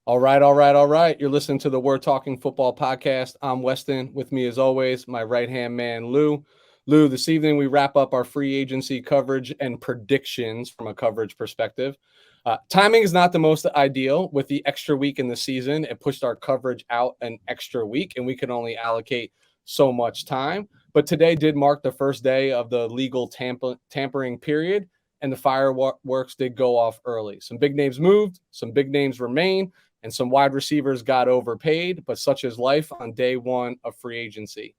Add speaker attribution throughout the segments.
Speaker 1: All right. You're listening to the We're Talking Football podcast. I'm Weston. With me, as always, my right-hand man, Lou. Lou, this evening we wrap up our free agency coverage and predictions from a coverage perspective. Timing is not the most ideal with the extra week in the season. It pushed our coverage out an extra week, and we could only allocate so much time. But today did mark the first day of the legal tampering period, and the fireworks did go off early. Some big names moved, some big names remain, and some wide receivers got overpaid, but such is life on day one of free agency.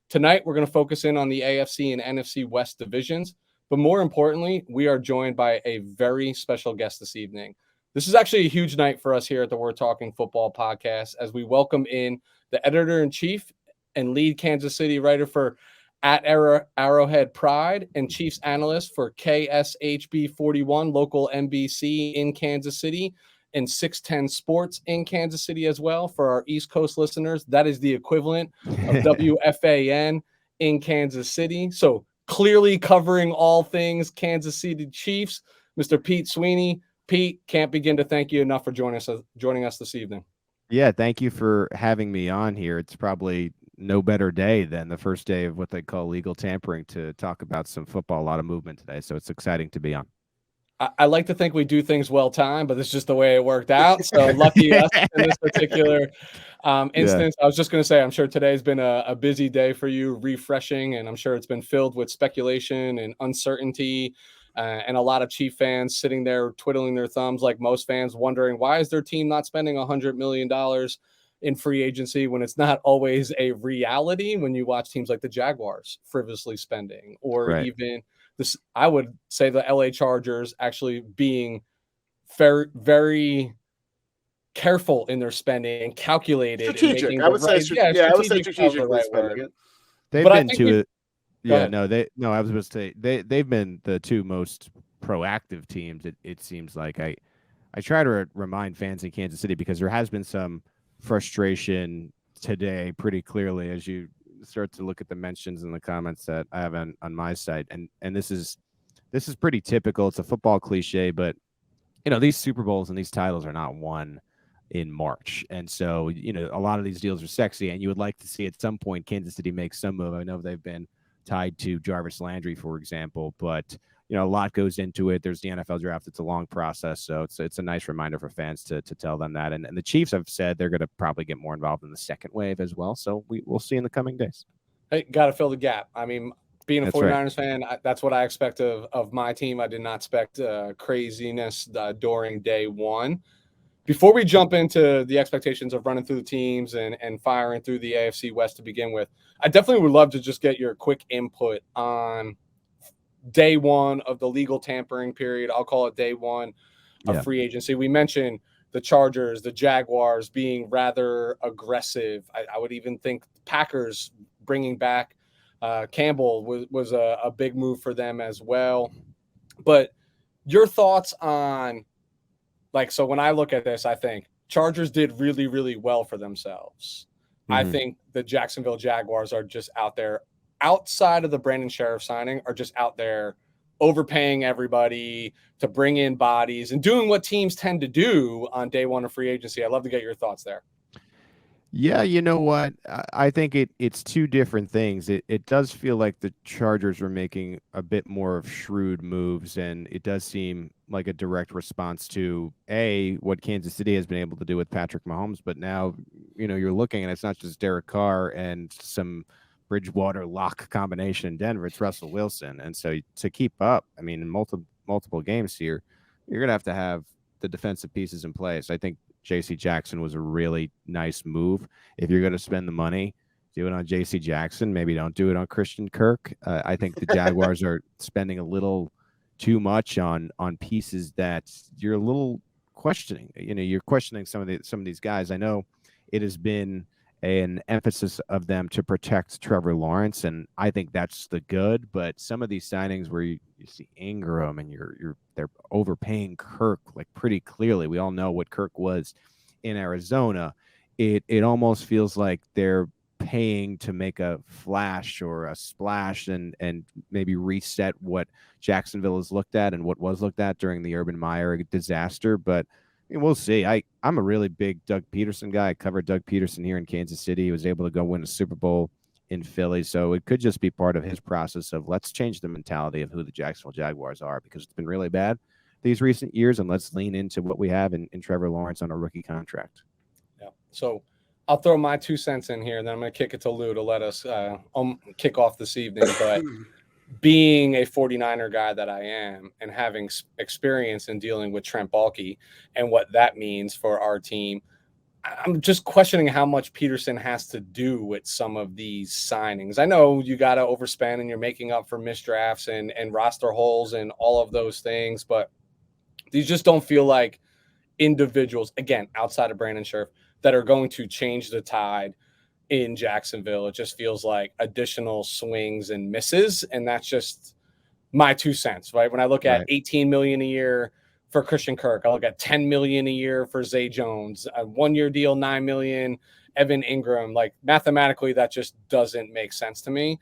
Speaker 1: Tonight, we're going to focus in on the AFC and NFC West divisions, but more importantly, we are joined by a very special guest this evening. This is actually a huge night for us here at the We're Talking Football podcast as we welcome in the editor-in-chief and lead Kansas City writer for Arrowhead Pride and Chiefs analyst for KSHB 41, local NBC in Kansas City, and 610 Sports in Kansas City as well. For our East Coast listeners, that is the equivalent of WFAN in Kansas City. So clearly covering all things Kansas City Chiefs, Mr. Pete Sweeney. Pete, can't begin to thank you enough for joining us this evening.
Speaker 2: Yeah, thank you for having me on here. It's probably no better day than the first day of what they call legal tampering to talk about some football, a lot of movement today. So it's exciting to be on.
Speaker 1: I like to think we do things well timed, but it's just the way it worked out. So lucky us in this particular instance. Yeah. I was just going to say, I'm sure today's been a busy day for you, refreshing, and I'm sure it's been filled with speculation and uncertainty, and a lot of Chief fans sitting there twiddling their thumbs like most fans, wondering why is their team not spending $100 million in free agency when it's not always a reality when you watch teams like the Jaguars frivolously spending, or even this, I would say the LA Chargers actually being very, very careful in their spending and calculated.
Speaker 3: Strategic.
Speaker 1: And
Speaker 3: I would say strategically spending it.
Speaker 2: They've been to I was going to say they've been the two most proactive teams. It seems like I try to remind fans in Kansas City because there has been some frustration today pretty clearly as you start to look at the mentions and the comments that I have on my site. And this is pretty typical. It's a football cliche, but these Super Bowls and these titles are not won in March. And so, a lot of these deals are sexy and you would like to see at some point Kansas City make some move. I know they've been tied to Jarvis Landry, for example, but a lot goes into it. There's the NFL draft. It's a long process. So it's a nice reminder for fans to tell them that. And the Chiefs have said they're going to probably get more involved in the second wave as well. So we'll see in the coming days.
Speaker 1: Hey, got to fill the gap. I mean, being a 49ers fan, that's what I expect of my team. I did not expect craziness during day one. Before we jump into the expectations of running through the teams and firing through the AFC West to begin with, I definitely would love to just get your quick input on day one of the legal tampering period. I'll call it day one of free agency. We mentioned the Chargers, the Jaguars being rather aggressive. I would even think the Packers bringing back Campbell was a big move for them as well. But your thoughts on, so when I look at this, I think Chargers did really, really well for themselves. Mm-hmm. I think the Jacksonville Jaguars are just out there, outside of the Brandon Sheriff signing, are just out there overpaying everybody to bring in bodies and doing what teams tend to do on day one of free agency. I'd love to get your thoughts there.
Speaker 2: Yeah, you know what? I think it's two different things. It does feel like the Chargers were making a bit more of shrewd moves, and it does seem like a direct response to, what Kansas City has been able to do with Patrick Mahomes. But now, you're looking, and it's not just Derek Carr and some Bridgewater lock combination in Denver. It's Russell Wilson. And so to keep up, I mean, in multiple games here, you're going to have the defensive pieces in place. I think J.C. Jackson was a really nice move. If you're going to spend the money, do it on J.C. Jackson. Maybe don't do it on Christian Kirk. I think the Jaguars are spending a little too much on pieces that you're a little questioning. You're questioning some of these guys. I know it has been an emphasis of them to protect Trevor Lawrence, and I think that's the good. But some of these signings where you see Ingram and they're overpaying Kirk pretty clearly. We all know what Kirk was in Arizona. It almost feels like they're paying to make a flash or a splash and maybe reset what Jacksonville has looked at and what was looked at during the Urban Meyer disaster. But mean, we'll see. I'm a really big Doug Peterson guy. I covered Doug Peterson here in Kansas City. He was able to go win a Super Bowl in Philly. So it could just be part of his process of let's change the mentality of who the Jacksonville Jaguars are, because it's been really bad these recent years, and let's lean into what we have in Trevor Lawrence on a rookie contract.
Speaker 1: Yeah. So I'll throw my 2 cents in here, and then I'm going to kick it to Lou to let us kick off this evening. But being a 49er guy that I am, and having experience in dealing with Trent Baalke and what that means for our team, I'm just questioning how much Peterson has to do with some of these signings. I know you got to overspend and you're making up for missed drafts and roster holes and all of those things, but these just don't feel like individuals, again, outside of Brandon Scherf, that are going to change the tide in Jacksonville. It just feels like additional swings and misses, and that's just my 2 cents, right? When I look at $18 million a year for Christian Kirk, I look at $10 million a year for Zay Jones, a 1-year deal, $9 million, Evan Ingram. Like, mathematically, that just doesn't make sense to me.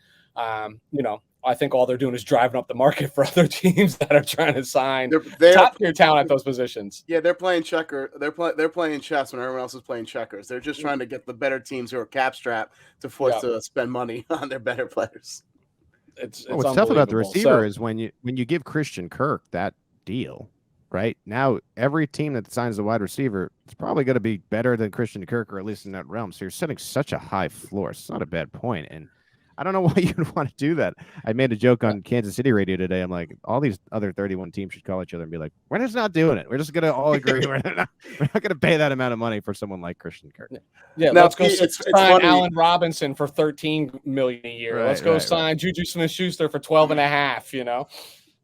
Speaker 1: I think all they're doing is driving up the market for other teams that are trying to sign top-tier talent at those positions.
Speaker 3: Yeah, they're playing checker. They're playing chess when everyone else is playing checkers. They're just trying to get the better teams who are cap strapped to force to spend money on their better players.
Speaker 1: It's
Speaker 2: what's tough about the receiver is when you give Christian Kirk that deal, right? Now every team that signs a wide receiver is probably going to be better than Christian Kirk, or at least in that realm. So you're setting such a high floor. It's not a bad point. And I don't know why you'd want to do that. I made a joke on Kansas City radio today. I'm like, all these other 31 teams should call each other and be like, we're just not doing it. We're just going to all agree. we're not going to pay that amount of money for someone like Christian Kirk.
Speaker 1: Yeah, now, let's go sign Allen Robinson for $13 million a year. Let's go sign Juju Smith-Schuster for $12.5.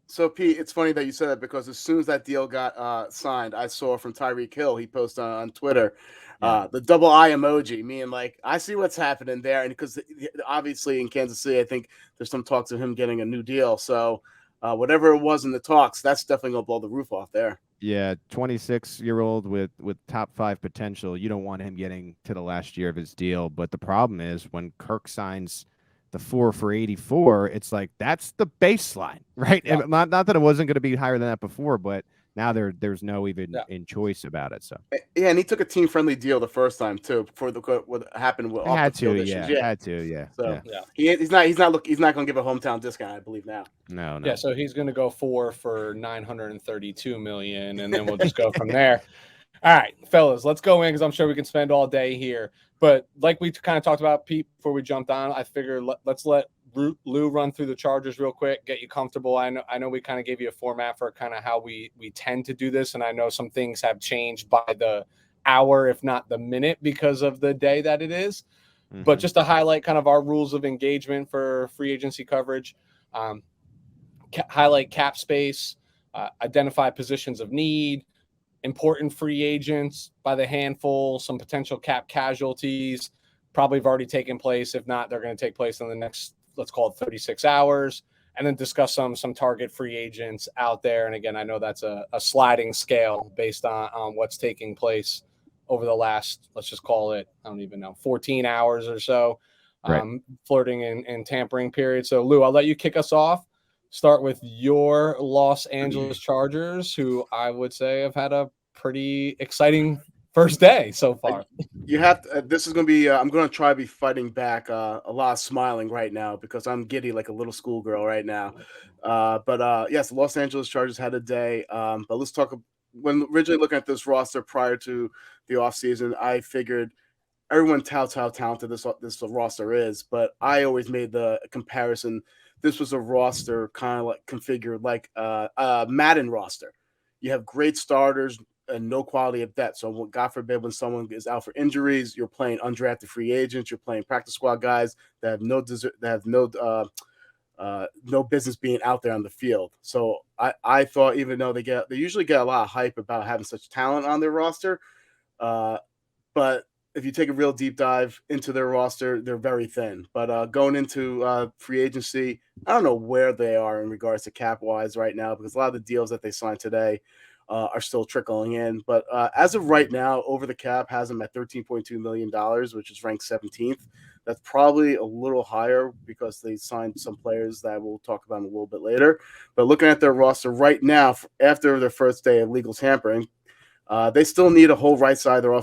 Speaker 3: So, Pete, it's funny that you said that, because as soon as that deal got signed, I saw from Tyreek Hill, he posted on Twitter, the double eye emoji, meaning like, I see what's happening there. And because obviously in Kansas City, I think there's some talks of him getting a new deal. So whatever it was in the talks, that's definitely going to blow the roof off there.
Speaker 2: Yeah, 26-year-old with top 5 potential. You don't want him getting to the last year of his deal. But the problem is when Kirk signs the 4 for $84, it's like that's the baseline, right? Yeah. Not that it wasn't going to be higher than that before, but now there's no even in choice about it. So
Speaker 3: yeah, and he took a team-friendly deal the first time too, before what happened with
Speaker 2: had to. So
Speaker 3: he's not going to give a hometown discount, I believe now.
Speaker 2: No.
Speaker 1: Yeah, so he's going to go 4 for $932 million, and then we'll just go from there. All right, fellas, let's go in, because I'm sure we can spend all day here. But like we kind of talked about, Pete, before we jumped on, I figured let's let Lou run through the Chargers real quick, get you comfortable. I know we kind of gave you a format for kind of how we tend to do this, and I know some things have changed by the hour, if not the minute, because of the day that it is. Mm-hmm. But just to highlight kind of our rules of engagement for free agency coverage, highlight cap space, identify positions of need, important free agents by the handful, some potential cap casualties probably have already taken place. If not, they're going to take place in the next, let's call it 36 hours, and then discuss some target free agents out there. And again, I know that's a sliding scale based on what's taking place over the last, let's just call it, 14 hours or so, flirting and tampering period. So Lou, I'll let you kick us off. Start with your Los Angeles Chargers, who I would say have had a pretty exciting first day so far.
Speaker 3: You have to, this is going to be, I'm going to try to be fighting back a lot of smiling right now, because I'm giddy like a little schoolgirl right now. But yes, the Los Angeles Chargers had a day. But let's talk, when originally looking at this roster prior to the offseason, I figured everyone touts how talented this roster is, but I always made the comparison. This was a roster kind of like configured like a Madden roster. You have great starters and no quality of depth. So God forbid, when someone is out for injuries, you're playing undrafted free agents, you're playing practice squad guys that have no business being out there on the field. So I thought, even though they usually get a lot of hype about having such talent on their roster, but if you take a real deep dive into their roster, they're very thin. But going into free agency, I don't know where they are in regards to cap-wise right now, because a lot of the deals that they signed today are still trickling in. But as of right now, over the cap has them at $13.2 million, which is ranked 17th. That's probably a little higher because they signed some players that we'll talk about in a little bit later. But looking at their roster right now, after their first day of legal tampering, They still need a whole right side of their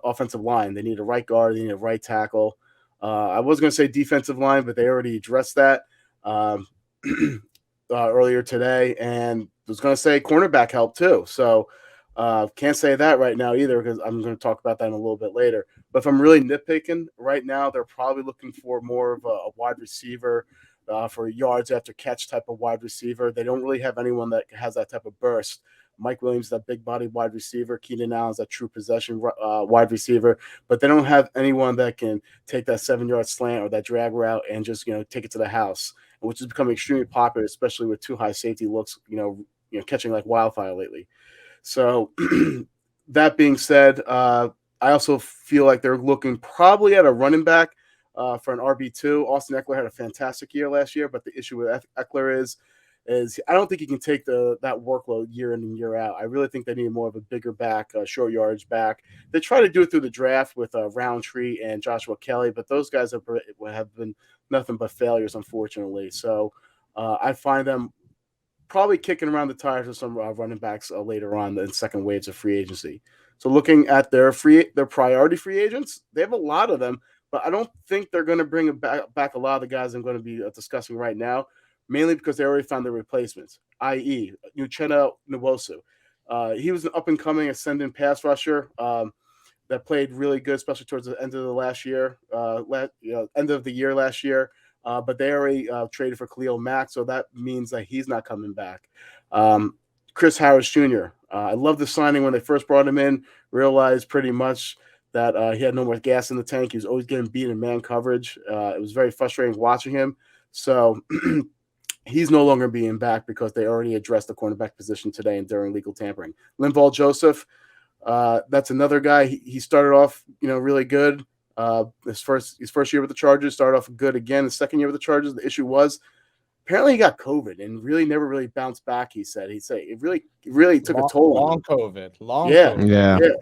Speaker 3: offensive line. They need a right guard. They need a right tackle. I was going to say defensive line, but they already addressed that earlier today. And I was going to say cornerback help too. So can't say that right now either because I'm going to talk about that in a little bit later. But if I'm really nitpicking right now, they're probably looking for more of a wide receiver for yards after catch type of wide receiver. They don't really have anyone that has that type of burst. Mike Williams, that big body wide receiver. Keenan Allen's that true possession wide receiver. But they don't have anyone that can take that 7-yard slant or that drag route and just, take it to the house, which has become extremely popular, especially with two high safety looks, catching like wildfire lately. So that being said, I also feel like they're looking probably at a running back for an RB2. Austin Eckler had a fantastic year last year, but the issue with Eckler is I don't think he can take that workload year in and year out. I really think they need more of a bigger back, short yardage back. They try to do it through the draft with Roundtree and Joshua Kelly, but those guys have been nothing but failures, unfortunately. So I find them probably kicking around the tires of some running backs later on in second waves of free agency. So looking at their priority free agents, they have a lot of them, but I don't think they're going to bring back a lot of the guys I'm going to be discussing right now, mainly because they already found their replacements, i.e. Uchenna Nwosu. He was an up-and-coming ascending pass rusher that played really good, especially towards the end of the last year, end of the year last year. But they already traded for Khalil Mack, so that means that he's not coming back. Chris Harris Jr. I love the signing when they first brought him in, realized pretty much that he had no more gas in the tank. He was always getting beat in man coverage. It was very frustrating watching him. So he's no longer being back because they already addressed the cornerback position today and during legal tampering. Linval Joseph, that's another guy. He started off, really good. His first year with the Chargers started off good again. The second year with the Chargers, the issue was apparently he got COVID and really never really bounced back. He said it really took a toll on him.
Speaker 1: COVID.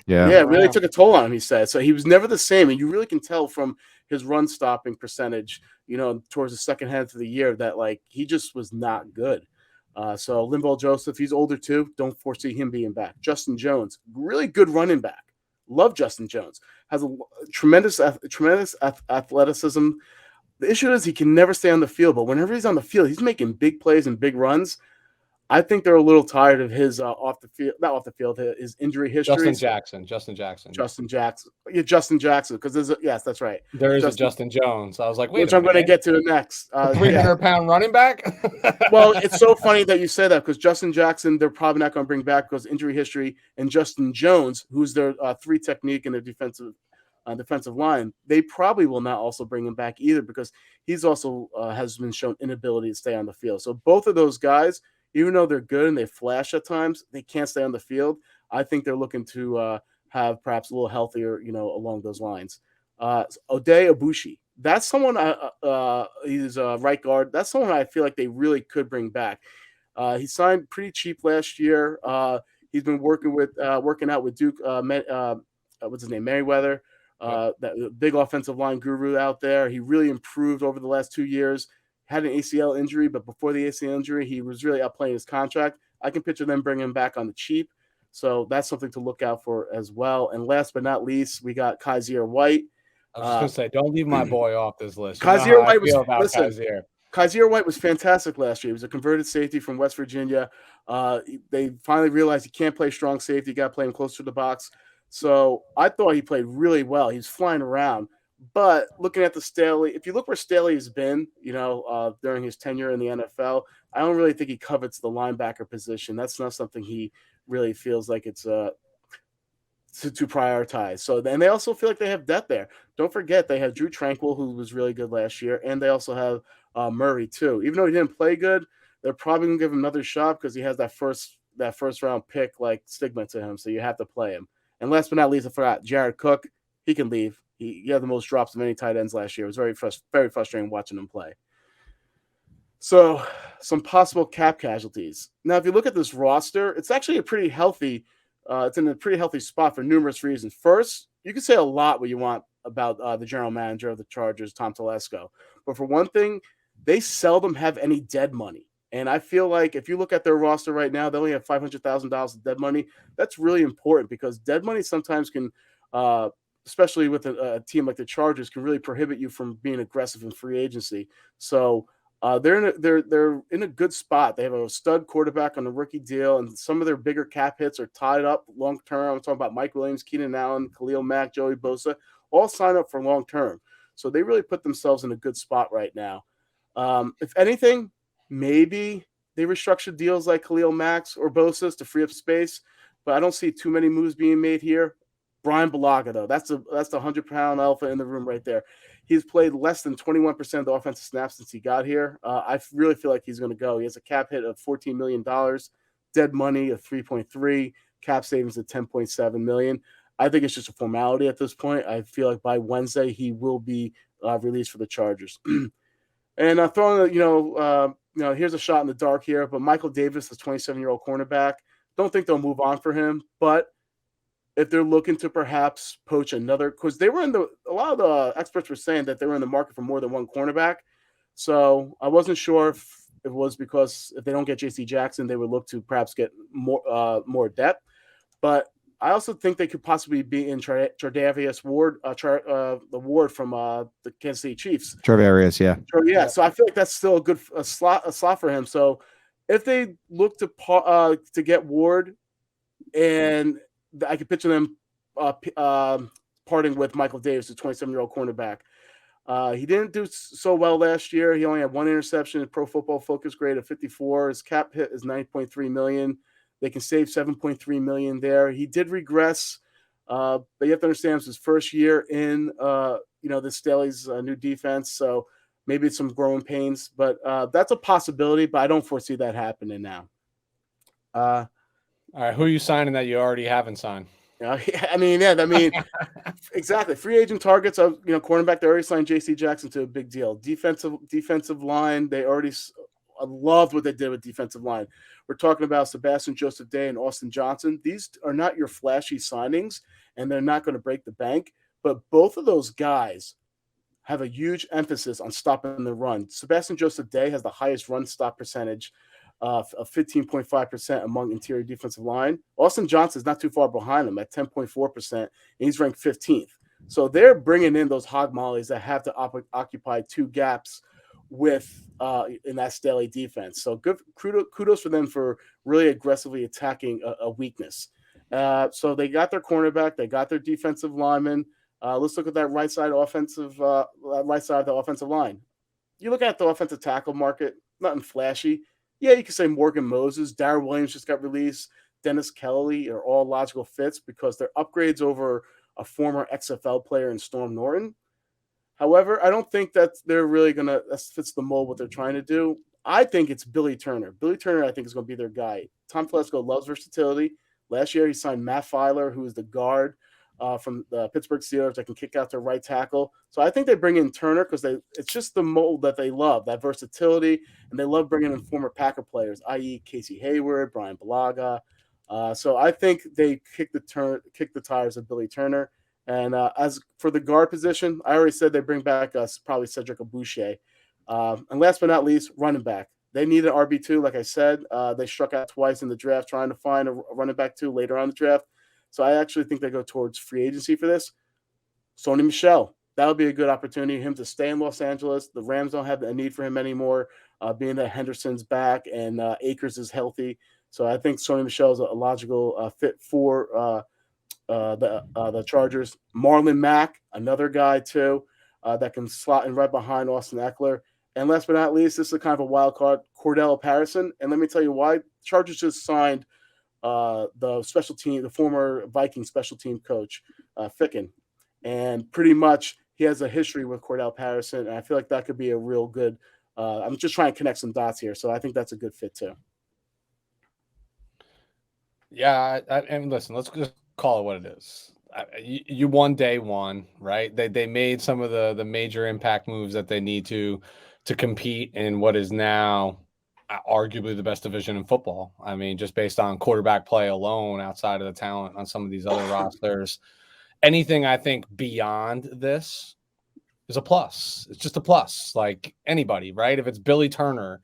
Speaker 3: It really took a toll on him. He said so. He was never the same, and you really can tell from his run stopping percentage, towards the second half of the year that he just was not good. So Linval Joseph, he's older too. Don't foresee him being back. Justin Jones, really good running back. Love Justin Jones. Has a tremendous athleticism. The issue is he can never stay on the field, but whenever he's on the field, he's making big plays and big runs. I think they're a little tired of his his injury history.
Speaker 1: Justin Jackson.
Speaker 3: Yeah, Justin Jackson. Because yes, that's right.
Speaker 1: There is a Justin Jones. I was like, wait,
Speaker 3: which I'm going to get to next.
Speaker 1: 300-pound running back.
Speaker 3: Well, it's so funny that you say that because Justin Jackson, they're probably not going to bring back because injury history, and Justin Jones, who's their three technique in their defensive line, they probably will not also bring him back either because he's also has been shown inability to stay on the field. So both of those guys, even though they're good and they flash at times, they can't stay on the field. I think they're looking to have perhaps a little healthier, along those lines. Ode Abushi, that's someone he's a right guard. That's someone I feel like they really could bring back. He signed pretty cheap last year. He's been working out with Duke. What's his name? Merriweather. That big offensive line guru out there. He really improved over the last 2 years. Had an ACL injury, but before the ACL injury, he was really outplaying his contract. I can picture them bringing him back on the cheap. So that's something to look out for as well. And last but not least, we got Kaiser White.
Speaker 1: I was just going to say, don't leave my boy off this list.
Speaker 3: Kaiser White was fantastic last year. He was a converted safety from West Virginia. They finally realized he can't play strong safety. You got to play him close to the box. So I thought he played really well. He's flying around. But looking at the Staley, if you look where Staley has been, during his tenure in the NFL, I don't really think he covets the linebacker position. That's not something he really feels like it's to prioritize. So, and they also feel like they have depth there. Don't forget they have Drew Tranquil, who was really good last year, and they also have Murray too. Even though he didn't play good, they're probably gonna give him another shot because he has that first round pick stigma to him. So you have to play him. And last but not least, I forgot Jared Cook. He can leave. He had the most drops of any tight ends last year. It was very frustrating watching him play. So some possible cap casualties. Now, if you look at this roster, it's actually a pretty healthy. It's in a pretty healthy spot for numerous reasons. First, you can say a lot what you want about the general manager of the Chargers, Tom Telesco. But for one thing, they seldom have any dead money. And I feel like if you look at their roster right now, they only have $500,000 of dead money. That's really important because dead money sometimes can, especially with a team like the Chargers, can really prohibit you from being aggressive in free agency. So they're in a good spot. They have a stud quarterback on a rookie deal, and some of their bigger cap hits are tied up long term. I'm talking about Mike Williams, Keenan Allen, Khalil Mack, Joey Bosa, all sign up for long term. So they really put themselves in a good spot right now. If anything, maybe they restructure deals like Khalil Mack's or Bosa's to free up space, but I don't see too many moves being made here. Brian Balaga, though, that's the 100-pound alpha in the room right there. He's played less than 21% of the offensive snaps since he got here. I really feel like he's going to go. He has a cap hit of $14 million, dead money of 3.3, cap savings of 10.7 million. I think it's just a formality at this point. I feel like by Wednesday he will be released for the Chargers. And throwing, here's a shot in the dark here, but Michael Davis, the 27-year-old cornerback, don't think they'll move on for him. But if they're looking to perhaps poach another, because they were a lot of the experts were saying that they were in the market for more than one cornerback. So I wasn't sure if it was because if they don't get J.C. Jackson, they would look to perhaps get more depth. But I also think they could possibly be in Tre'Davious Ward, the Ward from the Kansas City Chiefs.
Speaker 2: Tre'Davious, yeah.
Speaker 3: Yeah, so I feel like that's still a slot for him. So if they look to get Ward, and I could picture them parting with Michael Davis, the 27-year-old cornerback. He didn't do so well last year. He only had one interception, Pro Football Focus grade of 54. His cap hit is $9.3 million. They can save $7.3 million there. He did regress, but you have to understand it's his first year in the Staley's new defense, so maybe it's some growing pains. But that's a possibility, but I don't foresee that happening now.
Speaker 1: All right, who are you signing that you already haven't signed?
Speaker 3: Exactly. Free agent targets of cornerback. They already signed J.C. Jackson to a big deal. Defensive line. I loved what they did with defensive line. We're talking about Sebastian Joseph Day and Austin Johnson. These are not your flashy signings, and they're not going to break the bank. But both of those guys have a huge emphasis on stopping the run. Sebastian Joseph Day has the highest run stop percentage of 15.5% among interior defensive line. Austin Johnson is not too far behind him at 10.4%, and he's ranked 15th. So they're bringing in those hog mollies that have to occupy two gaps in that Staley defense. So good kudos for them for really aggressively attacking a weakness. So they got their cornerback, they got their defensive lineman. Let's look at that right side of the offensive line. You look at the offensive tackle market, nothing flashy. Yeah, you can say Morgan Moses, Daryl Williams just got released, Dennis Kelly are all logical fits because they're upgrades over a former XFL player in Storm Norton. However, I don't think that they're really that fits the mold what they're trying to do. I think it's Billy Turner. Billy Turner, I think, is going to be their guy. Tom Telesco loves versatility. Last year, he signed Matt Filer, who is the guard from the Pittsburgh Steelers that can kick out their right tackle. So I think they bring in Turner because it's just the mold that they love, that versatility, and they love bringing in former Packer players, i.e. Casey Hayward, Brian Balaga. So I think they kick the tires of Billy Turner. And as for the guard position, I already said they bring back probably Cedric Abouche. And last but not least, running back. They need an RB2, like I said. They struck out twice in the draft trying to find a running back 2 later on in the draft. So I actually think they go towards free agency for this. Sony Michel, that would be a good opportunity for him to stay in Los Angeles. The Rams don't have a need for him anymore, being that Henderson's back and Akers is healthy. So I think Sony Michel is a logical fit for the Chargers. Marlon Mack, another guy too, that can slot in right behind Austin Eckler. And last but not least, this is kind of a wild card, Cordell Patterson. And let me tell you why. Chargers just signed the former Viking special team coach, Ficken. And pretty much he has a history with Cordell Patterson. And I feel like that could be a real good I'm just trying to connect some dots here. So I think that's a good fit too.
Speaker 1: Yeah. And listen, let's just call it what it is. You won day one, right? They made some of the major impact moves that they need to compete in what is now arguably the best division in football. I mean, just based on quarterback play alone, outside of the talent on some of these other rosters, anything I think beyond this is a plus. It's just a plus, like anybody, right? If it's Billy Turner,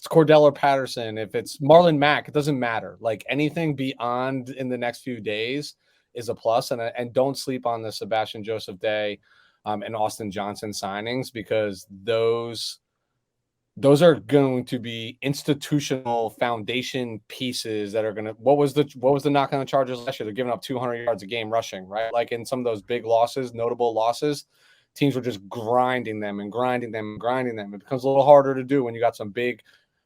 Speaker 1: it's Cordell Patterson, if it's Marlon Mack, it doesn't matter. Like anything beyond in the next few days is a plus. And don't sleep on the Sebastian Joseph Day and Austin Johnson signings, because those are going to be institutional foundation pieces that are going to, what was the knock on the Chargers last year? They're giving up 200 yards a game rushing, right? Like in some of those big losses, notable losses, teams were just grinding them. It becomes a little harder to do when you got some big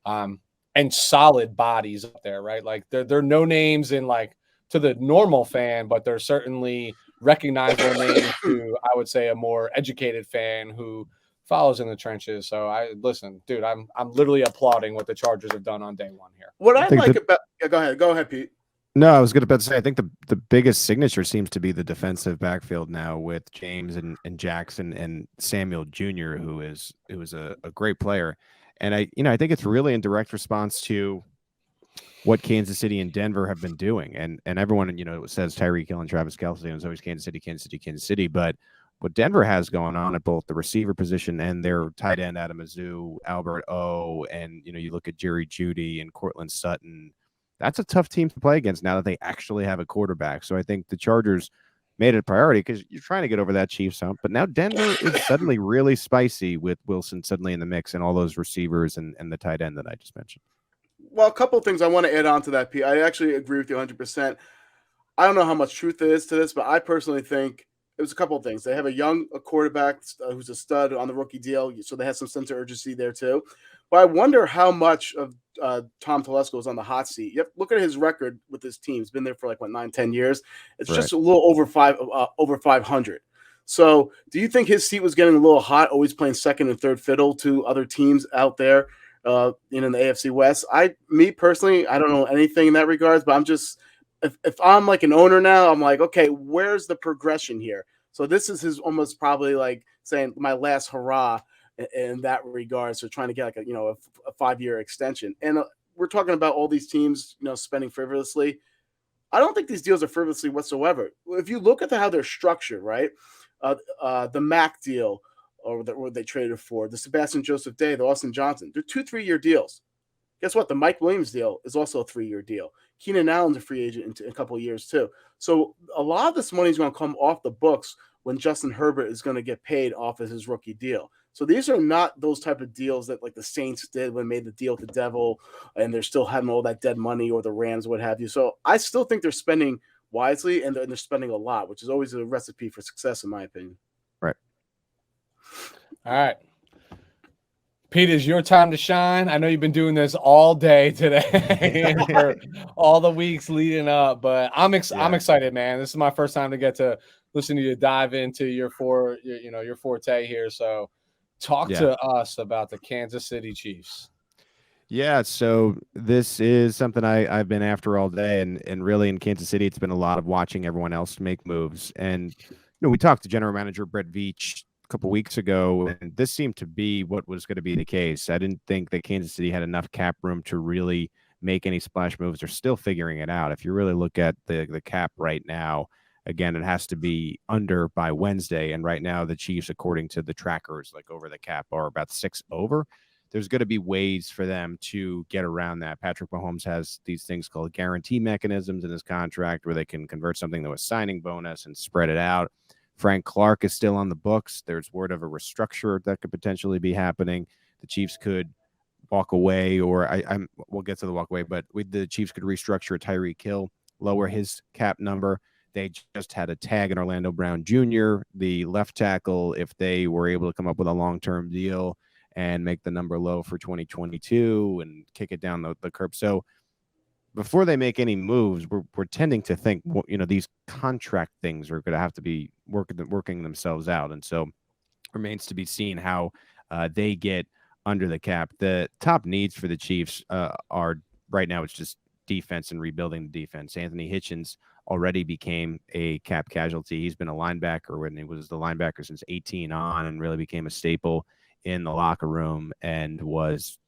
Speaker 1: and solid bodies up there, right? Like they're no names in like to the normal fan, but they're certainly recognizable names to, I would say, a more educated fan who follows in the trenches. So dude, I'm literally applauding what the Chargers have done on day one here.
Speaker 3: What I like about go ahead, Pete.
Speaker 2: No, I was going to say, I think the biggest signature seems to be the defensive backfield now with James and Jackson and Samuel Jr., who is a great player. And I think it's really in direct response to what Kansas City and Denver have been doing. And everyone, says Tyreek Hill and Travis Kelce, and it's always Kansas City. But what Denver has going on at both the receiver position and their tight end, Adam Azu, Albert O, and, you look at Jerry Jeudy and Cortland Sutton, that's a tough team to play against now that they actually have a quarterback. So I think the Chargers made it a priority because you're trying to get over that Chiefs hump. But now Denver is suddenly really spicy with Wilson suddenly in the mix and all those receivers and the tight end that I just mentioned.
Speaker 3: Well, a couple of things I want to add on to that, Pete. I actually agree with you 100%. I don't know how much truth there is to this, but I personally think it was a couple of things. They have a quarterback who's a stud on the rookie deal, so they have some sense of urgency there too. But I wonder how much of Tom Telesco is on the hot seat. You have to look at his record with his team. He's been there for like 9-10 years. It's just a little over 500. So, do you think his seat was getting a little hot, always playing second and third fiddle to other teams out there in the AFC West? Me personally, I don't know anything in that regards, but I'm just. If I'm like an owner now, I'm like, okay, where's the progression here? So this is his almost probably like saying my last hurrah in that regard. So trying to get like a 5-year extension. And we're talking about all these teams, spending frivolously. I don't think these deals are frivolously whatsoever. If you look at how they're structured, right? The Mac deal or what they traded for, the Sebastian Joseph Day, the Austin Johnson, they're 2-3 year deals. Guess what? The Mike Williams deal is also a 3-year deal. Keenan Allen's a free agent in a couple of years too. So a lot of this money is going to come off the books when Justin Herbert is going to get paid off of his rookie deal. So these are not those type of deals that like the Saints did when they made the deal with the Devil and they're still having all that dead money, or the Rams, what have you. So I still think they're spending wisely and they're spending a lot, which is always a recipe for success in my opinion.
Speaker 2: Right.
Speaker 1: All right. Pete, it's your time to shine. I know you've been doing this all day today for all the weeks leading up, but I'm excited, man. This is my first time to get to listen to you dive into your forte here. So talk to us about the Kansas City Chiefs.
Speaker 2: Yeah, so this is something I've been after all day, and really in Kansas City, it's been a lot of watching everyone else make moves. And we talked to General Manager Brett Veach couple weeks ago, and this seemed to be what was going to be the case. I didn't think that Kansas City had enough cap room to really make any splash moves. They're still figuring it out. If you really look at the cap right now, again, it has to be under by Wednesday, and right now the Chiefs, according to the trackers, like over the cap, are about 6 over. There's going to be ways for them to get around that. Patrick Mahomes has these things called guarantee mechanisms in his contract where they can convert something to a signing bonus and spread it out. Frank Clark is still on the books. There's word of a restructure that could potentially be happening. The Chiefs could walk away, or we'll get to the walk away, but the Chiefs could restructure Tyreek Hill, lower his cap number. They just had a tag in Orlando Brown Jr., the left tackle, if they were able to come up with a long-term deal and make the number low for 2022 and kick it down the curb. So before they make any moves, we're tending to think, these contract things are going to have to be working themselves out. And so remains to be seen how they get under the cap. The top needs for the Chiefs are right now, it's just defense and rebuilding the defense. Anthony Hitchens already became a cap casualty. He's been a linebacker when he was the linebacker since 18 on, and really became a staple in the locker room and was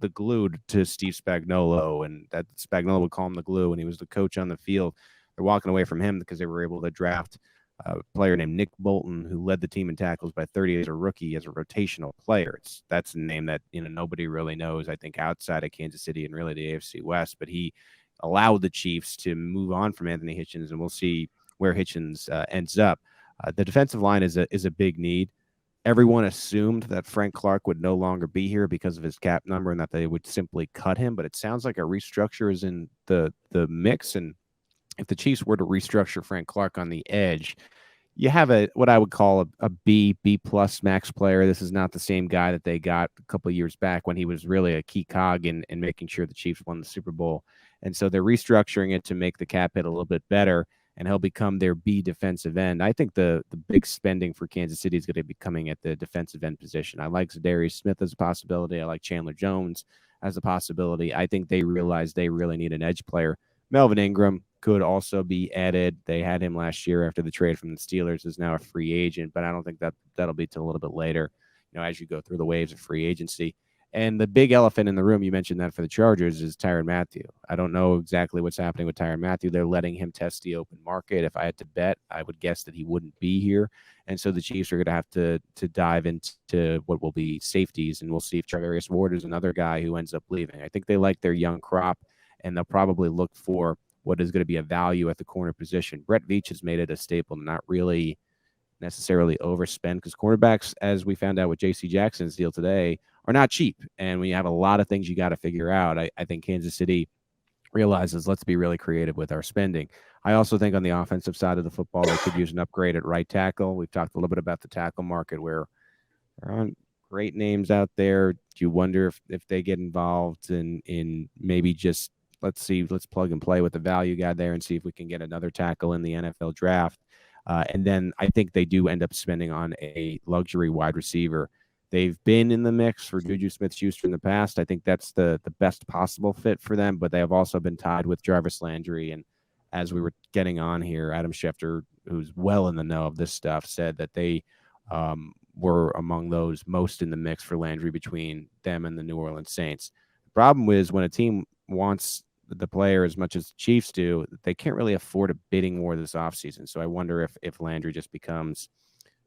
Speaker 2: the glue to Steve Spagnuolo, and that Spagnuolo would call him the glue, and he was the coach on the field. They're walking away from him because they were able to draft a player named Nick Bolton, who led the team in tackles by 30 as a rookie, as a rotational player. That's a name that nobody really knows, I think, outside of Kansas City and really the AFC West. But he allowed the Chiefs to move on from Anthony Hitchens, and we'll see where Hitchens ends up. The defensive line is a big need. Everyone assumed that Frank Clark would no longer be here because of his cap number and that they would simply cut him. But it sounds like a restructure is in the mix. And if the Chiefs were to restructure Frank Clark on the edge, you have what I would call a B plus max player. This is not the same guy that they got a couple of years back when he was really a key cog in making sure the Chiefs won the Super Bowl. And so they're restructuring it to make the cap hit a little bit better, and he'll become their B defensive end. I think the big spending for Kansas City is going to be coming at the defensive end position. I like Zadarius Smith as a possibility. I like Chandler Jones as a possibility. I think they realize they really need an edge player. Melvin Ingram could also be added. They had him last year after the trade from the Steelers, is now a free agent, but I don't think that'll be till a little bit later, as you go through the waves of free agency. And the big elephant in the room, you mentioned that for the Chargers, is Tyrann Mathieu. I don't know exactly what's happening with Tyrann Mathieu. They're letting him test the open market. If I had to bet, I would guess that he wouldn't be here. And so the Chiefs are going to have to dive into what will be safeties, and we'll see if Charvarius Ward is another guy who ends up leaving. I think they like their young crop, and they'll probably look for what is going to be a value at the corner position. Brett Veach has made it a staple to not really necessarily overspend, because cornerbacks, as we found out with J.C. Jackson's deal today, are not cheap. And when you have a lot of things you got to figure out, I think Kansas City realizes, let's be really creative with our spending. I also think on the offensive side of the football, they could use an upgrade at right tackle. We've talked a little bit about the tackle market, where there aren't great names out there. Do you wonder if they get involved in maybe just, let's plug and play with the value guy there and see if we can get another tackle in the NFL draft. And then I think they do end up spending on a luxury wide receiver. They've been in the mix for Juju Smith-Schuster in the past. I think that's the best possible fit for them, but they have also been tied with Jarvis Landry. And as we were getting on here, Adam Schefter, who's well in the know of this stuff, said that they were among those most in the mix for Landry between them and the New Orleans Saints. The problem is when a team wants the player as much as the Chiefs do, they can't really afford a bidding war this offseason. So I wonder if Landry just becomes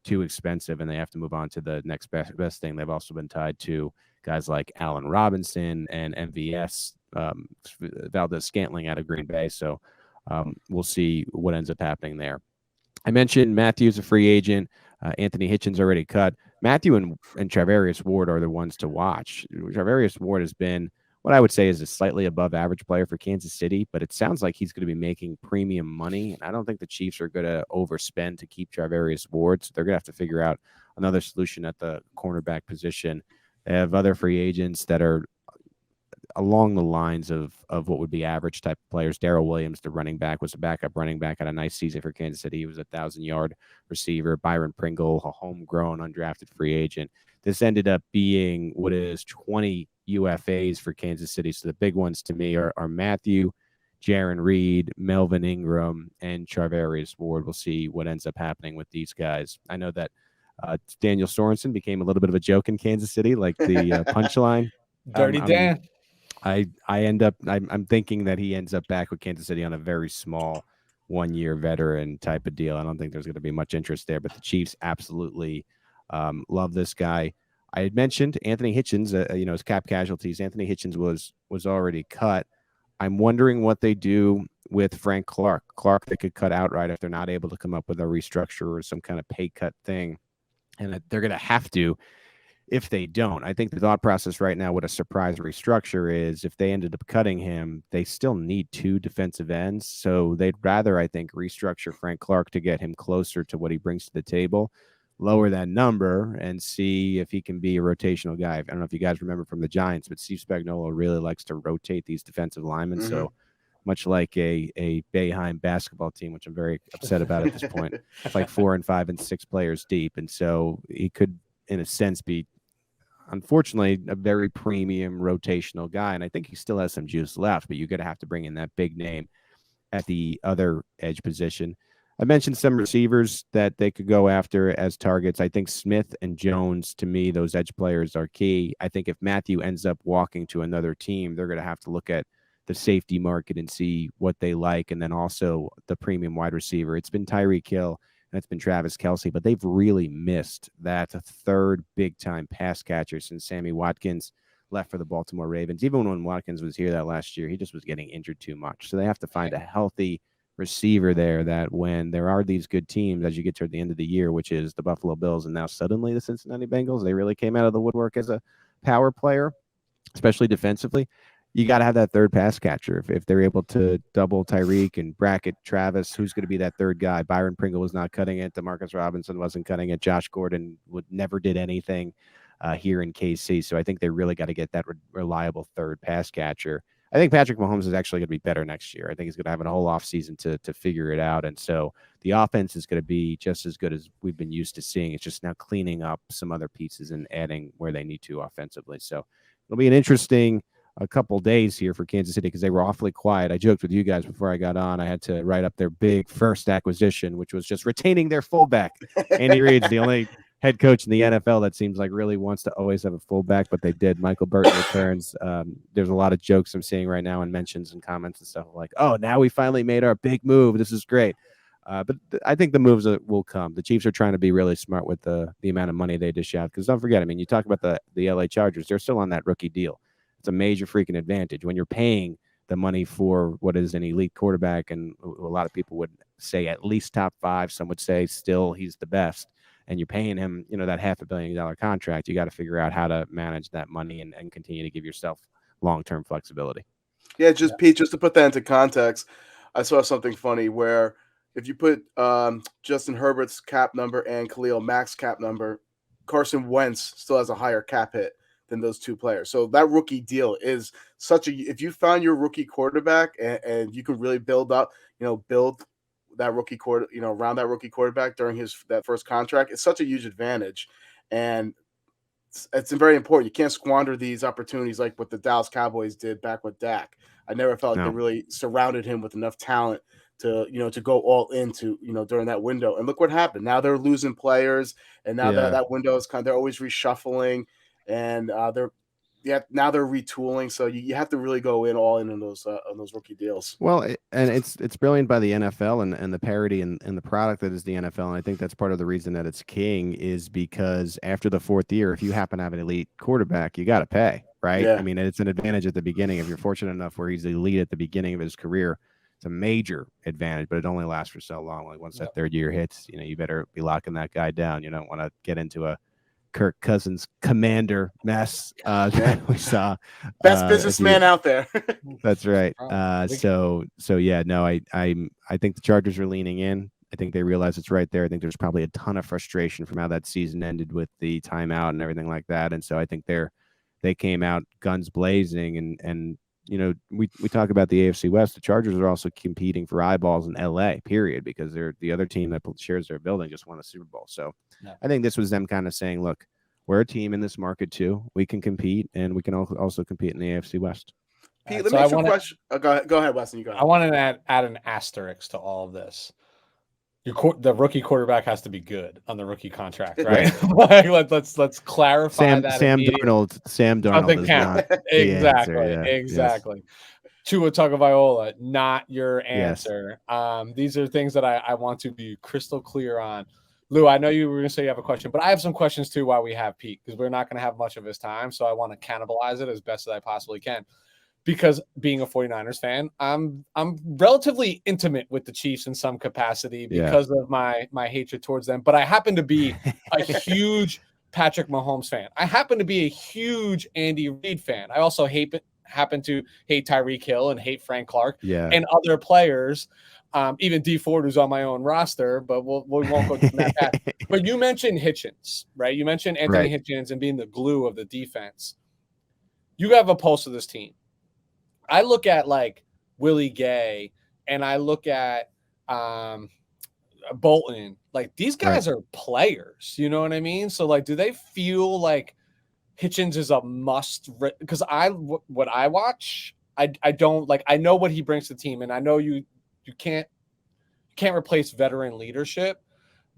Speaker 2: too expensive and they have to move on to the next best thing. They've also been tied to guys like Allen Robinson and MVS, Valdez-Scantling out of Green Bay. So we'll see what ends up happening there. I mentioned Matthew's a free agent. Anthony Hitchens already cut. Mathieu and Charvarius Ward are the ones to watch. Charvarius Ward has been what I would say is a slightly above average player for Kansas City, but it sounds like he's going to be making premium money. And I don't think the Chiefs are going to overspend to keep Charvarius Ward. So they're going to have to figure out another solution at the cornerback position. They have other free agents that are along the lines of what would be average type of players. Daryl Williams, the running back, was a backup running back, had a nice season for Kansas City. He was a 1,000-yard receiver. Byron Pringle, a homegrown undrafted free agent. This ended up being what is 20 UFAs for Kansas City. So the big ones to me are Mathieu, Jaron Reed, Melvin Ingram, and Charvarius Ward. We'll see what ends up happening with these guys. I know that Daniel Sorensen became a little bit of a joke in Kansas City, like the punchline.
Speaker 1: Dirty Dan.
Speaker 2: I'm thinking that he ends up back with Kansas City on a very small 1-year veteran type of deal. I don't think there's going to be much interest there, but the Chiefs absolutely love this guy. I had mentioned Anthony Hitchens, his cap casualties. Anthony Hitchens was already cut. I'm wondering what they do with Frank Clark. Clark, they could cut outright if they're not able to come up with a restructure or some kind of pay cut thing. And they're going to have to if they don't. I think the thought process right now with a surprise restructure is if they ended up cutting him, they still need 2 defensive ends. So they'd rather, I think, restructure Frank Clark to get him closer to what he brings to the table, lower that number, and see if he can be a rotational guy. I don't know if you guys remember from the Giants, but Steve Spagnuolo really likes to rotate these defensive linemen. Mm-hmm. So much like a Boeheim basketball team, which I'm very upset about at this point. It's like 4 and 5 and 6 players deep. And so he could, in a sense, be, unfortunately, a very premium rotational guy. And I think he still has some juice left, but you're going to have to bring in that big name at the other edge position. I mentioned some receivers that they could go after as targets. I think Smith and Jones, to me, those edge players are key. I think if Mathieu ends up walking to another team, they're going to have to look at the safety market and see what they like, and then also the premium wide receiver. It's been Tyreek Hill and it's been Travis Kelce, but they've really missed that third big-time pass catcher since Sammy Watkins left for the Baltimore Ravens. Even when Watkins was here that last year, he just was getting injured too much. So they have to find a healthy receiver there that when there are these good teams as you get toward the end of the year, which is the Buffalo Bills and now suddenly the Cincinnati Bengals, they really came out of the woodwork as a power player, especially defensively. You got to have that third pass catcher. If they're able to double Tyreek and bracket Travis, who's going to be that third guy? Byron Pringle was not cutting it. Demarcus Robinson wasn't cutting it. Josh Gordon never did anything here in KC. So I think they really got to get that reliable third pass catcher. I think Patrick Mahomes is actually going to be better next year. I think he's going to have a whole offseason to figure it out. And so the offense is going to be just as good as we've been used to seeing. It's just now cleaning up some other pieces and adding where they need to offensively. So it'll be an interesting a couple days here for Kansas City because they were awfully quiet. I joked with you guys before I got on. I had to write up their big first acquisition, which was just retaining their fullback. Andy Reid's the only head coach in the NFL that seems like really wants to always have a fullback, but they did. Michael Burton returns. There's a lot of jokes I'm seeing right now and mentions and comments and stuff like, oh, now we finally made our big move. This is great. But I think the moves will come. The Chiefs are trying to be really smart with the amount of money they dish out. Because don't forget, I mean, you talk about the LA Chargers. They're still on that rookie deal. It's a major freaking advantage when you're paying the money for what is an elite quarterback. And a lot of people would say at least top 5. Some would say still he's the best. And you're paying him, that $500 million contract. You got to figure out how to manage that money and continue to give yourself long-term flexibility.
Speaker 3: Yeah, Pete, just to put that into context, I saw something funny where if you put Justin Herbert's cap number and Khalil Mack's cap number, Carson Wentz still has a higher cap hit than those two players. So that rookie deal is if you found your rookie quarterback and you can really build that rookie around that rookie quarterback during that first contract, it's such a huge advantage. And it's very important. You can't squander these opportunities like what the Dallas Cowboys did back with Dak. I never felt like they really surrounded him with enough talent to go all into, during that window. And look what happened. Now they're losing players, and now that window is they're always reshuffling, and now they're retooling. So you have to really go all in on those rookie deals.
Speaker 2: Well, and it's brilliant by the NFL and the parity and the product that is the NFL. And I think that's part of the reason that it's king is because after the 4th year, if you happen to have an elite quarterback, you got to pay, right?
Speaker 3: Yeah.
Speaker 2: I mean, it's an advantage at the beginning. If you're fortunate enough where he's elite at the beginning of his career, it's a major advantage, but it only lasts for so long. Like once that 3rd year hits, you better be locking that guy down. You don't want to get into a Kirk Cousins commander mess that we saw.
Speaker 3: Best businessman out there.
Speaker 2: That's right. So yeah, no, I think the Chargers are leaning in. I think they realize it's right there. I think there's probably a ton of frustration from how that season ended with the timeout and everything like that. And so I think they came out guns blazing and we talk about the AFC West. The Chargers are also competing for eyeballs in LA, period, because they're the other team that shares their building just won a Super Bowl. So I think this was them kind of saying, look, we're a team in this market too. We can compete, and we can also compete in the AFC West.
Speaker 3: Pete, let me ask you a question. Go ahead, Weston. You go ahead.
Speaker 1: I want to add an asterisk to all of this. The rookie quarterback has to be good on the rookie contract, right? let's clarify that. Sam Darnold
Speaker 2: is not
Speaker 1: exactly. Tua Tagovailoa, not your answer. Yes. These are things that I want to be crystal clear on. Lou, I know you were going to say you have a question, but I have some questions too while we have Pete, because we're not going to have much of his time, so I want to cannibalize it as best as I possibly can. Because being a 49ers fan, I'm relatively intimate with the Chiefs in some capacity because of my hatred towards them. But I happen to be a huge Patrick Mahomes fan. I happen to be a huge Andy Reid fan. I also happen to hate Tyreek Hill and hate Frank Clark and other players, even D Ford, who's on my own roster. But we won't go down that path. But you mentioned Hitchens, right? You mentioned Anthony Hitchens and being the glue of the defense. You have a pulse of this team. I look at like Willie Gay and I look at Bolton. Like these guys are players, you know what I mean? So like, do they feel like Hitchens is a must? Because what I watch, I don't like. I know what he brings to the team, and I know you can't replace veteran leadership,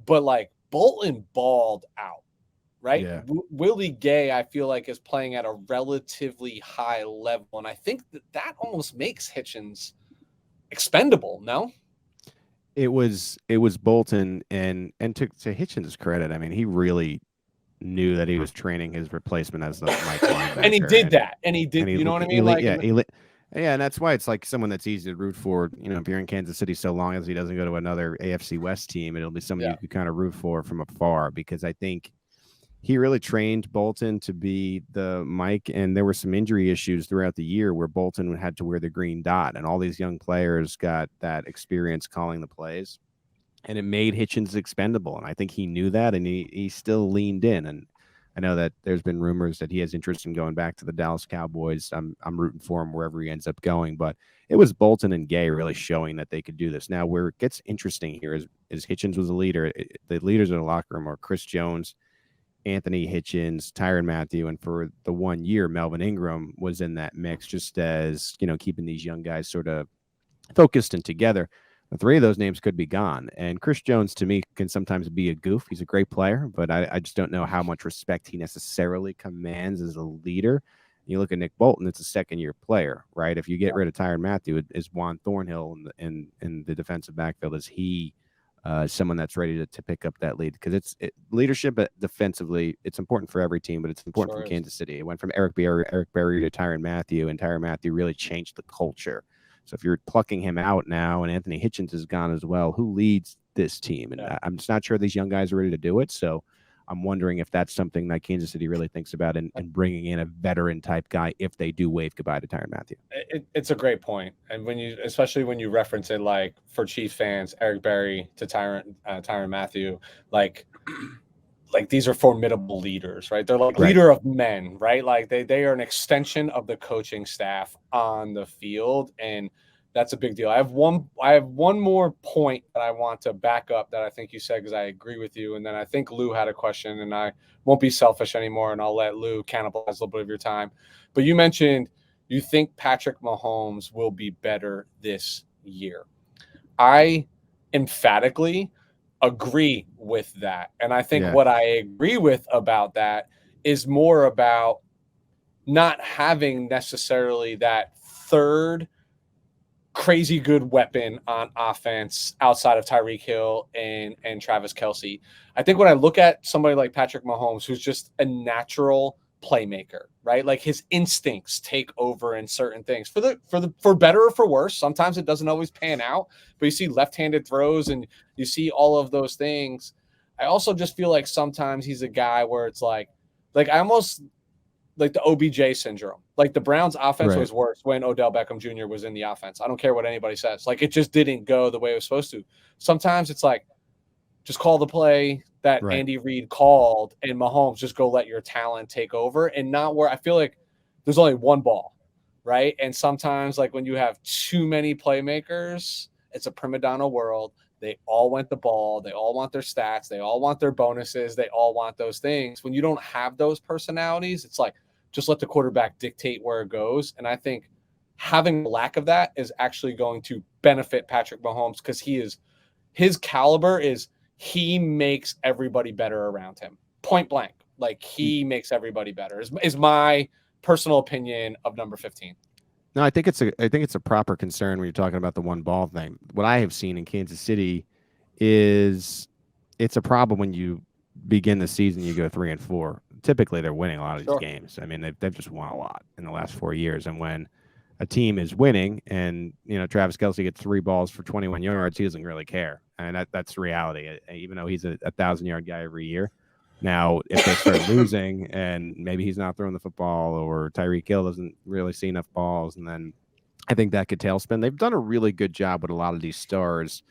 Speaker 1: but like Bolton balled out. Right. Yeah. Willie Gay, I feel like, is playing at a relatively high level. And I think that almost makes Hitchens expendable. No?
Speaker 2: It was Bolton, and to Hitchens' credit, I mean, he really knew that he was training his replacement as the Mike linebacker,
Speaker 1: And he did that. And he did,
Speaker 2: and
Speaker 1: you know what I mean? Like,
Speaker 2: yeah, and that's why it's like someone that's easy to root for. You know, if you're in Kansas City, so long as he doesn't go to another AFC West team, it'll be someone you could kind of root for from afar, because I think he really trained Bolton to be the Mike, and there were some injury issues throughout the year where Bolton had to wear the green dot, and all these young players got that experience calling the plays, and it made Hitchens expendable. And I think he knew that, and he still leaned in. And I know that there's been rumors that he has interest in going back to the Dallas Cowboys. I'm rooting for him wherever he ends up going, but it was Bolton and Gay really showing that they could do this. Now, where it gets interesting here is Hitchens was a leader. The leaders in the locker room are Chris Jones, Anthony Hitchens, Tyrann Mathieu, and for the 1 year, Melvin Ingram was in that mix, just as, you know, keeping these young guys sort of focused and together. The three of those names could be gone. And Chris Jones, to me, can sometimes be a goof. He's a great player, but I just don't know how much respect he necessarily commands as a leader. You look at Nick Bolton, it's a second-year player, right? If you get rid of Tyrann Mathieu, is Juan Thornhill in the defensive backfield? Is he someone that's ready to pick up that lead? Because leadership defensively, it's important for every team, but it's important for Kansas City. It went from Eric Berry to Tyrann Mathieu, and Tyrann Mathieu really changed the culture. So if you're plucking him out now and Anthony Hitchens is gone as well, who leads this team? And I'm just not sure these young guys are ready to do it. So I'm wondering if that's something that Kansas City really thinks about, and bringing in a veteran type guy if they do wave goodbye to Tyrann Mathieu.
Speaker 1: It's a great point. And especially when you reference it, like for Chiefs fans, Eric Berry to Tyrann Mathieu, like these are formidable leaders, right? They're like leader of men, right? Like they are an extension of the coaching staff on the field, and that's a big deal. I have one more point that I want to back up that I think you said, because I agree with you, and then I think Lou had a question, and I won't be selfish anymore, and I'll let Lou cannibalize a little bit of your time. But you mentioned you think Patrick Mahomes will be better this year. I emphatically agree with that. And I think what I agree with about that is more about not having necessarily that third crazy good weapon on offense outside of Tyreek Hill and Travis Kelce. I think when I look at somebody like Patrick Mahomes, who's just a natural playmaker, right? Like his instincts take over in certain things for better or for worse. Sometimes it doesn't always pan out, but you see left-handed throws and you see all of those things. I also just feel like sometimes he's a guy where it's like I almost like the OBJ syndrome. Like the Browns offense was worse when Odell Beckham Jr. was in the offense. I don't care what anybody says. Like it just didn't go the way it was supposed to. Sometimes it's like, just call the play that Andy Reid called, and Mahomes, just go let your talent take over, and not where I feel like there's only one ball, right? And sometimes, like when you have too many playmakers, it's a prima donna world. They all want the ball. They all want their stats. They all want their bonuses. They all want those things. When you don't have those personalities, it's like, just let the quarterback dictate where it goes. And I think having lack of that is actually going to benefit Patrick Mahomes, because his caliber is, he makes everybody better around him. Point blank. Like he makes everybody better is my personal opinion of number 15.
Speaker 2: No, I think it's a proper concern when you're talking about the one ball thing. What I have seen in Kansas City is it's a problem when you begin the season, you go 3-4. Typically they're winning a lot of these games. I mean, they've just won a lot in the last 4 years. And when a team is winning and, you know, Travis Kelce gets 3 balls for 21 yards, he doesn't really care. And that's reality, even though he's a 1,000-yard guy every year. Now, if they start losing and maybe he's not throwing the football, or Tyreek Hill doesn't really see enough balls, and then I think that could tailspin. They've done a really good job with a lot of these stars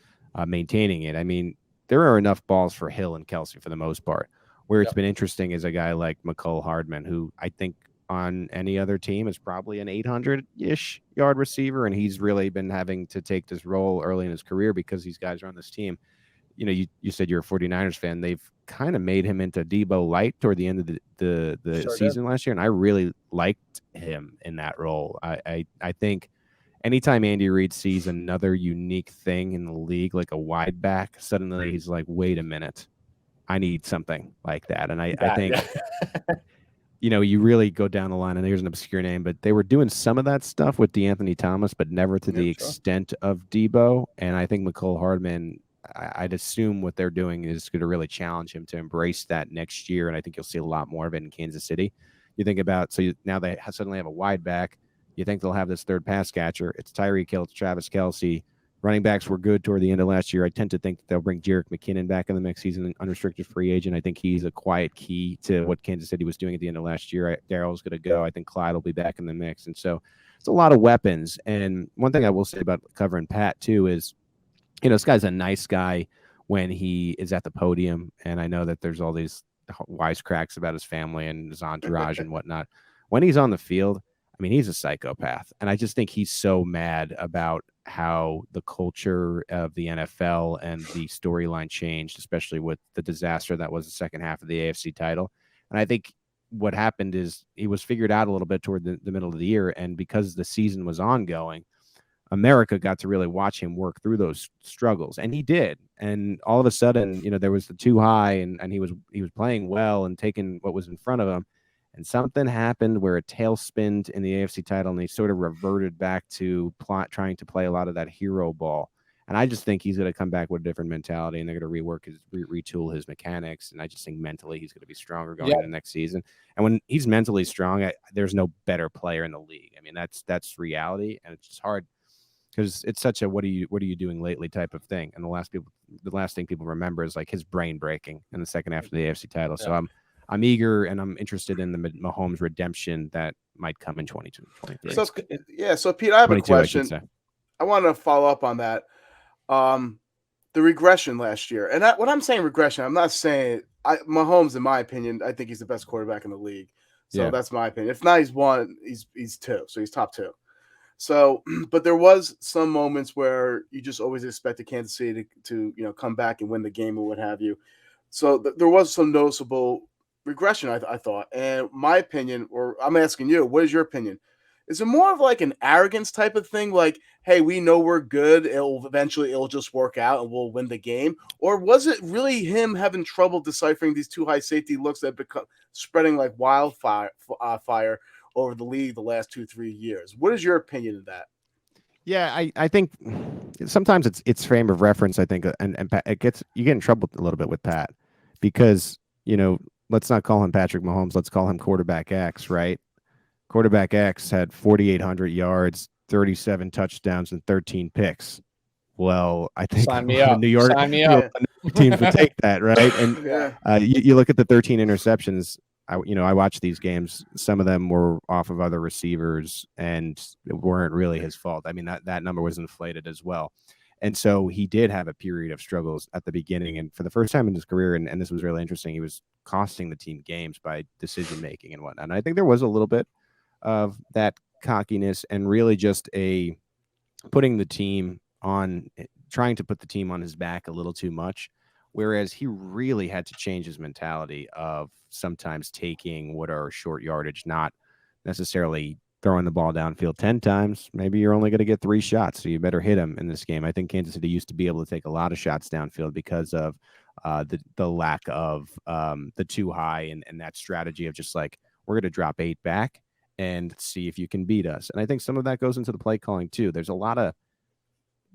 Speaker 2: maintaining it. I mean, there are enough balls for Hill and Kelce for the most part. Where it's been interesting is a guy like McCole Hardman, who I think on any other team is probably an 800-ish yard receiver, and he's really been having to take this role early in his career because these guys are on this team. You know, you said you're a 49ers fan. They've kind of made him into Debo Light toward the end of the season last year, and I really liked him in that role. I think anytime Andy Reid sees another unique thing in the league, like a wide back, suddenly he's like, wait a minute, I need something like that. And I think you really go down the line, and here's an obscure name, but they were doing some of that stuff with DeAnthony Thomas, but never to the extent of Debo. And I think McCole Hardman, I'd assume what they're doing is going to really challenge him to embrace that next year. And I think you'll see a lot more of it in Kansas City. You think about, now they suddenly have a wide back. You think they'll have this third pass catcher. It's Tyreek Hill, it's Travis Kelce. Running backs were good toward the end of last year. I tend to think that they'll bring Jerick McKinnon back in the mix. He's an unrestricted free agent. I think he's a quiet key to what Kansas City was doing at the end of last year. Daryl's going to go. I think Clyde will be back in the mix. And so it's a lot of weapons. And one thing I will say about covering Pat, too, is, this guy's a nice guy when he is at the podium. And I know that there's all these wisecracks about his family and his entourage and whatnot. When he's on the field, I mean, he's a psychopath. And I just think he's so mad about how the culture of the NFL and the storyline changed, especially with the disaster that was the second half of the AFC title. And I think what happened is he was figured out a little bit toward the middle of the year. And because the season was ongoing, America got to really watch him work through those struggles. And he did. And all of a sudden, there was the too high, and he was playing well and taking what was in front of him. And something happened where a tailspinned in the AFC title, and he sort of reverted back to trying to play a lot of that hero ball. And I just think he's going to come back with a different mentality, and they're going to retool his mechanics. And I just think mentally he's going to be stronger going into next season. And when he's mentally strong, there's no better player in the league. I mean, that's reality, and it's just hard because it's such a what are you doing lately type of thing. And the last thing people remember is like his brain breaking in the second half of the AFC title. Yeah. So I'm eager, and I'm interested in the Mahomes redemption that might come in 2023.
Speaker 3: So Pete, I have a question. I want to follow up on that. The regression last year, and when I'm saying regression, I'm not saying Mahomes, in my opinion, I think he's the best quarterback in the league. So that's my opinion. If not, he's one. He's two. So he's top two. So, but there was some moments where you just always expected Kansas City to come back and win the game or what have you. So there was some noticeable regression, I thought. And my opinion, or I'm asking you, what is your opinion? Is it more of like an arrogance type of thing? Like, hey, we know we're good. It'll just work out and we'll win the game. Or was it really him having trouble deciphering these two high safety looks that become spreading like wildfire fire over the league the last 2-3 years? What is your opinion of that?
Speaker 2: Yeah, I think sometimes it's frame of reference. I think, and you get in trouble a little bit with Pat because, let's not call him Patrick Mahomes. Let's call him Quarterback X, right? Quarterback X had 4,800 yards, 37 touchdowns, and 13 picks. Well, I think New York teams would take that, right? And you look at the 13 interceptions. I watched these games. Some of them were off of other receivers, and it weren't really his fault. I mean, that number was inflated as well. And so he did have a period of struggles at the beginning. And for the first time in his career, and this was really interesting, he was costing the team games by decision-making and whatnot. And I think there was a little bit of that cockiness and really just trying to put the team on his back a little too much. Whereas he really had to change his mentality of sometimes taking what are short yardage, not necessarily throwing the ball downfield 10 times. Maybe you're only going to get 3 shots, so you better hit him in this game. I think Kansas City used to be able to take a lot of shots downfield because of the lack of the too high and that strategy of just like, we're going to drop 8 back and see if you can beat us. And I think some of that goes into the play calling too. There's a lot of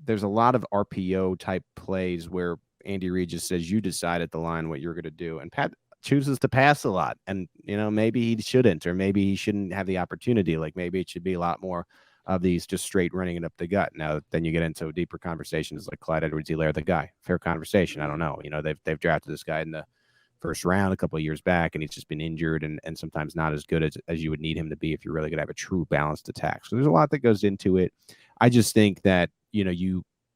Speaker 2: RPO type plays where Andy Reid just says, you decide at the line what you're going to do. And Pat chooses to pass a lot, and maybe he shouldn't, or maybe he shouldn't have the opportunity. Like maybe it should be a lot more of these just straight running it up the gut. Now then you get into deeper conversations like Clyde Edwards-Helaire, the guy. Fair conversation. I don't know. They've drafted this guy in the first round a couple of years back, and he's just been injured and sometimes not as good as you would need him to be if you're really going to have a true balanced attack. So there's a lot that goes into it. I just think that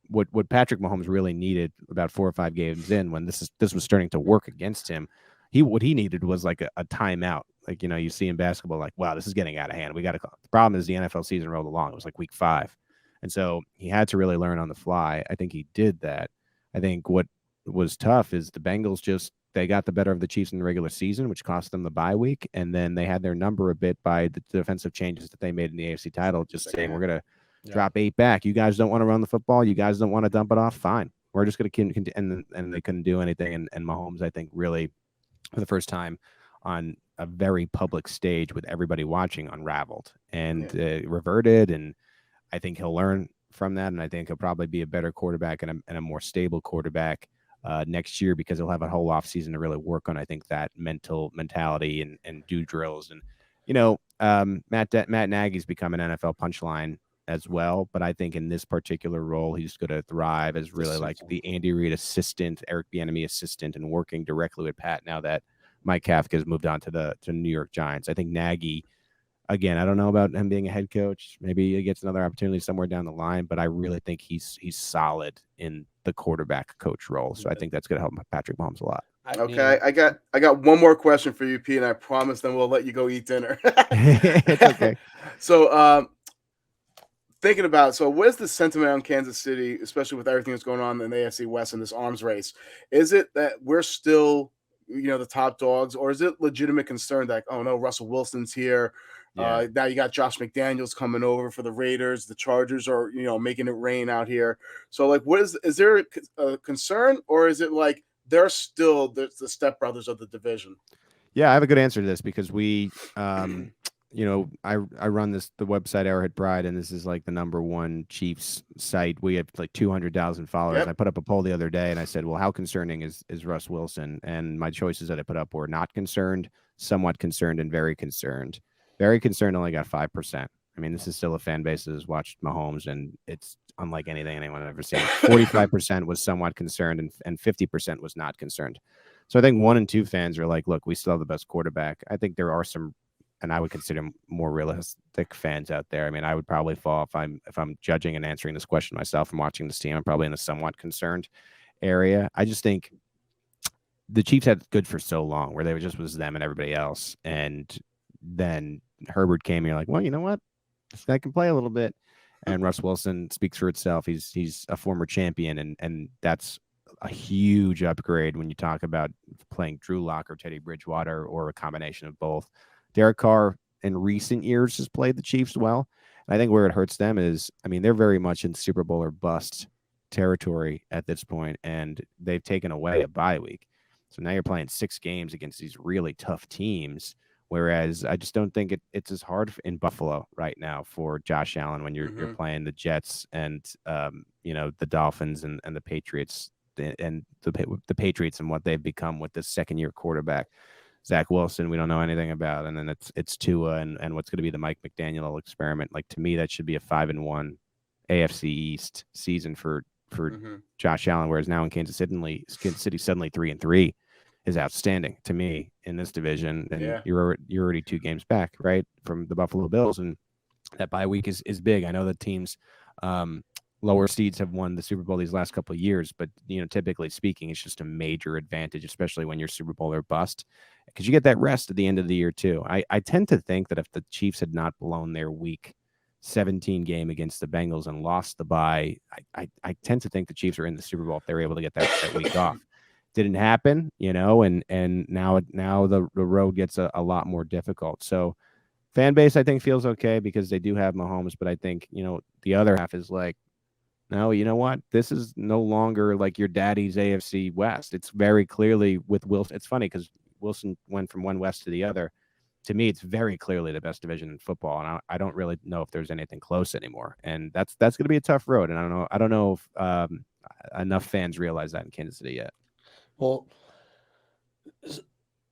Speaker 2: what Patrick Mahomes really needed about 4 or 5 games in, when this was starting to work against him, what he needed was like a timeout. Like, you see in basketball, like, wow, this is getting out of hand. We got to call. The problem is the NFL season rolled along. It was like week 5. And so he had to really learn on the fly. I think he did that. I think what was tough is the Bengals they got the better of the Chiefs in the regular season, which cost them the bye week. And then they had their number a bit by the defensive changes that they made in the AFC title, just saying, we're going to drop 8 back. You guys don't want to run the football. You guys don't want to dump it off. Fine. We're just going to continue. And they couldn't do anything. And Mahomes, I think, really, for the first time on a very public stage with everybody watching unraveled and reverted. And I think he'll learn from that. And I think he'll probably be a better quarterback and a more stable quarterback next year, because he'll have a whole off season to really work on, I think, that mentality and do drills. And, Matt Nagy's become an NFL punchline as well. But I think in this particular role, he's going to thrive as really like the Andy Reid assistant, Eric Bieniemy assistant, and working directly with Pat now that Mike Kafka has moved on to New York Giants. I think Nagy, again, I don't know about him being a head coach. Maybe he gets another opportunity somewhere down the line, but I really think he's solid in the quarterback coach role. So I think that's going to help Patrick Mahomes a lot.
Speaker 3: Okay, I got one more question for you, Pete, and I promise then we'll let you go eat dinner.
Speaker 2: It's okay.
Speaker 3: So, thinking about, where's the sentiment on Kansas City, especially with everything that's going on in the AFC West in this arms race? Is it that we're still, the top dogs, or is it legitimate concern that, oh no, Russell Wilson's here?
Speaker 2: Yeah.
Speaker 3: Now you got Josh McDaniels coming over for the Raiders. The Chargers are, making it rain out here. So, like, is there a concern, or is it like they're still the stepbrothers of the division?
Speaker 2: Yeah, I have a good answer to this, because we, I run the website Arrowhead Pride, and this is like the #1 Chiefs site. We have like 200,000 followers.
Speaker 3: Yep.
Speaker 2: I put up a poll the other day, and I said, well, how concerning is Russ Wilson? And my choices that I put up were not concerned, somewhat concerned, and very concerned. Very concerned only got 5%. I mean, this is still a fan base that has watched Mahomes, and it's unlike anything anyone has ever seen. 45% was somewhat concerned, and 50% was not concerned. So I think 1 and 2 fans are like, look, we still have the best quarterback. I think there are some, and I would consider more realistic fans out there. I mean, I would probably fall, if I'm judging and answering this question myself and watching this team, I'm probably in the somewhat concerned area. I just think the Chiefs had good for so long, where they just was them and everybody else. And then Herbert came, and you're like, well, you know what? This guy can play a little bit. And Russ Wilson speaks for itself. He's a former champion, and that's a huge upgrade when you talk about playing Drew Lock or Teddy Bridgewater, or a combination of both. Derek Carr in recent years has played the Chiefs well. And I think where it hurts them is, I mean, they're very much in Super Bowl or bust territory at this point, and they've taken away a bye week. So now you're playing 6 games against these really tough teams. Whereas I just don't think it's as hard in Buffalo right now for Josh Allen when you're playing the Jets and the Dolphins and the Patriots and the Patriots and what they've become with this second-year quarterback. Zach Wilson, we don't know anything about, and then it's Tua and what's going to be the Mike McDaniel experiment. Like, to me, that should be a 5-1 AFC East season for Josh Allen. Whereas now in Kansas City suddenly 3-3 is outstanding to me in this division. And you're already 2 games back, right, from the Buffalo Bills, and that bye week is big. I know the teams lower seeds have won the Super Bowl these last couple of years, but typically speaking, it's just a major advantage, especially when you're Super Bowl or bust, because you get that rest at the end of the year too. I tend to think that if the Chiefs had not blown their Week 17 game against the Bengals and lost the bye, I tend to think the Chiefs are in the Super Bowl if they were able to get that week off. Didn't happen, and now the road gets a lot more difficult. So fan base, I think, feels okay because they do have Mahomes, but I think, the other half is like, no, you know what? This is no longer like your daddy's AFC West. It's very clearly with Wilson. It's funny because Wilson went from one West to the other. To me, it's very clearly the best division in football, and I don't really know if there's anything close anymore. And that's going to be a tough road. And I don't know if enough fans realize that in Kansas City yet.
Speaker 1: Well,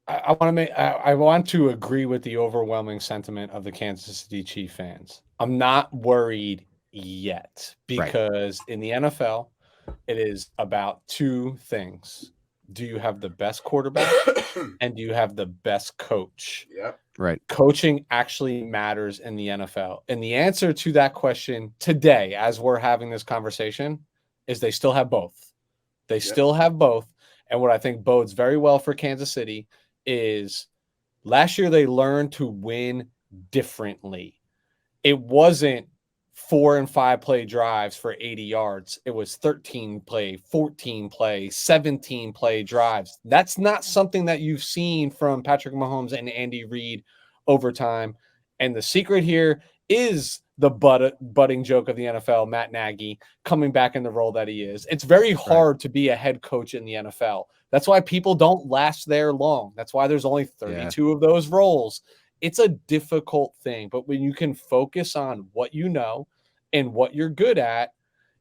Speaker 1: I want to agree with the overwhelming sentiment of the Kansas City Chiefs fans. I'm not worried yet because in the NFL, it is about 2 things. Do you have the best quarterback and do you have the best coach?
Speaker 3: Yeah.
Speaker 2: Right.
Speaker 1: Coaching actually matters in the NFL. And the answer to that question today, as we're having this conversation, is they still have both. They still have both. And what I think bodes very well for Kansas City is last year they learned to win differently. It wasn't 4 and 5 play drives for 80 yards. It was 13 play, 14 play, 17 play drives. That's not something that you've seen from Patrick Mahomes and Andy Reid over time. And the secret here is the budding joke of the NFL, Matt Nagy, coming back in the role that he is. It's very hard to be a head coach in the NFL That's why people don't last there long. That's why there's only 32 of those roles. It's a difficult thing, but when you can focus on what you know and what you're good at,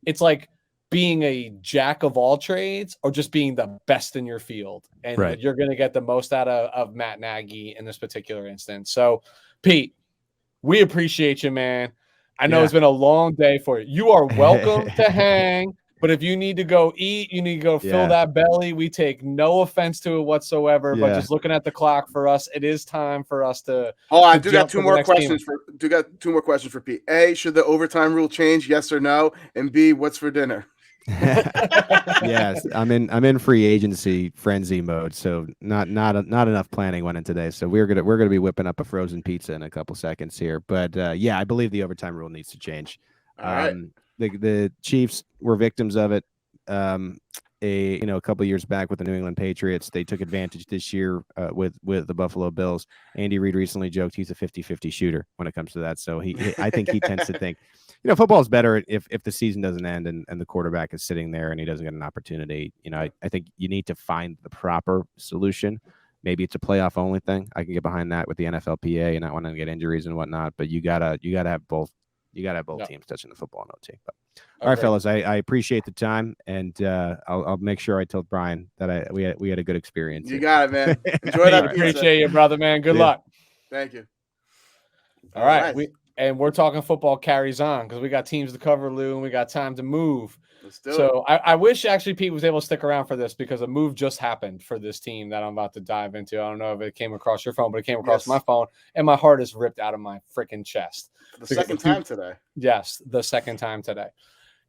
Speaker 1: it's like being a jack of all trades or just being the best in your field. And you're going to get the most out of Matt Nagy in this particular instance. So, Pete, we appreciate you, man. I know it's been a long day for you. You are welcome to hang. But if you need to go eat, you need to go fill that belly. We take no offense to it whatsoever. But just looking at the clock for us, it is time for us to.
Speaker 3: Oh, I do got two more questions for Pete. A, should the overtime rule change? Yes or no? And B, what's for dinner?
Speaker 2: Yes, I'm in free agency frenzy mode, so not enough planning went in today. So we're gonna be whipping up a frozen pizza in a couple seconds here. But I believe the overtime rule needs to change.
Speaker 3: All right.
Speaker 2: The Chiefs were victims of it. A couple years back with the New England Patriots, they took advantage this year with the Buffalo Bills. Andy Reid recently joked he's a 50-50 shooter when it comes to that. So I think he tends to think, football is better if the season doesn't end and the quarterback is sitting there and he doesn't get an opportunity. I think you need to find the proper solution. Maybe it's a playoff only thing. I can get behind that with the NFLPA and not wanting to get injuries and whatnot. But you gotta have both. You got to have both teams touching the football in OT. But, all right, fellas, I appreciate the time, and I'll make sure I tell Brian that we had a good experience.
Speaker 3: You got it, man. Enjoy that.
Speaker 1: Appreciate you, brother, man. Good luck.
Speaker 3: Thank you.
Speaker 1: All right. We're talking football carries on because we got teams to cover, Lou, and we got time to move.
Speaker 3: Let's do
Speaker 1: it. I wish actually Pete was able to stick around for this because a move just happened for this team that I'm about to dive into. I don't know if it came across your phone, but it came across my phone, and my heart is ripped out of my freaking chest.
Speaker 3: The second time today.
Speaker 1: Yes, the second time today.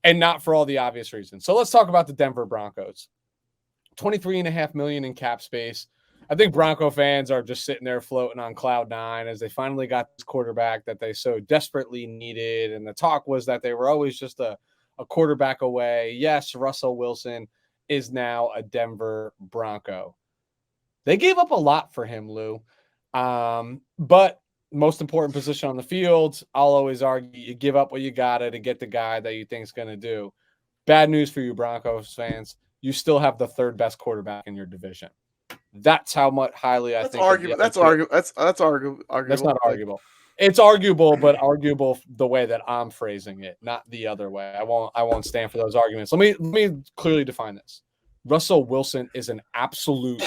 Speaker 1: And not for all the obvious reasons. So let's talk about the Denver Broncos. $23.5 million in cap space. I think Bronco fans are just sitting there floating on cloud nine as they finally got this quarterback that they so desperately needed. And the talk was that they were always just a quarterback away. Yes, Russell Wilson is now a Denver Bronco. They gave up a lot for him, Lou. But most important position on the field, I'll always argue you give up what you gotta to get the guy that you think is going to do. Bad news for you Broncos fans. You still have the third best quarterback in your division. That's how much highly I think.
Speaker 3: That's arguable. That's arguable.
Speaker 1: That's not arguable. It's arguable, but arguable the way that I'm phrasing it, not the other way. I won't stand for those arguments. Let me clearly define this. Russell Wilson is an absolute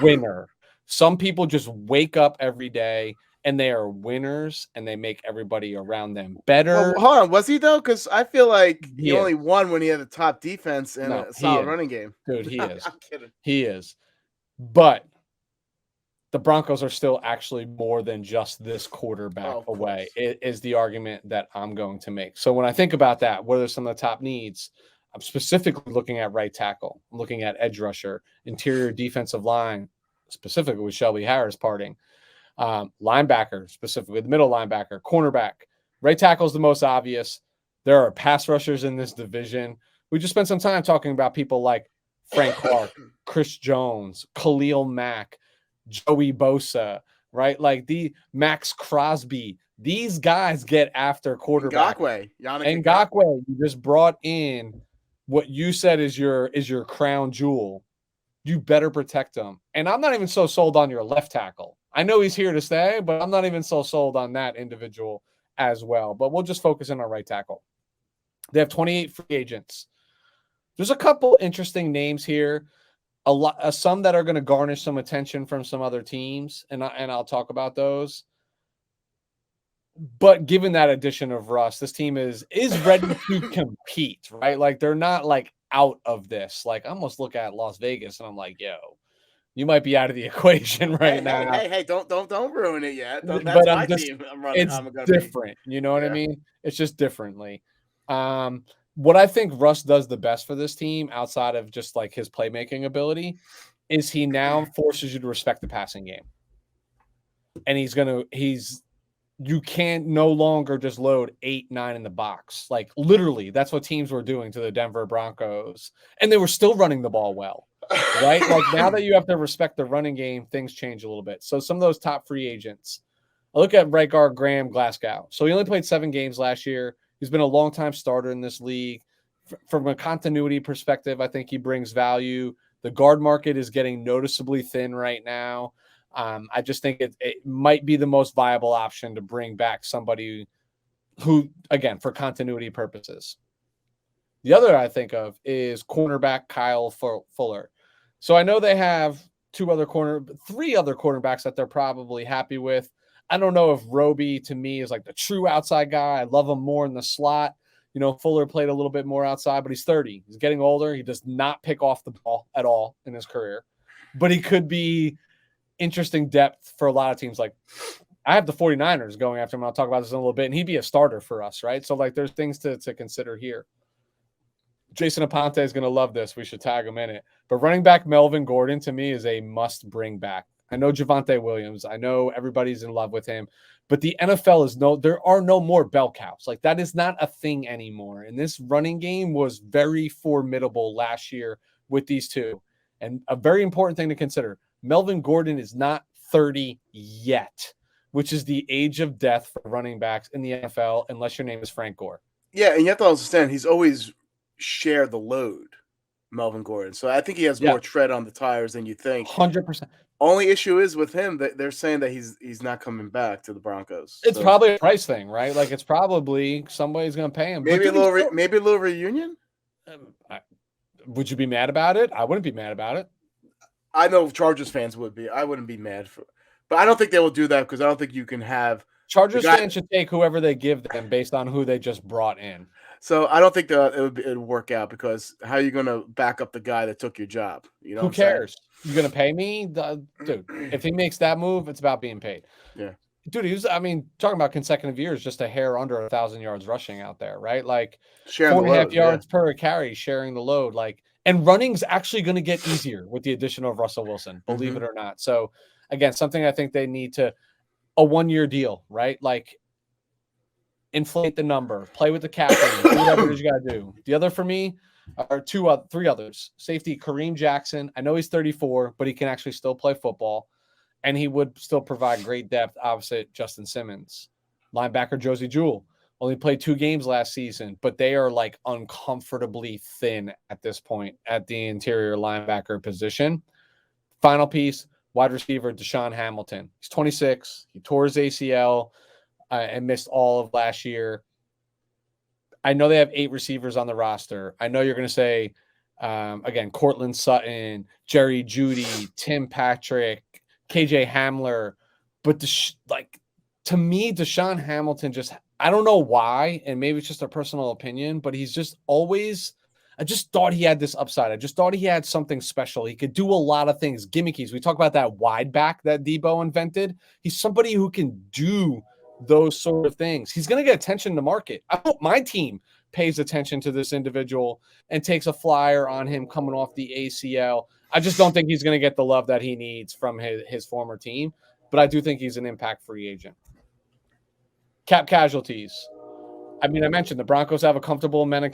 Speaker 1: winner. Some people just wake up every day and they are winners and they make everybody around them better.
Speaker 3: Well, hold on. Was he though? Because I feel like he only won when he had a top defense and a solid running game.
Speaker 1: Dude, he is.
Speaker 3: I'm kidding.
Speaker 1: He is. But the Broncos are still actually more than just this quarterback away. It is the argument that I'm going to make. So when I think about that, what are some of the top needs? I'm specifically looking at right tackle. I'm looking at edge rusher, interior defensive line, specifically with Shelby Harris parting. Linebacker, specifically the middle linebacker, cornerback. Right tackle is the most obvious. There are pass rushers in this division. We just spent some time talking about people like Frank Clark, Chris Jones, Khalil Mack, Joey Bosa, right? Like the Max Crosby. These guys get after quarterback. Ngakoue, you just brought in what you said is your crown jewel. You better protect him. And I'm not even so sold on your left tackle. I know he's here to stay, but I'm not even so sold on that individual as well. But we'll just focus in on right tackle. They have 28 free agents. There's a couple interesting names here. Some that are going to garnish some attention from some other teams, and I'll talk about those. But given that addition of Russ, this team is ready to compete, right? Like they're not like out of this. Like I almost look at Las Vegas and I'm like, yo, you might be out of the equation right now.
Speaker 3: Hey, don't ruin it yet. That's
Speaker 1: but
Speaker 3: my team. I'm running.
Speaker 1: It's different. You know what I mean? It's just differently. What I think Russ does the best for this team, outside of just like his playmaking ability, is he now forces you to respect the passing game. And you can't no longer just load 8-9 in the box. Like literally, that's what teams were doing to the Denver Broncos. And they were still running the ball well. Right? Like now that you have to respect the running game, things change a little bit. So some of those top free agents. I look at Reikar, Graham, Glasgow. So he only played 7 games last year. He's been a long-time starter in this league. From a continuity perspective, I think he brings value. The guard market is getting noticeably thin right now. I just think it might be the most viable option to bring back somebody who, again, for continuity purposes. The other I think of is cornerback Kyle Fuller. So I know they have three other cornerbacks that they're probably happy with. I don't know if Roby, to me, is like the true outside guy. I love him more in the slot. You know, Fuller played a little bit more outside, but he's 30. He's getting older. He does not pick off the ball at all in his career. But he could be interesting depth for a lot of teams. Like, I have the 49ers going after him. I'll talk about this in a little bit. And he'd be a starter for us, right? So, like, there's things to consider here. Jason Aponte is going to love this. We should tag him in it. But running back Melvin Gordon, to me, is a must bring back. I know Javonte Williams. I know everybody's in love with him. But the NFL there are no more bell cows. Like, that is not a thing anymore. And this running game was very formidable last year with these two. And a very important thing to consider, Melvin Gordon is not 30 yet, which is the age of death for running backs in the NFL, unless your name is Frank Gore.
Speaker 3: Yeah, and you have to understand, he's always shared the load, Melvin Gordon. So I think he has more tread on the tires than you think.
Speaker 1: 100%.
Speaker 3: Only issue is with him that they're saying that he's not coming back to the Broncos.
Speaker 1: It's probably a price thing, right? Like, it's probably somebody's going to pay him.
Speaker 3: Maybe a little reunion.
Speaker 1: Would you be mad about it? I wouldn't be mad about it.
Speaker 3: I know Chargers fans would be. I wouldn't be mad but I don't think they will do that because I don't think you can have
Speaker 1: Chargers fans should take whoever they give them based on who they just brought in.
Speaker 3: So I don't think that it would work out because how are you going to back up the guy that took your job? You know,
Speaker 1: who cares? You're going to pay me, dude. If he makes that move, it's about being paid.
Speaker 3: Yeah,
Speaker 1: dude. Talking about consecutive years, just a hair under 1,000 yards rushing out there, right? Like, sharing 4.5 yards per carry, sharing the load. Like, and running's actually going to get easier with the addition of Russell Wilson, believe it or not. So again, something I think they need a 1-year deal, right? Like, inflate the number, play with the cap, do whatever it is you got to do. The other for me are three others. Safety, Kareem Jackson. I know he's 34, but he can actually still play football, and he would still provide great depth opposite Justin Simmons. Linebacker, Josie Jewell. Only played 2 games last season, but they are like uncomfortably thin at this point at the interior linebacker position. Final piece, wide receiver, Desean Hamilton. He's 26. He tore his ACL and missed all of last year. I know they have 8 receivers on the roster. I know you're going to say, again, Cortland Sutton, Jerry Jeudy, Tim Patrick, KJ Hamler. But to me, Desean Hamilton I don't know why, and maybe it's just a personal opinion, but he's just always – I just thought he had this upside. I just thought he had something special. He could do a lot of things, gimmickies. We talk about that wide back that Debo invented. He's somebody who can do those sort of things. He's going to get attention in the market. I hope my team pays attention to this individual and takes a flyer on him coming off the ACL. I just don't think he's going to get the love that he needs from his former team, but I do think he's an impact free agent. Cap casualties. I mean, I mentioned the Broncos have a comfortable amount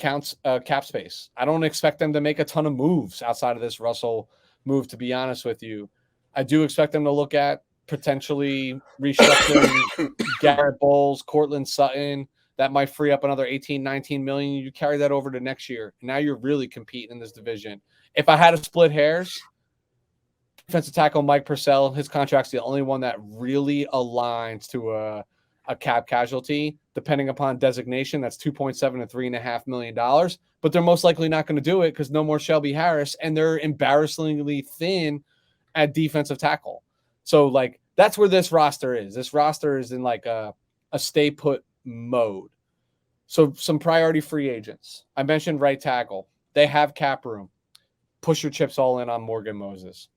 Speaker 1: of cap space. I don't expect them to make a ton of moves outside of this Russell move, to be honest with you. I do expect them to look at potentially restructuring Garrett Bowles, Cortland Sutton. That might free up another 18, 19 million. You carry that over to next year. Now you're really competing in this division. If I had to split hairs, defensive tackle Mike Purcell, his contract's the only one that really aligns to a cap casualty. Depending upon designation, that's $2.7 to $3.5 million. But they're most likely not going to do it because no more Shelby Harris, and they're embarrassingly thin at defensive tackle. So, like, that's where this roster is. This roster is in like a stay put mode. So some priority free agents. I mentioned right tackle. They have cap room. Push your chips all in on Morgan Moses.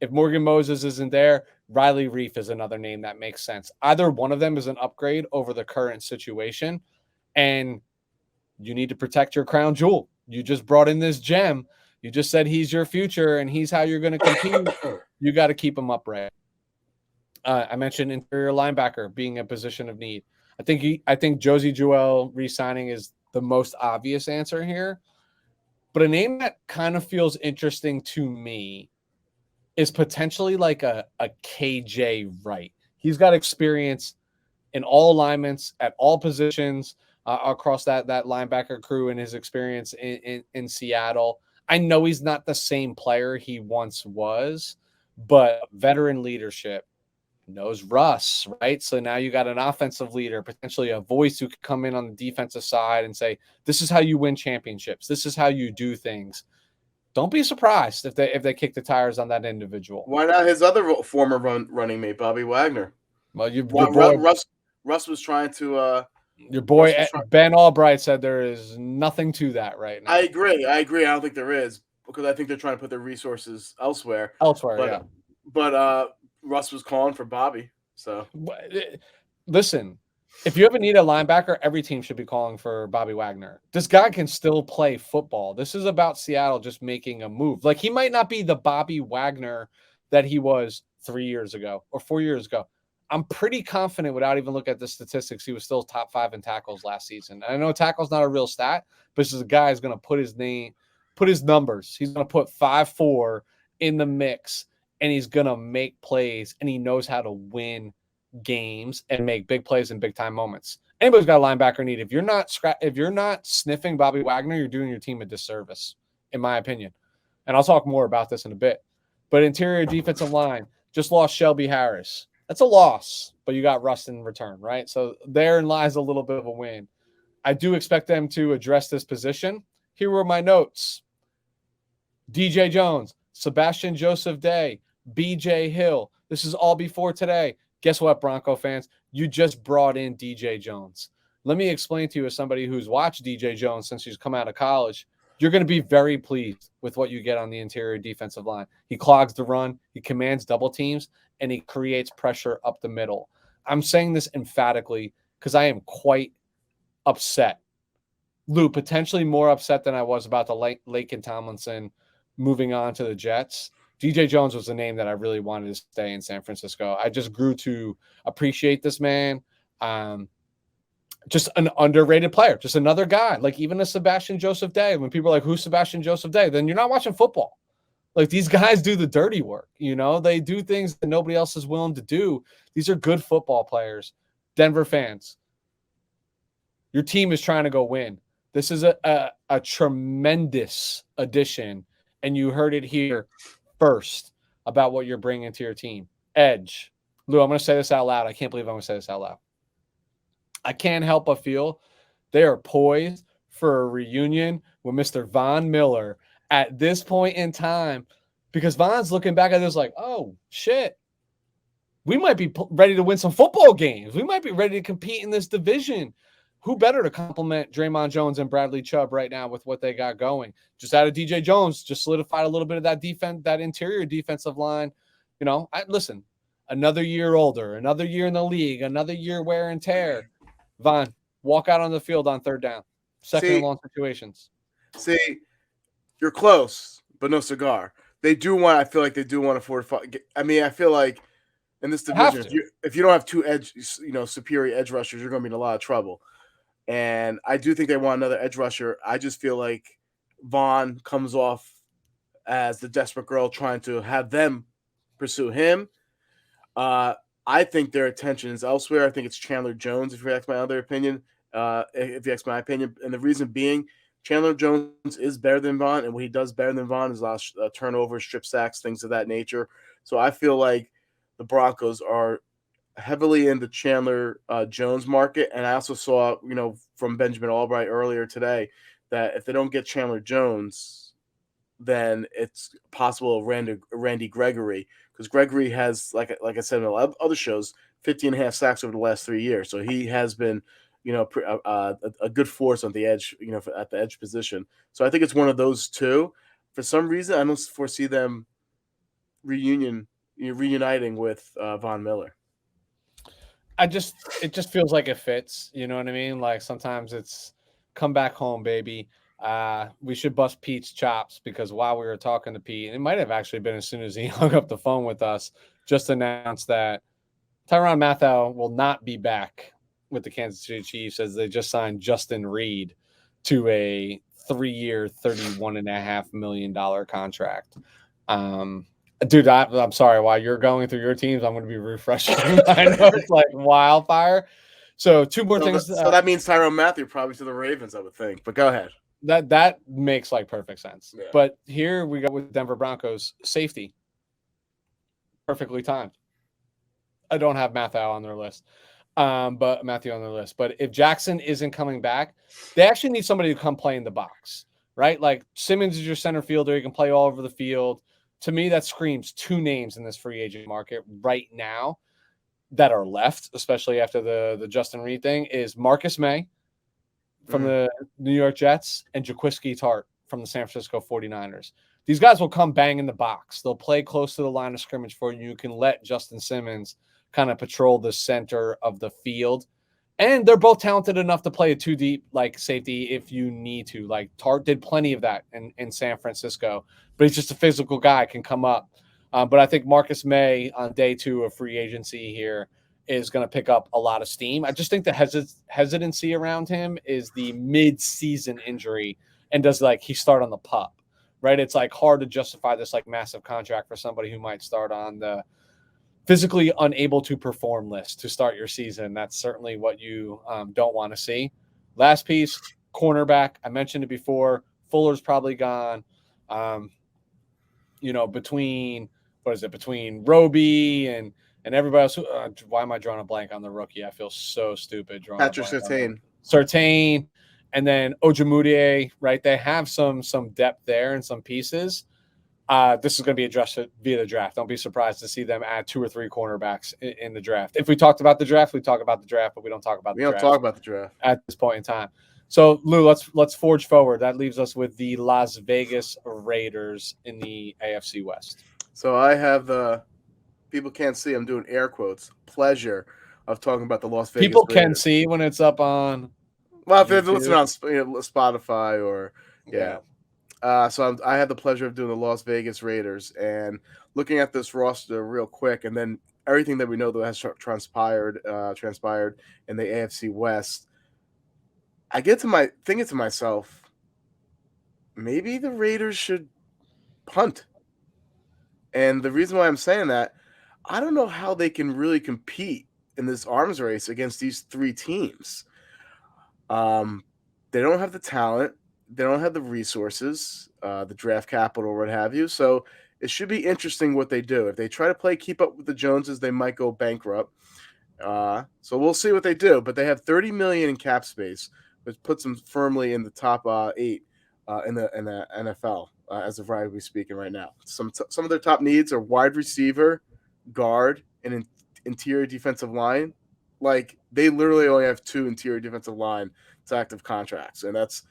Speaker 1: If Morgan Moses isn't there, Riley Reef is another name that makes sense. Either one of them is an upgrade over the current situation, and you need to protect your crown jewel. You just brought in this gem. You just said he's your future and he's how you're going to compete. You got to keep him upright. I mentioned interior linebacker being a position of need. I think Josie Jewell re-signing is the most obvious answer here. But a name that kind of feels interesting to me is potentially like a KJ Wright. He's got experience in all alignments at all positions across that linebacker crew and his experience in Seattle. I know he's not the same player he once was, but veteran leadership, knows Russ, right? So now you got an offensive leader, potentially a voice who could come in on the defensive side and say, this is how you win championships. This is how you do things. Don't be surprised if they kick the tires on that individual.
Speaker 3: Why not his other former running mate, Bobby Wagner?
Speaker 1: Well, your boy,
Speaker 3: Russ was trying to
Speaker 1: your boy Ben Albright said there is nothing to that right now.
Speaker 3: I agree. I don't think there is, because I think they're trying to put their resources elsewhere. But Russ was calling for Bobby. So
Speaker 1: listen, if you ever need a linebacker, every team should be calling for Bobby Wagner. This guy can still play football. This is about Seattle just making a move. Like, he might not be the Bobby Wagner that he was 3 years ago or 4 years ago. I'm pretty confident, without even looking at the statistics, he was still top 5 in tackles last season. I know tackle's not a real stat, but this is a guy who's going to put his numbers. He's going to put 5'4" in the mix, and he's going to make plays, and he knows how to win games and make big plays in big time moments. Anybody's got a linebacker need. If you're not sniffing Bobby Wagner, you're doing your team a disservice, in my opinion. And I'll talk more about this in a bit. But interior defensive line just lost Shelby Harris. That's a loss, but you got Russ in return, right? So therein lies a little bit of a win. I do expect them to address this position. Here were my notes. DJ Jones, Sebastian Joseph Day, BJ Hill. This is all before today. Guess what, Bronco fans? You just brought in DJ Jones. Let me explain to you, as somebody who's watched DJ Jones since he's come out of college, you're going to be very pleased with what you get on the interior defensive line. He clogs the run, he commands double teams, and he creates pressure up the middle. I'm saying this emphatically because I am quite upset. Lou, potentially more upset than I was about the Laken Tomlinson moving on to the Jets. DJ Jones was a name that I really wanted to stay in San Francisco. I just grew to appreciate this man. Just an underrated player, just another guy, like even a Sebastian Joseph Day. When people are like, who's Sebastian Joseph Day? Then you're not watching football. Like, these guys do the dirty work. You know, they do things that nobody else is willing to do. These are good football players. Denver fans, your team is trying to go win. This is a tremendous addition, and you heard it here first about what you're bringing to your team. Edge. Lou, I'm going to say this out loud. I can't believe I'm going to say this out loud. I can't help but feel they are poised for a reunion with Mr. Von Miller at this point in time, because Von's looking back at this like, oh, shit, we might be ready to win some football games. We might be ready to compete in this division. Who better to complement Draymond Jones and Bradley Chubb right now with what they got going? Just added DJ Jones, just solidified a little bit of that defense, that interior defensive line. You know, listen, another year older, another year in the league, another year wear and tear. Von, walk out on the field on third down, second and long situations.
Speaker 3: See, you're close, but no cigar. I feel like they do want to fortify. I mean, I feel like in this division, if you don't have two superior edge rushers, you're going to be in a lot of trouble. And I do think they want another edge rusher. I just feel like Von comes off as the desperate girl trying to have them pursue him. I think their attention is elsewhere. I think it's Chandler Jones, if you ask my other opinion. If you ask my opinion. And the reason being, Chandler Jones is better than Von, and what he does better than Von is a lot of turnovers, strip sacks, things of that nature. So I feel like the Broncos are heavily in the Chandler Jones market. And I also saw, from Benjamin Albright earlier today, that if they don't get Chandler Jones, then it's possible Randy Gregory, because Gregory has, like I said in other shows, 15.5 sacks over the last 3 years. So he has been, a good force on the edge, at the edge position. So I think it's one of those two. For some reason, I don't foresee them reuniting with Von Miller.
Speaker 1: It just feels like it fits. You know what I mean? Like, sometimes it's come back home, baby. We should bust Pete's chops, because while we were talking to Pete, it might have actually been as soon as he hung up the phone with us, just announced that Tyrann Mathieu will not be back with the Kansas City Chiefs, as they just signed Justin Reed to a 3-year, $31.5 million contract. Dude, I'm sorry. While you're going through your teams, I'm going to be refreshing. I know it's like wildfire. So two more things.
Speaker 3: So that means Tyrann Mathieu probably to the Ravens, I would think. But go ahead.
Speaker 1: That makes like perfect sense.
Speaker 3: Yeah.
Speaker 1: But here we go with Denver Broncos safety. Perfectly timed. I don't have Matthew on their list. But if Jackson isn't coming back, they actually need somebody to come play in the box, right? Like Simmons is your center fielder. He can play all over the field. To me, that screams two names in this free agent market right now that are left, especially after the Justin Reed thing, is Marcus May from the New York Jets and Jaquiski Tart from the San Francisco 49ers. These guys will come bang in the box. They'll play close to the line of scrimmage for you. You can let Justin Simmons kind of patrol the center of the field. And they're both talented enough to play a two deep like safety if you need to. Like Tart did plenty of that in San Francisco, but he's just a physical guy, can come up. But I think Marcus May on day 2 of free agency here is going to pick up a lot of steam. I just think the hesitancy around him is the mid-season injury, and does like he start on the pup, right? It's like hard to justify this like massive contract for somebody who might start on the physically unable to perform list to start your season. That's certainly what you don't want to see. Last piece, cornerback. I mentioned it before. Fuller's probably gone. Between Roby and everybody else. Why am I drawing a blank on the rookie? I feel so stupid drawing
Speaker 3: Patrick
Speaker 1: Surtain, and then Ojemudia, right? They have some depth there and some pieces. This is going to be addressed via the draft. Don't be surprised to see them add 2 or 3 cornerbacks in the draft. If we talked about the draft, we talk about the draft, but we don't talk about the draft.
Speaker 3: We don't talk about the draft
Speaker 1: at this point in time. So, Lou, let's forge forward. That leaves us with the Las Vegas Raiders in the AFC West.
Speaker 3: So I have the people can't see. I'm doing air quotes. Pleasure of talking about the Las Vegas.
Speaker 1: People
Speaker 3: Raiders.
Speaker 1: can see when it's up on.
Speaker 3: Well, if they're listening on Spotify or
Speaker 1: yeah.
Speaker 3: So I had the pleasure of doing the Las Vegas Raiders and looking at this roster real quick, and then everything that we know that has transpired in the AFC West. I get to thinking to myself, maybe the Raiders should punt. And the reason why I'm saying that, I don't know how they can really compete in this arms race against these 3 teams. They don't have the talent. They don't have the resources, the draft capital, or what have you. So it should be interesting what they do. If they try to keep up with the Joneses, they might go bankrupt. So we'll see what they do. But they have $30 million in cap space, which puts them firmly in the top 8 in the NFL as of right we speaking right now. Some of their top needs are wide receiver, guard, and interior defensive line. Like they literally only have 2 interior defensive line to active contracts, and that's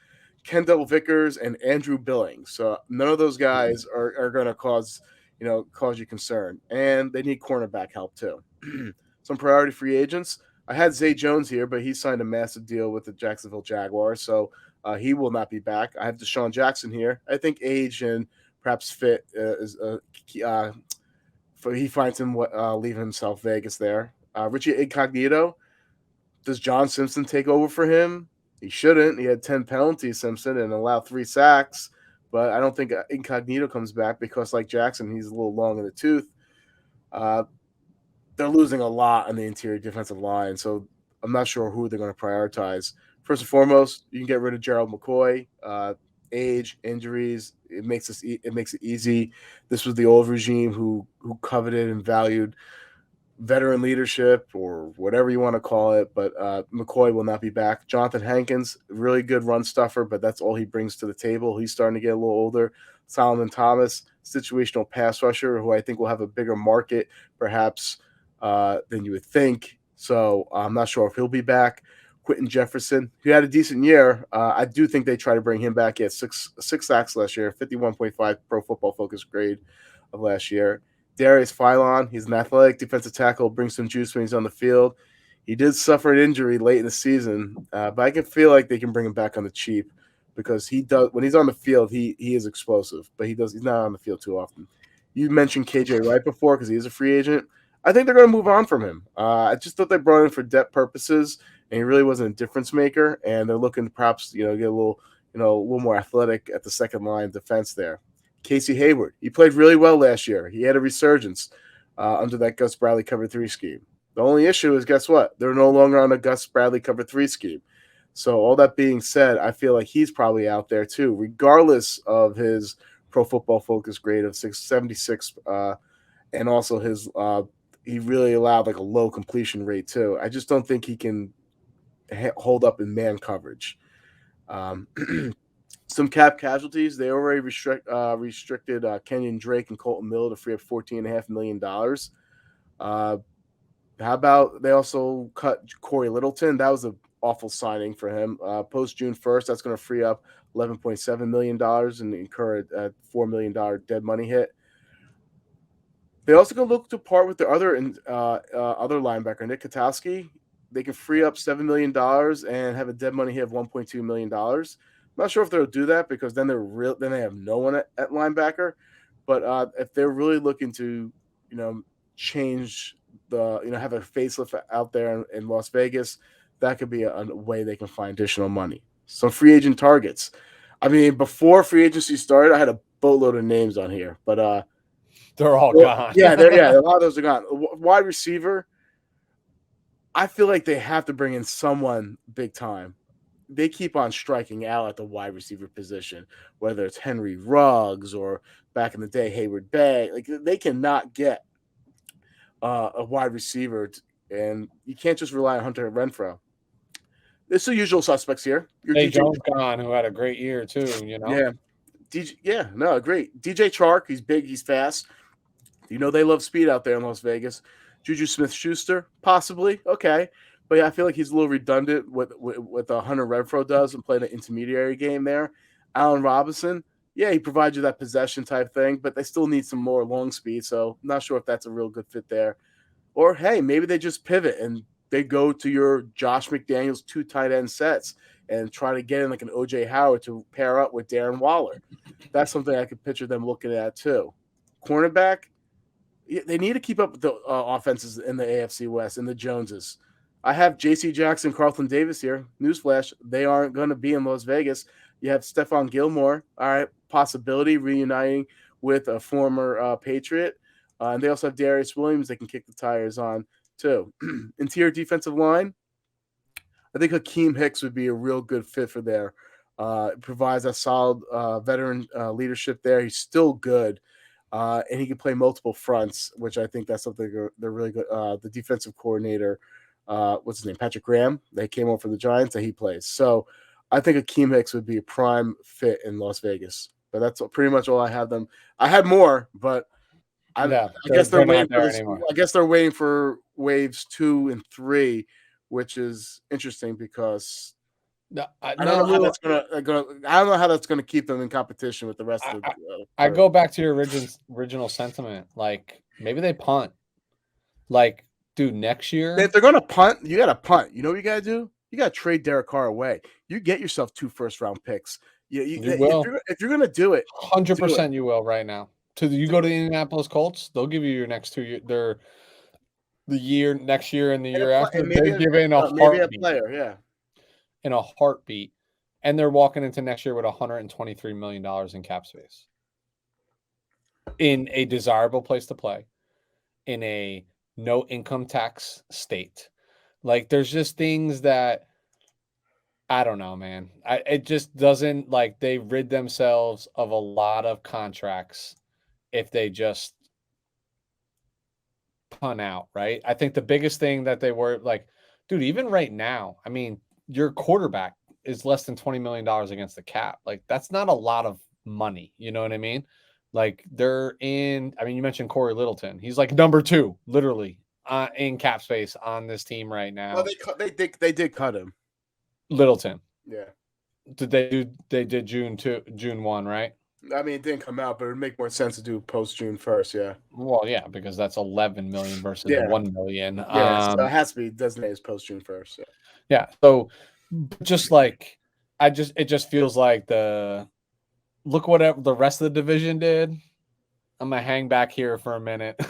Speaker 3: Kendall Vickers and Andrew Billings. So none of those guys are going to cause you concern. And they need cornerback help too. Some priority free agents. I had Zay Jones here, but he signed a massive deal with the Jacksonville Jaguars, so he will not be back. I have Desean Jackson here. I think age and perhaps fit is he finds him leaving himself Vegas there. Richie Incognito. Does John Simpson take over for him? He shouldn't. He had 10 penalties, Simpson, and allowed 3 sacks. But I don't think Incognito comes back because, like Jackson, he's a little long in the tooth. They're losing a lot on the interior defensive line, so I'm not sure who they're going to prioritize. First and foremost, you can get rid of Gerald McCoy. Age, injuries, it makes it easy. This was the old regime who coveted and valued veteran leadership or whatever you want to call it, but McCoy will not be back. Jonathan Hankins, really good run stuffer, but that's all he brings to the table. He's starting to get a little older. Solomon Thomas, situational pass rusher, who I think will have a bigger market perhaps than you would think. So I'm not sure if he'll be back. Quentin Jefferson, who had a decent year. I do think they try to bring him back. He had six sacks last year, 51.5 Pro Football Focus grade of last year. Darius Phylon, he's an athletic defensive tackle, brings some juice when he's on the field. He did suffer an injury late in the season, but I can feel like they can bring him back on the cheap because he does when he's on the field, he is explosive, but he's not on the field too often. You mentioned KJ Wright before because he is a free agent. I think they're going to move on from him. I just thought they brought him for depth purposes, and he really wasn't a difference maker. And they're looking to perhaps get a little more athletic at the second line defense there. Casey Hayward, he played really well last year. He had a resurgence under that Gus Bradley cover 3 scheme. The only issue is, guess what? They're no longer on a Gus Bradley cover 3 scheme. So all that being said, I feel like he's probably out there too, regardless of his Pro Football Focus grade of 676, and also his he really allowed like a low completion rate too. I just don't think he can hold up in man coverage. Some cap casualties. They already restricted Kenyon Drake and Colton Miller to free up $14.5 million. How about they also cut Corey Littleton? That was an awful signing for him. Post June 1st, that's going to free up $11.7 million and incur a $4 million dead money hit. They also going to look to part with their other linebacker, Nick Kotowski. They can free up $7 million and have a dead money hit of $1.2 million. I'm not sure if they'll do that because then they have no one at linebacker. But if they're really looking to, change have a facelift out there in Las Vegas, that could be a way they can find additional money. Some free agent targets. I mean, before free agency started, I had a boatload of names on here, but
Speaker 1: they're all gone.
Speaker 3: Yeah, a lot of those are gone. Wide receiver, I feel like they have to bring in someone big time. They keep on striking out at the wide receiver position, whether it's Henry Ruggs or back in the day, Hayward Bay. Like they cannot get a wide receiver, and you can't just rely on Hunter Renfrow. It's the usual suspects here.
Speaker 1: Hey, Jones gone, who had a great year too.
Speaker 3: Yeah, great. DJ Chark, he's big, he's fast. They love speed out there in Las Vegas. Juju Smith-Schuster, possibly. Okay. But yeah, I feel like he's a little redundant with Hunter Renfrow does and playing an intermediary game there. Allen Robinson, yeah, he provides you that possession type thing, but they still need some more long speed. So I'm not sure if that's a real good fit there. Or, hey, maybe they just pivot and they go to your Josh McDaniels 2 tight end sets and try to get in like an O.J. Howard to pair up with Darren Waller. That's something I could picture them looking at too. Cornerback, they need to keep up with the offenses in the AFC West and the Joneses. I have J.C. Jackson, Carlton Davis here. Newsflash, they aren't going to be in Las Vegas. You have Stephon Gilmore, all right, possibility reuniting with a former Patriot. And they also have Darius Williams they can kick the tires on too. Interior defensive line, I think Hakeem Hicks would be a real good fit for there. It provides a solid veteran leadership there. He's still good. And he can play multiple fronts, which I think that's something they're really good. The defensive coordinator, what's his name? Patrick Graham. They came over for the Giants that he plays. So I think Hakeem Hicks would be a prime fit in Las Vegas. But that's pretty much all I have them. I had more, but I guess they're waiting for this, I guess they're waiting for waves 2 and 3, which is interesting because I don't know how that's gonna keep them in competition with the rest of the.
Speaker 1: I go back to your original sentiment. Like maybe they punt. Like, dude, next year
Speaker 3: if they're gonna punt, you gotta punt. You know what you gotta do? You gotta trade Derek Carr away. You get yourself 2 first-round picks. You will. If you're gonna do it,
Speaker 1: 100% you will right now. You go to the Indianapolis Colts, they'll give you your next 2 years. They're the year next year and the year after. They're giving maybe a player, yeah. In a heartbeat, and they're walking into next year with $123 million in cap space in a desirable place to play in a no income tax state. Like there's just things that I don't know, man. It just doesn't like they rid themselves of a lot of contracts if they just punt out, right? I think the biggest thing that they were like, dude, even right now, I mean, your quarterback is less than $20 million against the cap. Like that's not a lot of money. You know what I mean? Like you mentioned Corey Littleton. He's like number 2, literally, in cap space on this team right now.
Speaker 3: Well, they did cut him.
Speaker 1: Littleton.
Speaker 3: Yeah.
Speaker 1: They did June 1, right?
Speaker 3: I mean, it didn't come out, but it would make more sense to do post June 1st, yeah.
Speaker 1: Well, yeah, because that's 11 million versus 1 million.
Speaker 3: Yeah, so it has to be designated as post June 1st. So.
Speaker 1: Yeah. So just like it just feels like look what the rest of the division did. I'm gonna hang back here for a minute.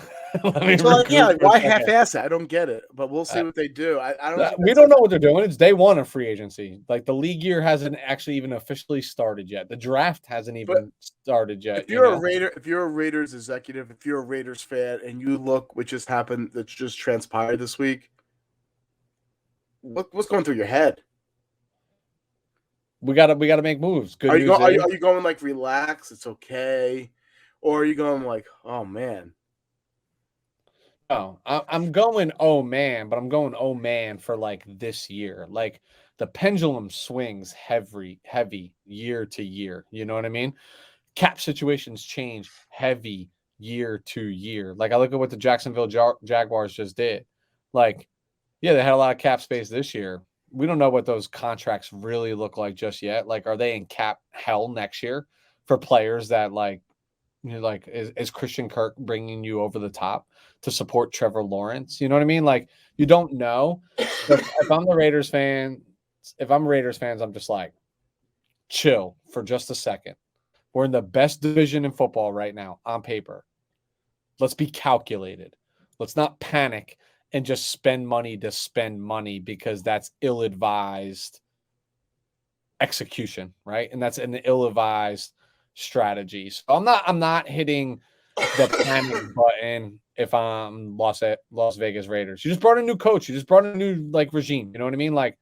Speaker 3: Why half-ass it? I don't get it, but we'll see what they do.
Speaker 1: We don't know what they're doing. It's day 1 of free agency. Like the league year hasn't actually even officially started yet. The draft hasn't even started yet.
Speaker 3: If you're a Raider, if you're a Raiders executive, if you're a Raiders fan, and you look what just happened, that just transpired this week, what's going through your head?
Speaker 1: we gotta make moves. Good
Speaker 3: Are you
Speaker 1: news
Speaker 3: going?
Speaker 1: is,
Speaker 3: Are you going like relax? It's okay, or are you going like, oh man?
Speaker 1: no, I'm going, oh man, but I'm going, oh man, for like this year. Like the pendulum swings heavy year to year. You know what I mean? Cap situations change heavy year to year. Like I look at what the Jacksonville Jaguars just did. Like, yeah, they had a lot of cap space this year. We don't know what those contracts really look like just yet. Like, are they in cap hell next year for players that like, like is Christian Kirk bringing you over the top to support Trevor Lawrence? You know what I mean? Like, you don't know. But if I'm the Raiders fan, if I'm Raiders fans, I'm just like, chill for just a second. We're in the best division in football right now on paper. Let's be calculated. Let's not panic and just spend money to spend money because that's ill-advised execution, right? And that's an ill-advised strategy. So I'm not hitting the panic button if I'm Las Vegas Raiders. You just brought a new coach. You just brought a new like regime. You know what I mean? Like,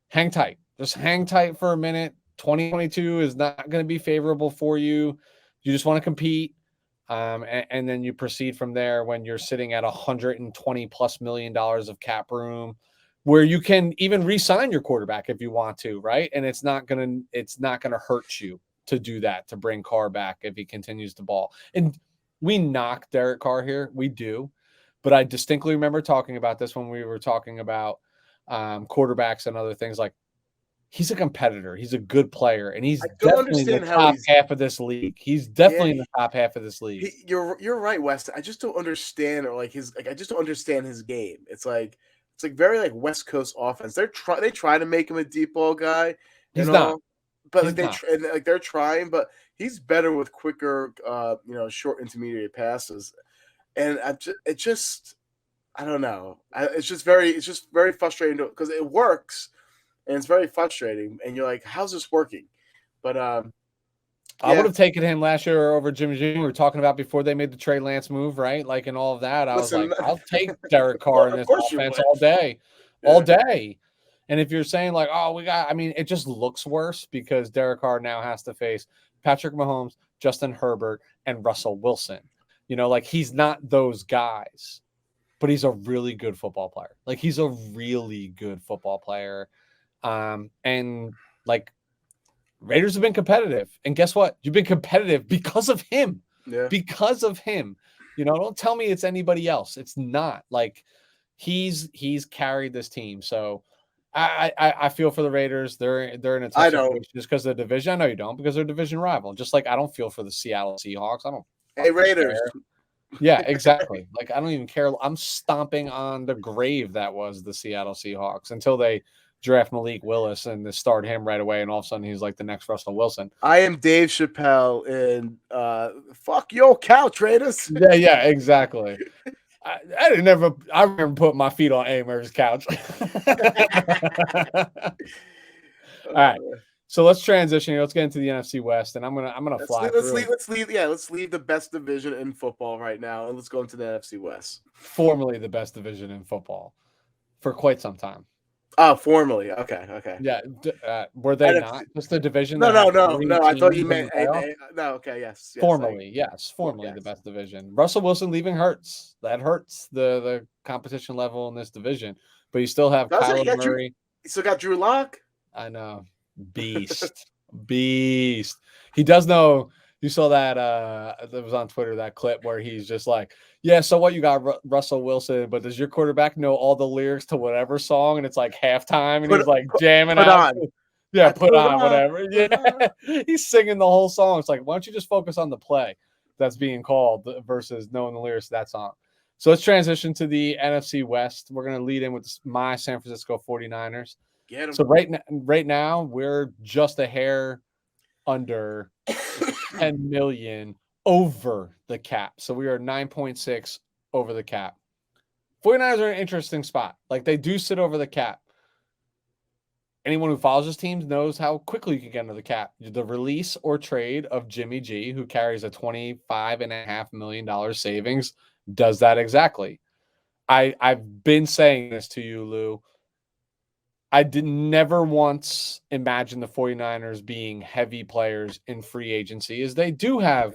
Speaker 1: hang tight. Just hang tight for a minute. 2022 is not going to be favorable for you. You just want to compete. And then you proceed from there when you're sitting at $120+ million of cap room, where you can even re-sign your quarterback if you want to, right? And it's not gonna hurt you to do that, to bring Carr back if he continues to ball. And we knock Derek Carr here, we do, but I distinctly remember talking about this when we were talking about quarterbacks and other things. Like, he's a competitor. He's a good player, and he's definitely in the top half of this league. He's definitely in the top half of this league.
Speaker 3: You're right, Weston. I just don't understand, or like I just don't understand his game. It's like very like West Coast offense. They try to make him a deep ball guy.
Speaker 1: He's not.
Speaker 3: But like they're trying, but he's better with quicker, short intermediate passes. And I don't know. It's just very frustrating because it works. And it's very frustrating, and you're like, "How's this working?" But I
Speaker 1: would have taken him last year over Jimmy G. We were talking about before they made the Trey Lance move, right? Like, and all of that. I was like, I'll take Derek Carr in this offense all day. And if you're saying like, oh, it just looks worse because Derek Carr now has to face Patrick Mahomes, Justin Herbert, and Russell Wilson. You know, like, he's not those guys, but he's a really good football player. Like, he's a really good football player. And like, Raiders have been competitive, and guess what? You've been competitive because of him.
Speaker 3: Yeah.
Speaker 1: Because of him. You know, don't tell me it's anybody else. It's not. Like, he's carried this team. So I feel for the Raiders. They're in a tough situation just because of the division. I know you don't, because they're a division rival. Just like I don't feel for the Seattle Seahawks. I don't.
Speaker 3: Hey, Raiders.
Speaker 1: Care. Yeah, exactly. Like, I don't even care. I'm stomping on the grave that was the Seattle Seahawks until they draft Malik Willis and they start him right away, and all of a sudden he's like the next Russell Wilson.
Speaker 3: I am Dave Chappelle in fuck your couch, Raiders.
Speaker 1: Yeah, exactly. I remember putting my feet on Amer's couch. All right. So let's transition here. Let's get into the NFC West, and I'm gonna fly.
Speaker 3: Let's leave the best division in football right now, and let's go into the NFC West.
Speaker 1: Formerly the best division in football for quite some time.
Speaker 3: Oh, formerly. Okay.
Speaker 1: Yeah. Were they not just a division?
Speaker 3: No. I thought you meant no. Okay. Yes.
Speaker 1: Formerly the best division. Russell Wilson leaving hurts. That hurts the competition level in this division. But you still have Kyler Murray.
Speaker 3: You still got Drew Lock.
Speaker 1: I know. Beast. He does know. You saw that that was on Twitter, that clip where he's just like, yeah, so what, you got Russell Wilson, but does your quarterback know all the lyrics to whatever song? And it's like halftime, and he's like jamming out. Yeah, put on whatever. Yeah, he's singing the whole song. It's like, why don't you just focus on the play that's being called versus knowing the lyrics to that song? So let's transition to the NFC West. We're going to lead in with my San Francisco 49ers.
Speaker 3: Get 'em.
Speaker 1: So right now, we're just a hair under 10 million over the cap. So we are 9.6 over the cap. 49ers are in an interesting spot. Like, they do sit over the cap. Anyone who follows this team knows how quickly you can get under the cap. The release or trade of Jimmy G, who carries a $25.5 million savings, does that exactly. I've been saying this to you, Lou. I did never once imagine the 49ers being heavy players in free agency, as they do have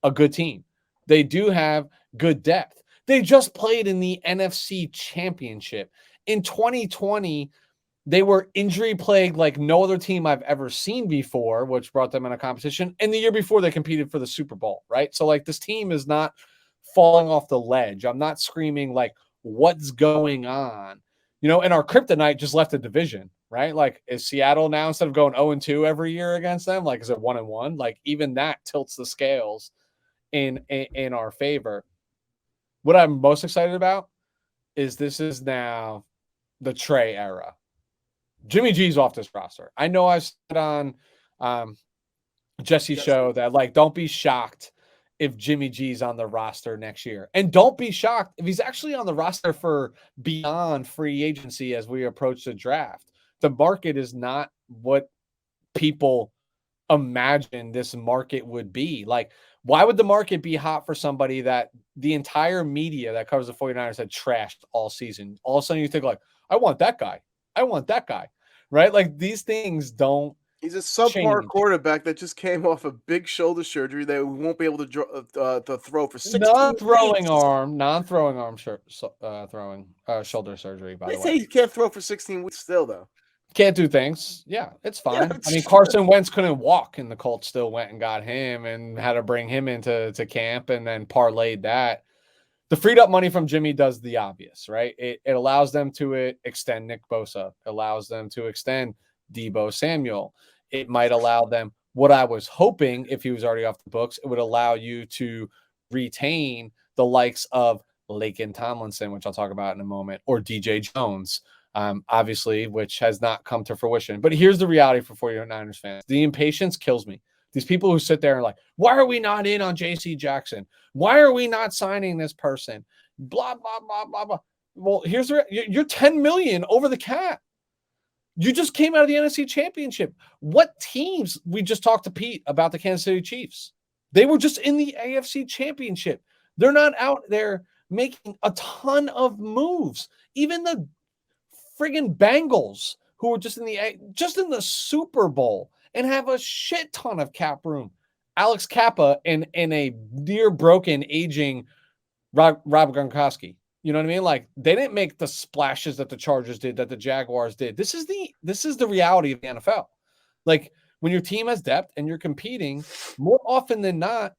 Speaker 1: a good team. They do have good depth. They just played in the NFC Championship. In 2020, they were injury plagued like no other team I've ever seen before, which brought them in a competition. And the year before, they competed for the Super Bowl, right? So, like, this team is not falling off the ledge. I'm not screaming, like, what's going on? You know, and our kryptonite just left the division, right? Like, is Seattle now, instead of going 0-2 every year against them, like, is it 1-1? Like, even that tilts the scales in our favor. What I'm most excited about is this is now the Trey era. Jimmy G's off this roster. I know I said on Jesse's show that, like, don't be shocked if Jimmy G's on the roster next year. And don't be shocked if he's actually on the roster for beyond free agency as we approach the draft. The market is not what people imagine this market would be. Like, why would the market be hot for somebody that the entire media that covers the 49ers had trashed all season? All of a sudden you think, like, I want that guy. I want that guy. Right? Like, these things don't.
Speaker 3: He's a subpar
Speaker 1: change.
Speaker 3: quarterback that just came off a big shoulder surgery that we won't be able to throw for 16
Speaker 1: non-throwing
Speaker 3: weeks.
Speaker 1: shoulder surgery, by
Speaker 3: They
Speaker 1: the
Speaker 3: say
Speaker 1: way.
Speaker 3: he can't throw for 16 weeks still, though.
Speaker 1: Can't do things. Yeah, it's fine.
Speaker 3: Yeah,
Speaker 1: I mean, Carson Wentz couldn't walk, and the Colts still went and got him and had to bring him into camp and then parlayed that. The freed up money from Jimmy does the obvious, right? It allows them to extend Nick Bosa, allows them to extend Deebo Samuel. It might allow them, what I was hoping, if he was already off the books, it would allow you to retain the likes of Laken Tomlinson, which I'll talk about in a moment, or DJ Jones, obviously, which has not come to fruition. But here's the reality for 49ers fans. The impatience kills me. These people who sit there and like, why are we not in on JC Jackson? Why are we not signing this person? Blah, blah, blah, blah, blah. Well, you're $10 million over the cap. You just came out of the NFC Championship. What teams? We just talked to Pete about the Kansas City Chiefs. They were just in the AFC Championship. They're not out there making a ton of moves. Even the friggin' Bengals, who were just in the Super Bowl and have a shit ton of cap room. Alex Kappa in a near broken, aging Rob Gronkowski. You know what I mean? Like, they didn't make the splashes that the Chargers did, that the Jaguars did. This is the reality of the NFL. Like, when your team has depth and you're competing, more often than not,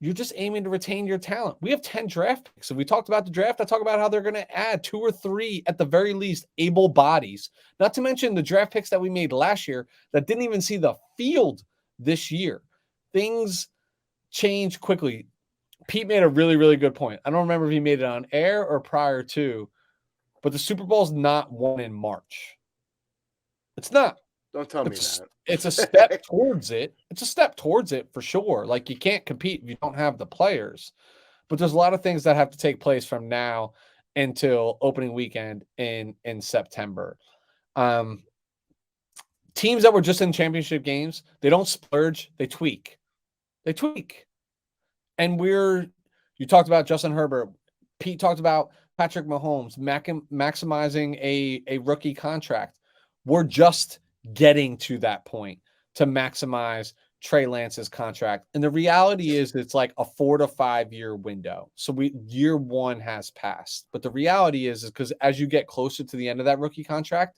Speaker 1: you're just aiming to retain your talent. We have 10 draft picks. If we talked about the draft, I talk about how they're going to add 2 or 3, at the very least, able bodies. Not to mention the draft picks that we made last year that didn't even see the field this year. Things change quickly. Pete made a really, really good point. I don't remember if he made it on air or prior to, but the Super Bowl is not won in March. It's not.
Speaker 3: Don't tell me that.
Speaker 1: It's a step towards it. It's a step towards it for sure. Like, you can't compete if you don't have the players. But there's a lot of things that have to take place from now until opening weekend in September. Teams that were just in championship games, they don't splurge, they tweak. And you talked about Justin Herbert. Pete talked about Patrick Mahomes maximizing a rookie contract. We're just getting to that point to maximize Trey Lance's contract. And the reality is it's like a 4 to 5 year window. So year 1 has passed. But the reality is because as you get closer to the end of that rookie contract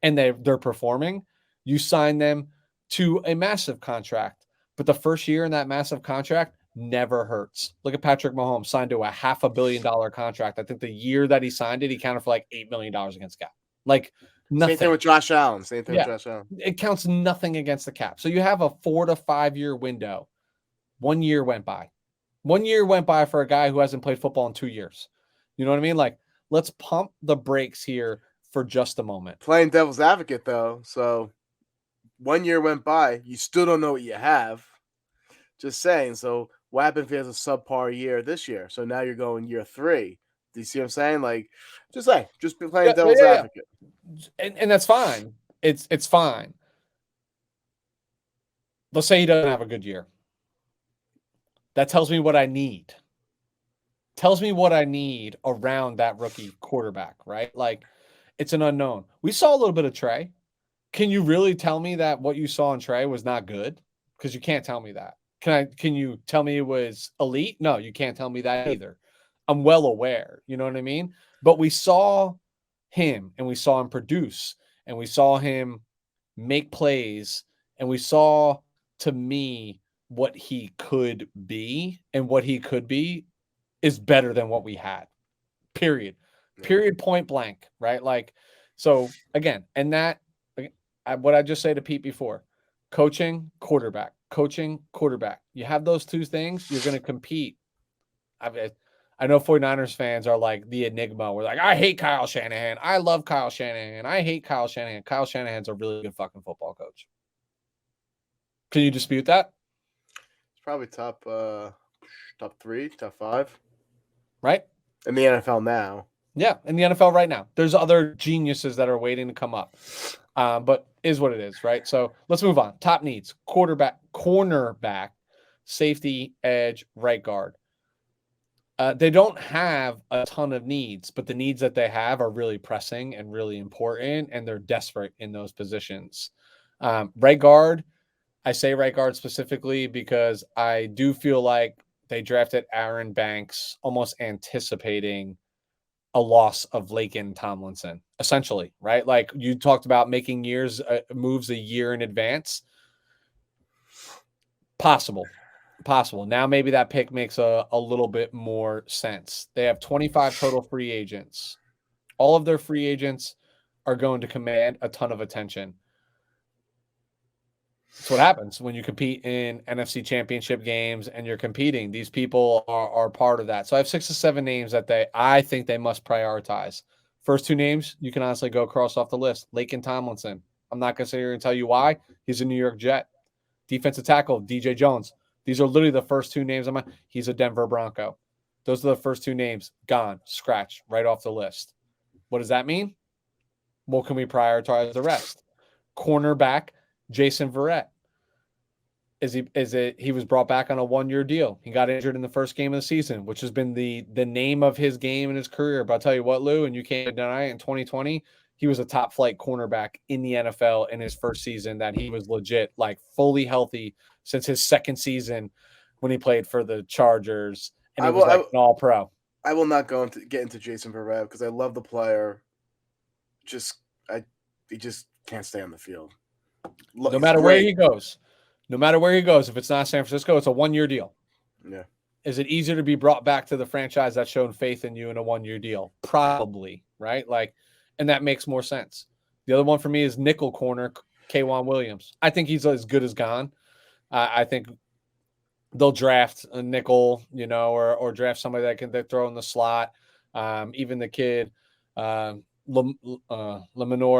Speaker 1: and they're performing, you sign them to a massive contract. But the first year in that massive contract never hurts. Look at Patrick Mahomes, signed to a $500 million contract. I think the year that he signed it, he counted for like $8 million against cap. Like, nothing.
Speaker 3: Same thing with Josh Allen.
Speaker 1: It counts nothing against the cap. So you have a 4 to 5 year window. 1 year went by. 1 year went by for a guy who hasn't played football in 2 years. You know what I mean? Like, let's pump the brakes here for just a moment.
Speaker 3: Playing devil's advocate, though. So 1 year went by. You still don't know what you have. Just saying. So what happens if he has a subpar year this year? So now you're going year 3. Do you see what I'm saying? Like, just be playing devil's advocate.
Speaker 1: And that's fine. It's fine. Let's say he doesn't have a good year. That tells me what I need. Tells me what I need around that rookie quarterback, right? Like, It's an unknown. We saw a little bit of Trey. Can you really tell me that what you saw in Trey was not good? Because you can't tell me that. Can you tell me it was elite? No, you can't tell me that either. I'm well aware. You know what I mean? But we saw him, and we saw him produce, and we saw him make plays, and we saw, to me, what he could be, and what he could be is better than what we had. Period. Period, point blank, right? Like, so again, and that, what I just say to Pete before, coaching, quarterback, coaching, quarterback. You have those two things, you're going to compete. I know 49ers fans are like the enigma. We're like, I hate Kyle Shanahan. I love Kyle Shanahan. I hate Kyle Shanahan. Kyle Shanahan's a really good fucking football coach. Can you dispute that?
Speaker 3: It's probably top 3, top 5.
Speaker 1: Right?
Speaker 3: In the NFL now.
Speaker 1: Yeah, in the NFL right now. There's other geniuses that are waiting to come up. But is what it is, right? So let's move on. Top needs: quarterback, cornerback, safety, edge, right guard. They don't have a ton of needs, but the needs that they have are really pressing and really important, and they're desperate in those positions. Right guard, I say right guard specifically because I do feel like they drafted Aaron Banks almost anticipating a loss of Laken Tomlinson, essentially, right? Like you talked about making moves a year in advance. Possible. Now maybe that pick makes a little bit more sense. They have 25 total free agents. All of their free agents are going to command a ton of attention. That's what happens when you compete in NFC championship games and you're competing. These people are part of that. So I have 6 to 7 names that I think they must prioritize. First 2 names, you can honestly go across off the list. Laken Tomlinson. I'm not going to sit here and tell you why. He's a New York Jet. Defensive tackle, DJ Jones. These are literally the first 2 names. He's a Denver Bronco. Those are the first 2 names. Gone. Scratch. Right off the list. What does that mean? Well, can we prioritize the rest? Cornerback, Jason Verret. He was brought back on a 1-year deal. He got injured in the first game of the season, which has been the name of his game in his career. But I'll tell you what, Lou, and you can't deny it, in 2020, he was a top flight cornerback in the NFL in his first season that he was legit, like fully healthy since his second season when he played for the Chargers. And he was like an all-pro.
Speaker 3: I will not get into Jason Verret because I love the player. He just can't stay on the field.
Speaker 1: No matter where he goes. No matter where he goes, if it's not San Francisco, it's a 1-year deal.
Speaker 3: Yeah.
Speaker 1: Is it easier to be brought back to the franchise that's shown faith in you in a 1-year deal? Probably, right? Like, and that makes more sense. The other one for me is nickel corner, K'Wan Williams. I think he's as good as gone. I think they'll draft a nickel, or draft somebody that can throw in the slot. Even the kid, Lemonor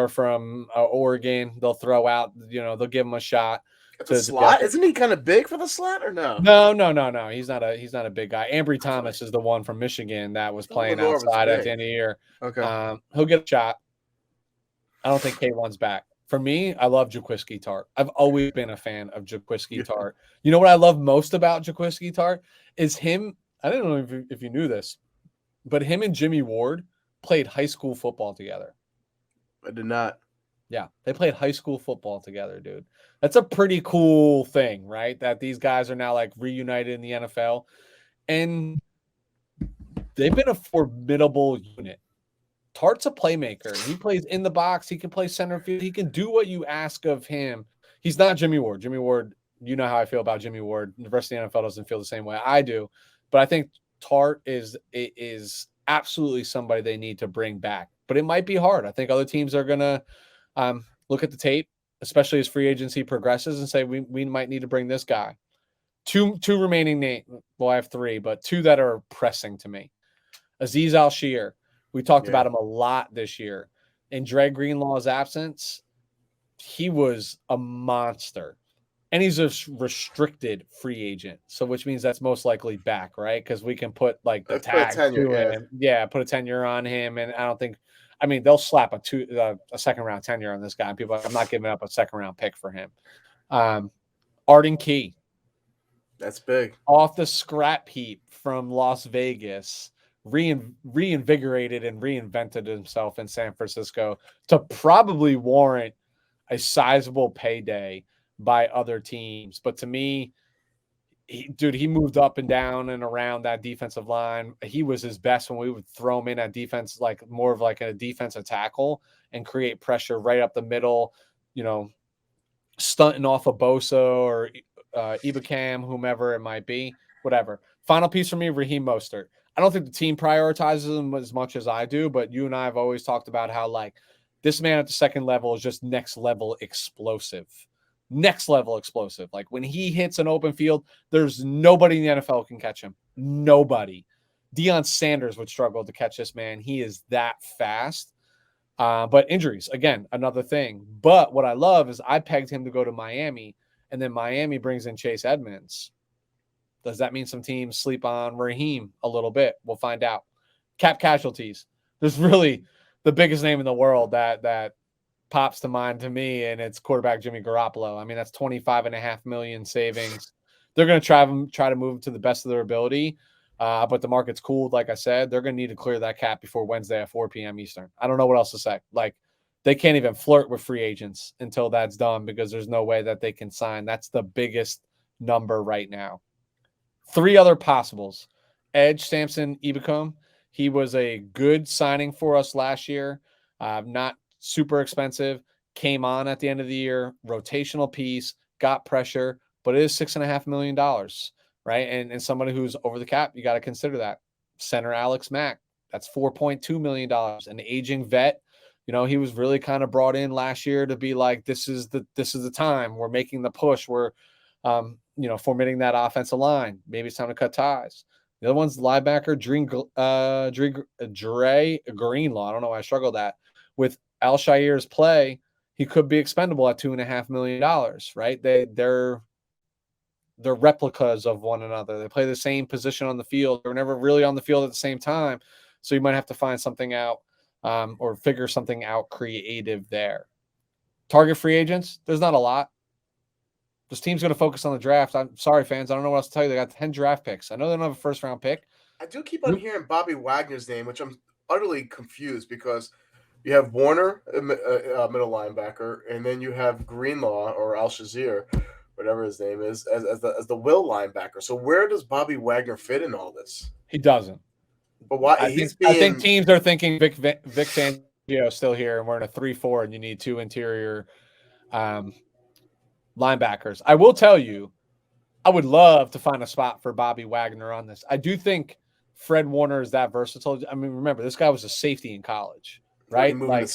Speaker 1: from Oregon, they'll throw out, they'll give him a shot.
Speaker 3: The slot? Isn't he kind of big for the slot or no?
Speaker 1: No. He's not a big guy. Ambry Thomas is the one from Michigan that was playing outside at the end of the year.
Speaker 3: Okay.
Speaker 1: He'll get a shot. I don't think K1's back. For me, I love Jaquiski Tart. I've always been a fan of Jaquiski Tart. You know what I love most about Jaquiski Tart is him. I don't know if you knew this, but him and Jimmy Ward played high school football together.
Speaker 3: I did not.
Speaker 1: Yeah, they played high school football together, dude. That's a pretty cool thing, right? That these guys are now like reunited in the NFL. And they've been a formidable unit. Tart's a playmaker. He plays in the box. He can play center field. He can do what you ask of him. He's not Jimmy Ward. Jimmy Ward, you know how I feel about Jimmy Ward. The rest of the NFL doesn't feel the same way I do. But I think Tart is absolutely somebody they need to bring back. But it might be hard. I think other teams are going to look at the tape, especially as free agency progresses, and say we might need to bring this guy. Two remaining names. Well, I have 3, but 2 that are pressing to me. Aziz Al-Shir. We talked about him a lot this year. In Dre Greenlaw's absence, he was a monster. And he's a restricted free agent, so which means that's most likely back, right? Because we can put like the tag to him. Yeah, put a tenure on him, and I don't think. I mean, they'll slap a second-round tenure on this guy. And people are like, I'm not giving up a second-round pick for him. Arden Key.
Speaker 3: That's big.
Speaker 1: Off the scrap heap from Las Vegas. reinvigorated and reinvented himself in San Francisco to probably warrant a sizable payday by other teams. But to me, he moved up and down and around that defensive line. He was his best when we would throw him in at defense, like more of like a defensive tackle and create pressure right up the middle, stunting off of Bosa or Ibukam, whomever it might be, whatever. Final piece for me, Raheem Mostert. I don't think the team prioritizes him as much as I do, but you and I have always talked about how like this man at the second level is just next level explosive. Next level explosive. Like when he hits an open field, there's nobody in the NFL who can catch him. Nobody. Deion Sanders would struggle to catch this man. He is that fast. But injuries, again, another thing. But what I love is I pegged him to go to Miami, and then Miami brings in Chase Edmonds. Does that mean some teams sleep on Raheem a little bit? We'll find out. Cap casualties. There's really the biggest name in the world that pops to mind to me, and it's quarterback Jimmy Garoppolo. I mean, that's $25.5 million savings. They're going to try to move him to the best of their ability, but the market's cooled. Like I said, they're going to need to clear that cap before Wednesday at 4 p.m. Eastern. I don't know what else to say. Like, they can't even flirt with free agents until that's done because there's no way that they can sign. That's the biggest number right now. 3 other possibles. Edge, Samson Ebukam. He was a good signing for us last year. Not super expensive, came on at the end of the year, rotational piece, got pressure, but it is $6.5 million, right? And somebody who's over the cap, you got to consider that. Center Alex Mack, that's $4.2 million. An aging vet, he was really kind of brought in last year to be like, this is the time. We're making the push. We're, formatting that offensive line. Maybe it's time to cut ties. The other one's linebacker, Dre Greenlaw. I don't know why I struggled that. With Al-Shir's play, he could be expendable at $2.5 million, right? They're replicas of one another. They play the same position on the field. They're never really on the field at the same time. So you might have to find something out or figure something out creative there. Target free agents, there's not a lot. This team's going to focus on the draft. I'm sorry, fans. I don't know what else to tell you. They got 10 draft picks. I know they don't have a first-round pick.
Speaker 3: I do keep on hearing Bobby Wagner's name, which I'm utterly confused because you have Warner, middle linebacker, and then you have Greenlaw or Al-Shir, whatever his name is, as the will linebacker. So where does Bobby Wagner fit in all this?
Speaker 1: He doesn't.
Speaker 3: But why?
Speaker 1: I think teams are thinking Vic Fangio is still here, and we're in a 3-4, and you need 2 interior linebackers. I will tell you, I would love to find a spot for Bobby Wagner on this. I do think Fred Warner is that versatile. I mean, remember, this guy was a safety in college. Right, like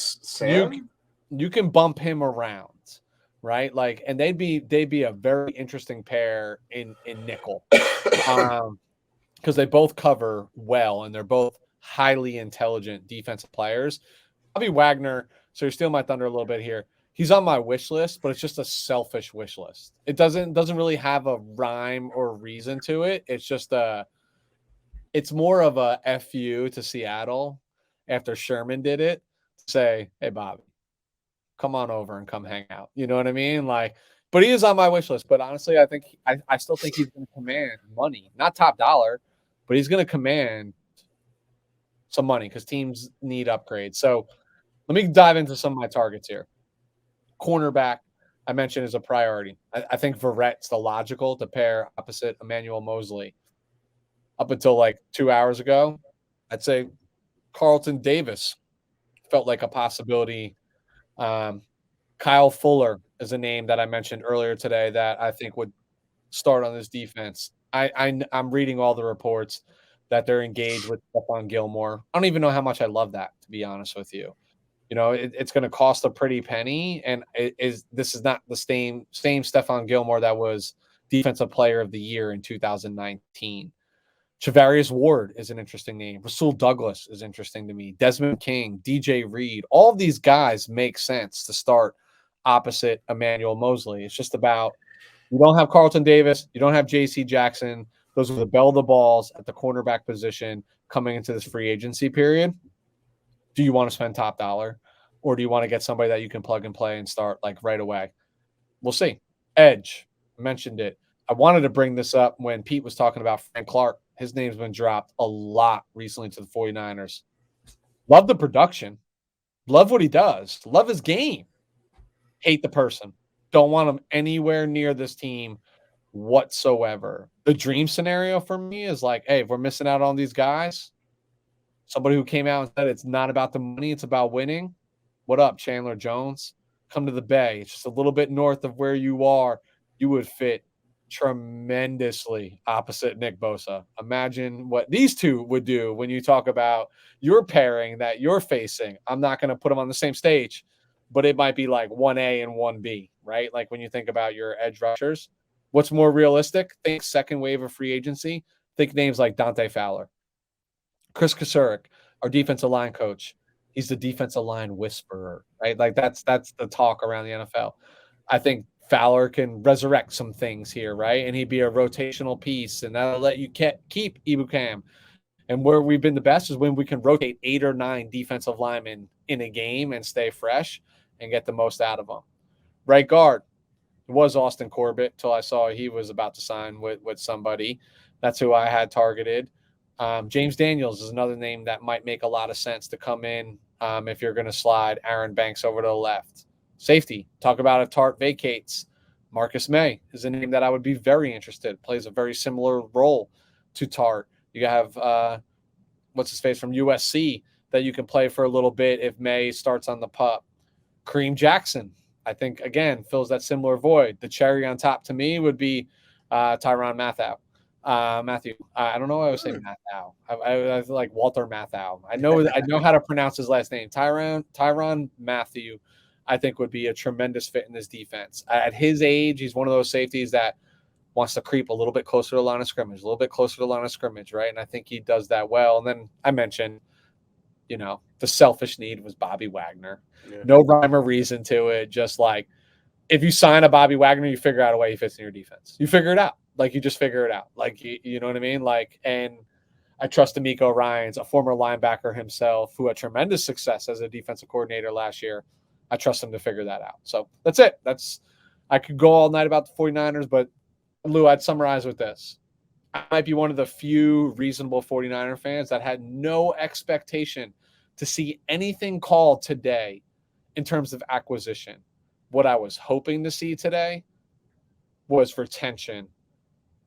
Speaker 1: you can bump him around, right? Like, and they'd be a very interesting pair in nickel, because they both cover well and they're both highly intelligent defensive players. Bobby Wagner. So you're stealing my thunder a little bit here. He's on my wish list, but it's just a selfish wish list. It doesn't really have a rhyme or reason to it. It's just it's more of a FU to Seattle. After Sherman did it, say, hey, Bobby, come on over and come hang out. You know what I mean? Like, but he is on my wish list. But honestly, I still think he's going to command money, not top dollar, but he's going to command some money because teams need upgrades. So let me dive into some of my targets here. Cornerback, I mentioned, is a priority. I think Verret's the logical to pair opposite Emmanuel Mosley. Up until like 2 hours ago, I'd say Carlton Davis felt like a possibility. Kyle Fuller is a name that I mentioned earlier today that I think would start on this defense. I'm reading all the reports that they're engaged with Stephon Gilmore. I don't even know how much I love that, to be honest with you. It's going to cost a pretty penny, and this is not the same Stephon Gilmore that was Defensive Player of the Year in 2019. Charvarius Ward is an interesting name. Rasul Douglas is interesting to me. Desmond King, DJ Reed, all of these guys make sense to start opposite Emmanuel Mosley. It's just about, you don't have Carlton Davis, you don't have J.C. Jackson. Those are the bell of the balls at the cornerback position coming into this free agency period. Do you want to spend top dollar, or do you want to get somebody that you can plug and play and start like right away? We'll see. Edge, I mentioned it. I wanted to bring this up when Pete was talking about Frank Clark, His name's been dropped a lot recently to the 49ers. Love the production. Love what he does. Love his game. Hate the person. Don't want him anywhere near this team whatsoever. The dream scenario for me is like, hey, if we're missing out on these guys, somebody who came out and said it's not about the money, it's about winning. What up, Chandler Jones? Come to the Bay. It's just a little bit north of where you are. You would fit tremendously opposite Nick Bosa. Imagine what these two would do when you talk about your pairing that you're facing. I'm not going to put them on the same stage, but it might be like 1A and 1B, right? Like when you think about your edge rushers, what's more realistic? Think second wave of free agency. Think names like Dante Fowler. Chris Kasurek, our defensive line coach. He's the defensive line whisperer, right? Like that's the talk around the NFL. I think Fowler can resurrect some things here, right? And he'd be a rotational piece, and that'll let you keep Ibukam. And where we've been the best is when we can rotate 8 or 9 defensive linemen in a game and stay fresh and get the most out of them. Right guard, it was Austin Corbett till I saw he was about to sign with somebody. That's who I had targeted. James Daniels is another name that might make a lot of sense to come in if you're going to slide Aaron Banks over to the left. Safety, talk about if Tart vacates. Marcus May is a name that I would be very interested. Plays a very similar role to Tart. You have, what's his face from USC that you can play for a little bit if May starts on the pup. Kareem Jackson, I think, again, fills that similar void. The cherry on top to me would be Tyrann Mathieu. I don't know why I was saying Mathieu. I like Walter Mathieu. I know how to pronounce his last name. Tyrann Mathieu, I think, would be a tremendous fit in this defense. At his age, he's one of those safeties that wants to creep a little bit closer to the line of scrimmage, right? And I think he does that well. And then I mentioned, the selfish need was Bobby Wagner. Yeah. No rhyme or reason to it. Just like if you sign a Bobby Wagner, you figure out a way he fits in your defense. You figure it out. Like, you just figure it out. Like, you know what I mean? Like, and I trust D'Amico Ryans, a former linebacker himself, who had tremendous success as a defensive coordinator last year. I trust him to figure that out. So that's it. I could go all night about the 49ers, but Lou, I'd summarize with this. I might be one of the few reasonable 49er fans that had no expectation to see anything called today in terms of acquisition. What I was hoping to see today was retention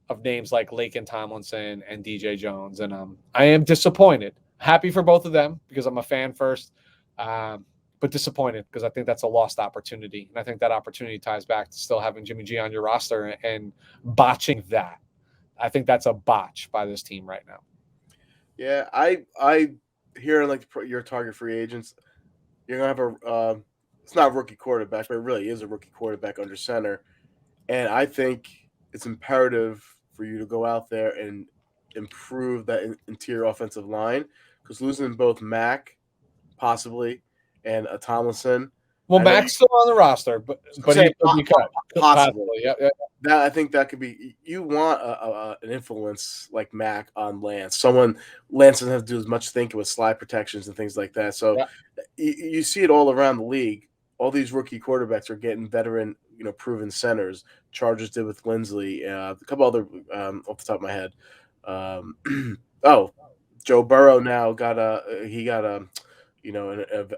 Speaker 1: of names like Laken Tomlinson and DJ Jones. And I am disappointed. Happy for both of them because I'm a fan first, but disappointed because I think that's a lost opportunity. And I think that opportunity ties back to still having Jimmy G on your roster and botching that. I think that's a botch by this team right now.
Speaker 3: Yeah, I hear like your target free agents, you're going to have it's not a rookie quarterback, but it really is a rookie quarterback under center. And I think it's imperative for you to go out there and improve that interior offensive line, because losing both Mack, possibly, and a Tomlinson.
Speaker 1: Well, Mack's still on the roster, but he could be cut.
Speaker 3: Possibly. Yeah. That, I think that could be. You want an influence like Mack on Lance. Lance doesn't have to do as much thinking with slide protections and things like that. So you see it all around the league. All these rookie quarterbacks are getting veteran, proven centers. Chargers did with Lindsley. A couple other off the top of my head. Joe Burrow now got a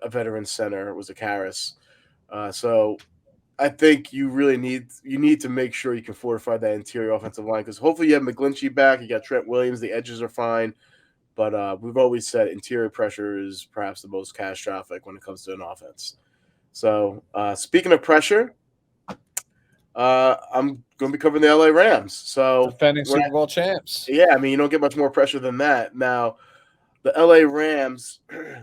Speaker 3: veteran center. It was a Karras. So I think you really need to make sure you can fortify that interior offensive line, because hopefully you have McGlinchey back. You got Trent Williams. The edges are fine. But we've always said interior pressure is perhaps the most catastrophic when it comes to an offense. So speaking of pressure, I'm going to be covering the LA Rams. So
Speaker 1: defending Super Bowl champs.
Speaker 3: Yeah, I mean, you don't get much more pressure than that. Now, the LA Rams,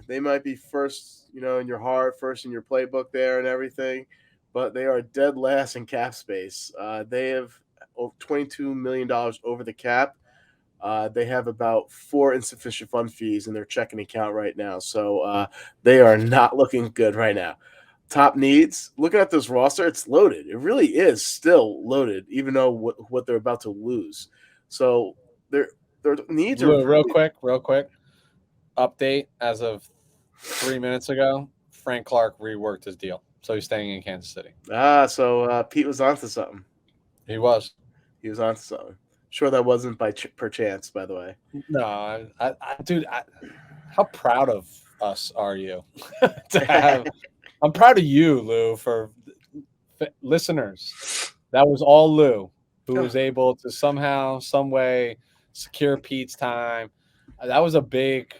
Speaker 3: they might be first, in your heart, first in your playbook there and everything, but they are dead last in cap space. They have $22 million over the cap. They have about 4 insufficient fund fees in their checking account right now. So they are not looking good right now. Top needs, looking at this roster, it's loaded. It really is still loaded, even though what they're about to lose. So their needs are
Speaker 1: real quick. Update as of 3 minutes ago, Frank Clark reworked his deal. So he's staying in Kansas City.
Speaker 3: So Pete was onto something.
Speaker 1: He was
Speaker 3: onto something. Sure, that wasn't by perchance, by the way.
Speaker 1: No, dude, how proud of us are you to have? I'm proud of you, Lou, for listeners. That was all Lou, who was able to somehow, some way secure Pete's time. That was a big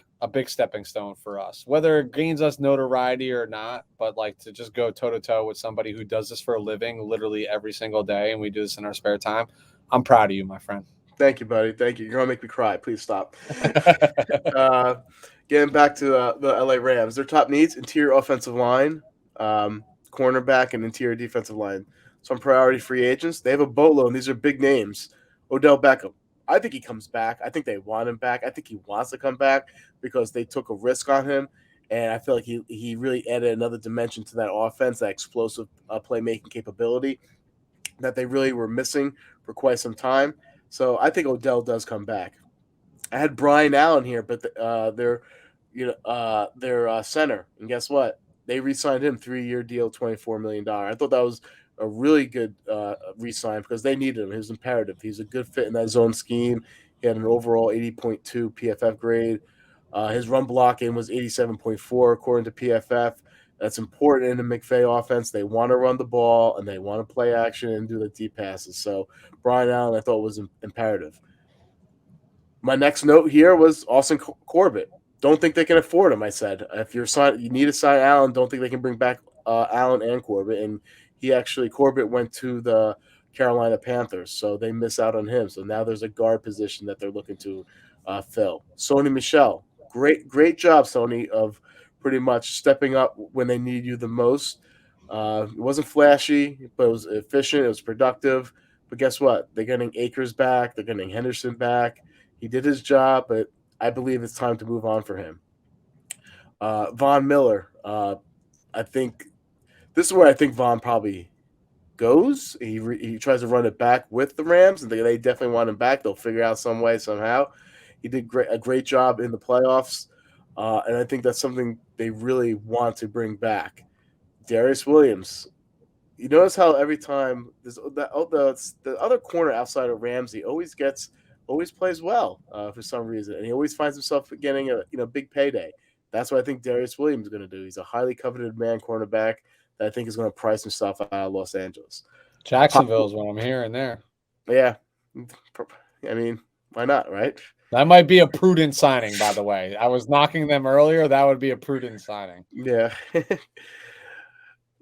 Speaker 1: stepping stone for us. Whether it gains us notoriety or not, but like to just go toe to toe with somebody who does this for a living, literally every single day, and we do this in our spare time. I'm proud of you, my friend.
Speaker 3: Thank you, buddy. Thank you. You're gonna make me cry. Please stop. Getting back to the LA Rams, their top needs: interior offensive line, cornerback, and interior defensive line. Some priority free agents. They have a boatload, and these are big names. Odell Beckham. I think he comes back. I think they want him back. I think he wants to come back because they took a risk on him, and I feel like he really added another dimension to that offense, that explosive playmaking capability that they really were missing for quite some time. So I think Odell does come back. I had Brian Allen here, but their center, and guess what? They re-signed him 3-year deal, $24 million. I thought that was a really good re-sign because they needed him. It was imperative. He's a good fit in that zone scheme. He had an overall 80.2 PFF grade. His run blocking was 87.4 according to PFF. That's important in the McVay offense. They want to run the ball and they want to play action and do the deep passes. So Brian Allen, I thought, was imperative. My next note here was Austin Corbett. Don't think they can afford him. I said if you need to sign Allen. Don't think they can bring back Allen and Corbett. And Corbett went to the Carolina Panthers, so they miss out on him. So now there's a guard position that they're looking to fill. Sony Michel, great job, Sony, of pretty much stepping up when they need you the most. It wasn't flashy, but it was efficient. It was productive. But guess what? They're getting Akers back. They're getting Henderson back. He did his job, but I believe it's time to move on for him. Von Miller. I think this is where I think Von probably goes. He tries to run it back with the Rams, and they definitely want him back. They'll figure out some way, somehow. He did a great job in the playoffs. And I think that's something they really want to bring back. Darius Williams. You notice how every time the other corner outside of Ramsey always plays well for some reason, and he always finds himself getting a big payday. That's what I think Darius Williams is going to do. He's a highly coveted man cornerback that I think is going to price himself out of Los Angeles.
Speaker 1: Jacksonville is what I'm hearing there.
Speaker 3: Yeah, I mean, why not, right?
Speaker 1: That might be a prudent signing, by the way. I was knocking them earlier. That would be a prudent signing.
Speaker 3: Yeah.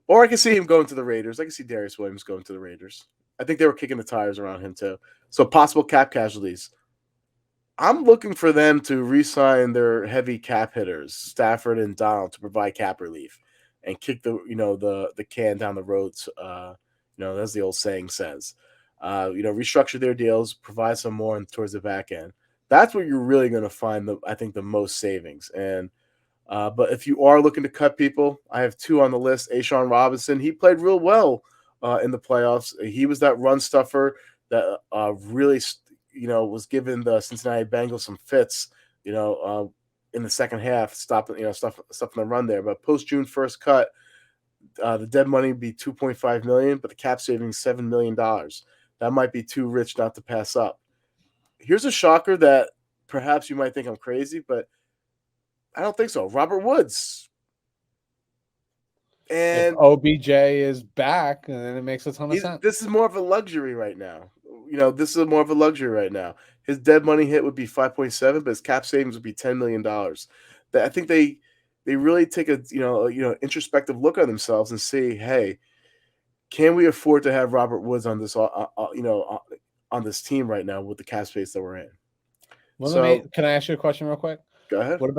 Speaker 3: Or I can see him going to the Raiders. I can see Darius Williams going to the Raiders. I think they were kicking the tires around him too. So possible cap casualties. I'm looking for them to re-sign their heavy cap hitters, Stafford and Donald, to provide cap relief and kick the can down the road. As the old saying says. Restructure their deals, provide some more towards the back end. That's where you're really going to find the most savings. And but if you are looking to cut people, I have 2 on the list. A'Shawn Robinson, he played real well in the playoffs. He was that run stuffer that really, was giving the Cincinnati Bengals some fits, in the second half, stopping the run there. But post June 1st cut, the dead money would be $2.5 million, but the cap savings $7 million. That might be too rich not to pass up. Here's a shocker that perhaps you might think I'm crazy, but I don't think so. Robert Woods. And
Speaker 1: if OBJ is back, then it makes a ton of sense.
Speaker 3: This is more of a luxury right now. His dead money hit would be 5.7, but his cap savings would be $10 million. I think they really take a introspective look at themselves and say, hey, can we afford to have Robert Woods on this on this team right now with the cap space that we're in?
Speaker 1: Well, can I ask you a question real quick?
Speaker 3: Go ahead.
Speaker 1: What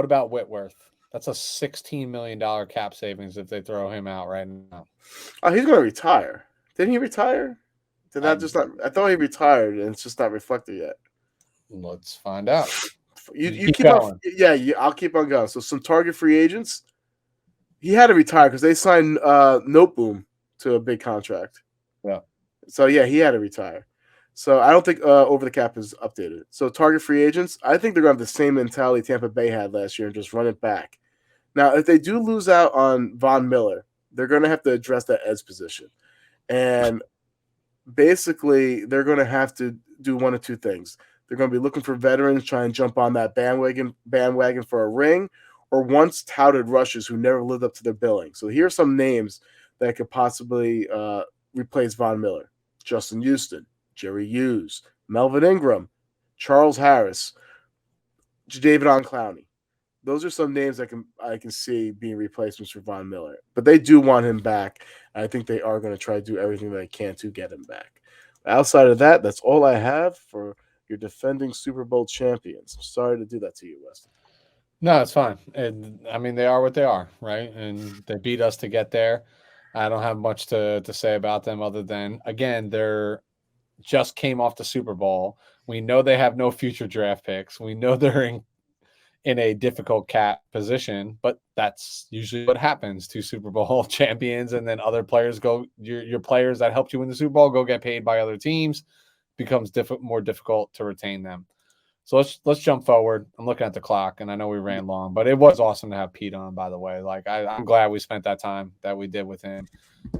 Speaker 1: about Whitworth? That's a $16 million cap savings if they throw him out right now.
Speaker 3: Oh, he's going to retire. Didn't he retire? I thought he retired, and it's just not reflected yet.
Speaker 1: Let's find out.
Speaker 3: You keep on. Yeah, I'll keep on going. So some target free agents. He had to retire because they signed Noteboom to a big contract.
Speaker 1: Yeah.
Speaker 3: So yeah, he had to retire. So I don't think over the cap is updated. So target free agents, I think they're going to have the same mentality Tampa Bay had last year and just run it back. Now, if they do lose out on Von Miller, they're going to have to address that edge position. And basically, they're going to have to do one of two things. They're going to be looking for veterans, try and jump on that bandwagon for a ring, or once touted rushers who never lived up to their billing. So here's some names that could possibly replace Von Miller: Justin Houston, Jerry Hughes, Melvin Ingram, Charles Harris, Jadeveon Clowney. Those are some names I can see being replacements for Von Miller. But they do want him back. I think they are going to try to do everything they can to get him back. Outside of that, that's all I have for your defending Super Bowl champions. I'm sorry to do that to you, Weston.
Speaker 1: No, it's fine. And I mean, they are what they are, right? And they beat us to get there. I don't have much to say about them other than, again, they're just came off the Super Bowl. We know they have no future draft picks. We know they're in a difficult cap position, but that's usually what happens to Super Bowl champions. And then other players go, your players that helped you win the Super Bowl go get paid by other teams. Becomes more difficult to retain them. So let's jump forward. I'm looking at the clock, and I know we ran long, but it was awesome to have Pete on, by the way. Like, I'm glad we spent that time that we did with him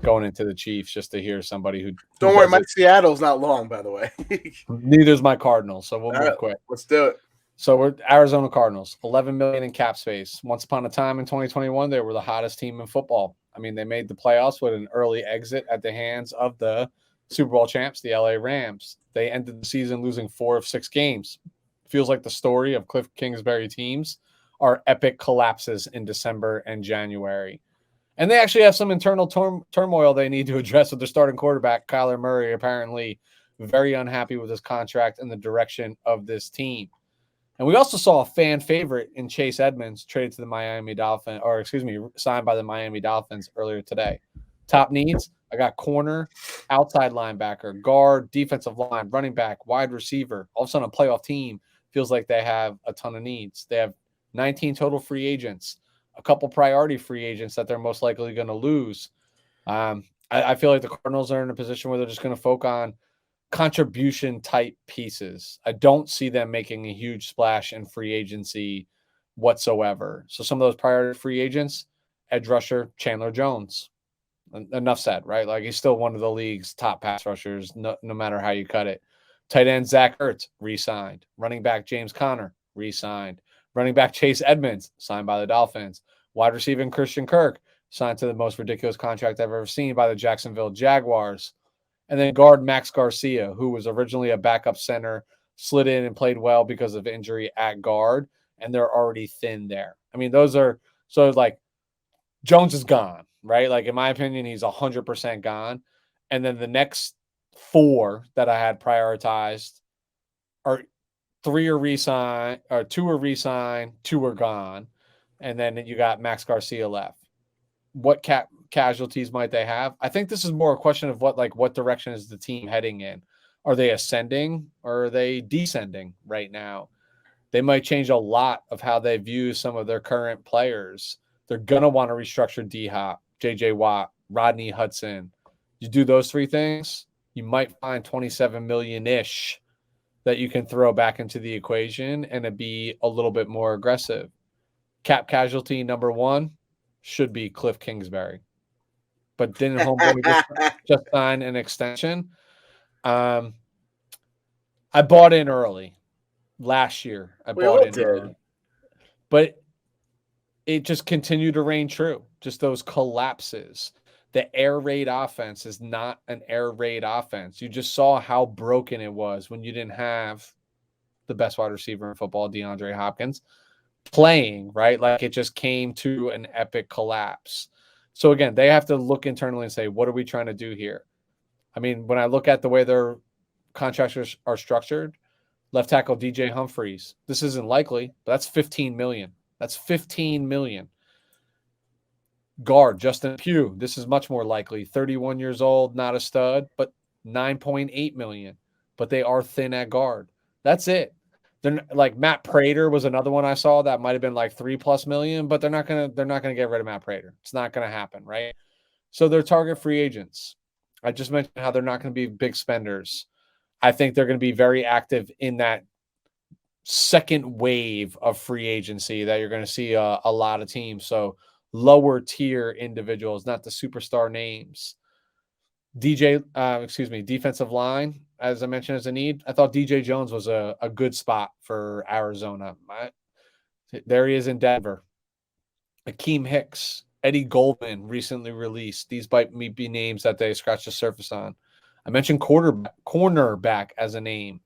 Speaker 1: going into the Chiefs just to hear somebody who
Speaker 3: Don't worry, my Seattle's not long, by the way.
Speaker 1: Neither's my Cardinals, so we'll move quick.
Speaker 3: Let's do it.
Speaker 1: So we're Arizona Cardinals, $11 million in cap space. Once upon a time in 2021, they were the hottest team in football. I mean, they made the playoffs with an early exit at the hands of the Super Bowl champs, the LA Rams. They ended the season losing 4 of 6 games. Feels like the story of Cliff Kingsbury teams are epic collapses in December and January. And they actually have some internal turmoil they need to address with their starting quarterback, Kyler Murray, apparently very unhappy with his contract and the direction of this team. And we also saw a fan favorite in Chase Edmonds traded to the Miami Dolphins, signed by the Miami Dolphins earlier today. Top needs, I got corner, outside linebacker, guard, defensive line, running back, wide receiver. All of a sudden, a playoff team feels like they have a ton of needs. They have 19 total free agents, a couple priority free agents that they're most likely going to lose. I feel like the Cardinals are in a position where they're just going to focus on contribution type pieces. I don't see them making a huge splash in free agency whatsoever. So some of those priority free agents, edge rusher, Chandler Jones. Enough said, right? Like, he's still one of the league's top pass rushers, no matter how you cut it. Tight end Zach Ertz, re-signed. Running back James Conner, re-signed. Running back Chase Edmonds, signed by the Dolphins. Wide receiver Christian Kirk, signed to the most ridiculous contract I've ever seen by the Jacksonville Jaguars. And then guard Max Garcia, who was originally a backup center, slid in and played well because of injury at guard, and they're already thin there. I mean, those are – so, like, Jones is gone, right? Like, in my opinion, he's 100% gone. And then the next 4 that I had prioritized are 3 are re-signed, or 2 are re-signed, 2 are gone. And then you got Max Garcia left. What casualties might they have? I think this is more a question of what direction is the team heading in? Are they ascending or are they descending right now? They might change a lot of how they view some of their current players. They're going to want to restructure D-Hop, J.J. Watt, Rodney Hudson. You do those 3 things, you might find $27 million-ish that you can throw back into the equation and it be a little bit more aggressive. Cap casualty number 1 should be Cliff Kingsbury. But didn't homeboy just sign an extension? I bought in early last year. Early. But it just continued to reign true. Just those collapses. The air raid offense is not an air raid offense. You just saw how broken it was when you didn't have the best wide receiver in football, DeAndre Hopkins, playing, right? Like, it just came to an epic collapse. So again, they have to look internally and say, what are we trying to do here? I mean, when I look at the way their contracts are structured, left tackle DJ Humphries, this isn't likely, but that's $15 million. That's $15 million. Guard Justin Pugh, this is much more likely. 31 years old, not a stud, but $9.8 million. But they are thin at guard. That's it. They're like, Matt Prater was another one I saw that might have been like $3+ million, but they're not gonna get rid of Matt Prater. It's not gonna happen, right? So they're target free agents. I just mentioned how they're not going to be big spenders. I think they're going to be very active in that second wave of free agency that you're going to see a lot of teams. So lower tier individuals, not the superstar names. Defensive line. as I mentioned, as a need. I thought DJ Jones was a good spot for Arizona. There he is in Denver. Akeem Hicks, Eddie Goldman recently released. These might be names that they scratched the surface on. I mentioned cornerback as a name.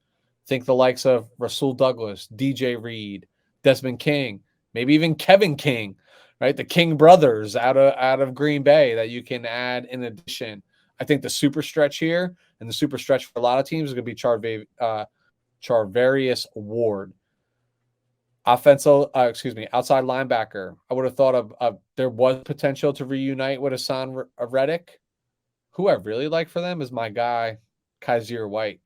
Speaker 1: Think the likes of Rasul Douglas, DJ Reed, Desmond King, maybe even Kevin King, right? The King brothers out of Green Bay that you can add in addition. I think the super stretch here and the super stretch for a lot of teams is going to be Charvarius Ward. Outside linebacker. I would have thought of there was potential to reunite with Hassan Reddick. Who I really like for them is my guy, Kaiser White.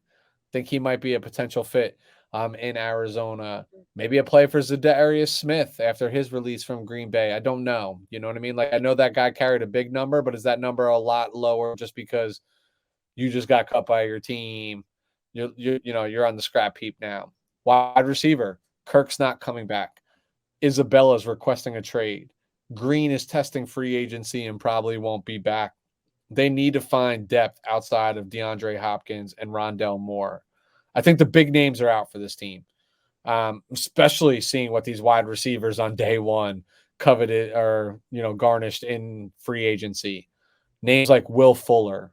Speaker 1: Think he might be a potential fit in Arizona. Maybe a play for Zadarius Smith after his release from Green Bay. I don't know. You know what I mean? Like, I know that guy carried a big number, but is that number a lot lower just because you just got cut by your team? You're on the scrap heap now. Wide receiver. Kirk's not coming back. Isabella's requesting a trade. Green is testing free agency and probably won't be back. They need to find depth outside of DeAndre Hopkins and Rondell Moore. I think the big names are out for this team, especially seeing what these wide receivers on day one coveted or garnished in free agency. Names like Will Fuller,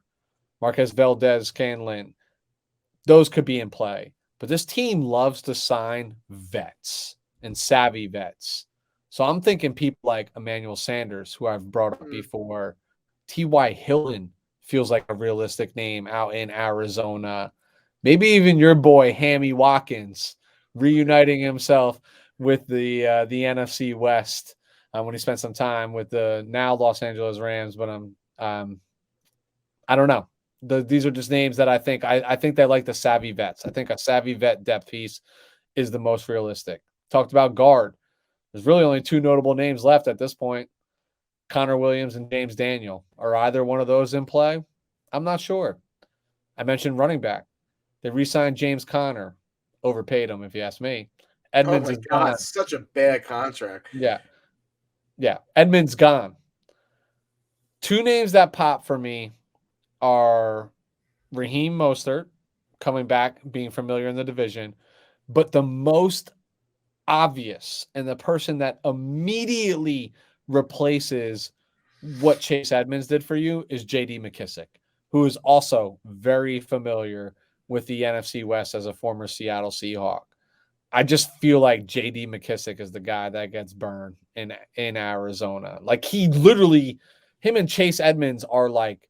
Speaker 1: Marquez Valdez-Scanlon, those could be in play. But this team loves to sign vets and savvy vets. So I'm thinking people like Emmanuel Sanders, who I've brought up before. T.Y. Hilton feels like a realistic name out in Arizona. Maybe even your boy, Hammy Watkins, reuniting himself with the NFC West when he spent some time with the now Los Angeles Rams. But I don't know. These are just names that I think they like the savvy vets. I think a savvy vet depth piece is the most realistic. Talked about guard. There's really only two notable names left at this point. Connor Williams and James Daniel. Are either one of those in play? I'm not sure. I mentioned running back. They re-signed James Conner. Overpaid him, if you ask me. Edmonds is gone.
Speaker 3: Such a bad contract.
Speaker 1: Yeah. Edmonds gone. Two names that pop for me are Raheem Mostert coming back, being familiar in the division, but the most obvious and the person that immediately replaces what Chase Edmonds did for you is J.D. McKissic, who is also very familiar with the NFC West as a former Seattle Seahawk. I just feel like J.D. McKissic is the guy that gets burned in Arizona. Like, him and Chase Edmonds are like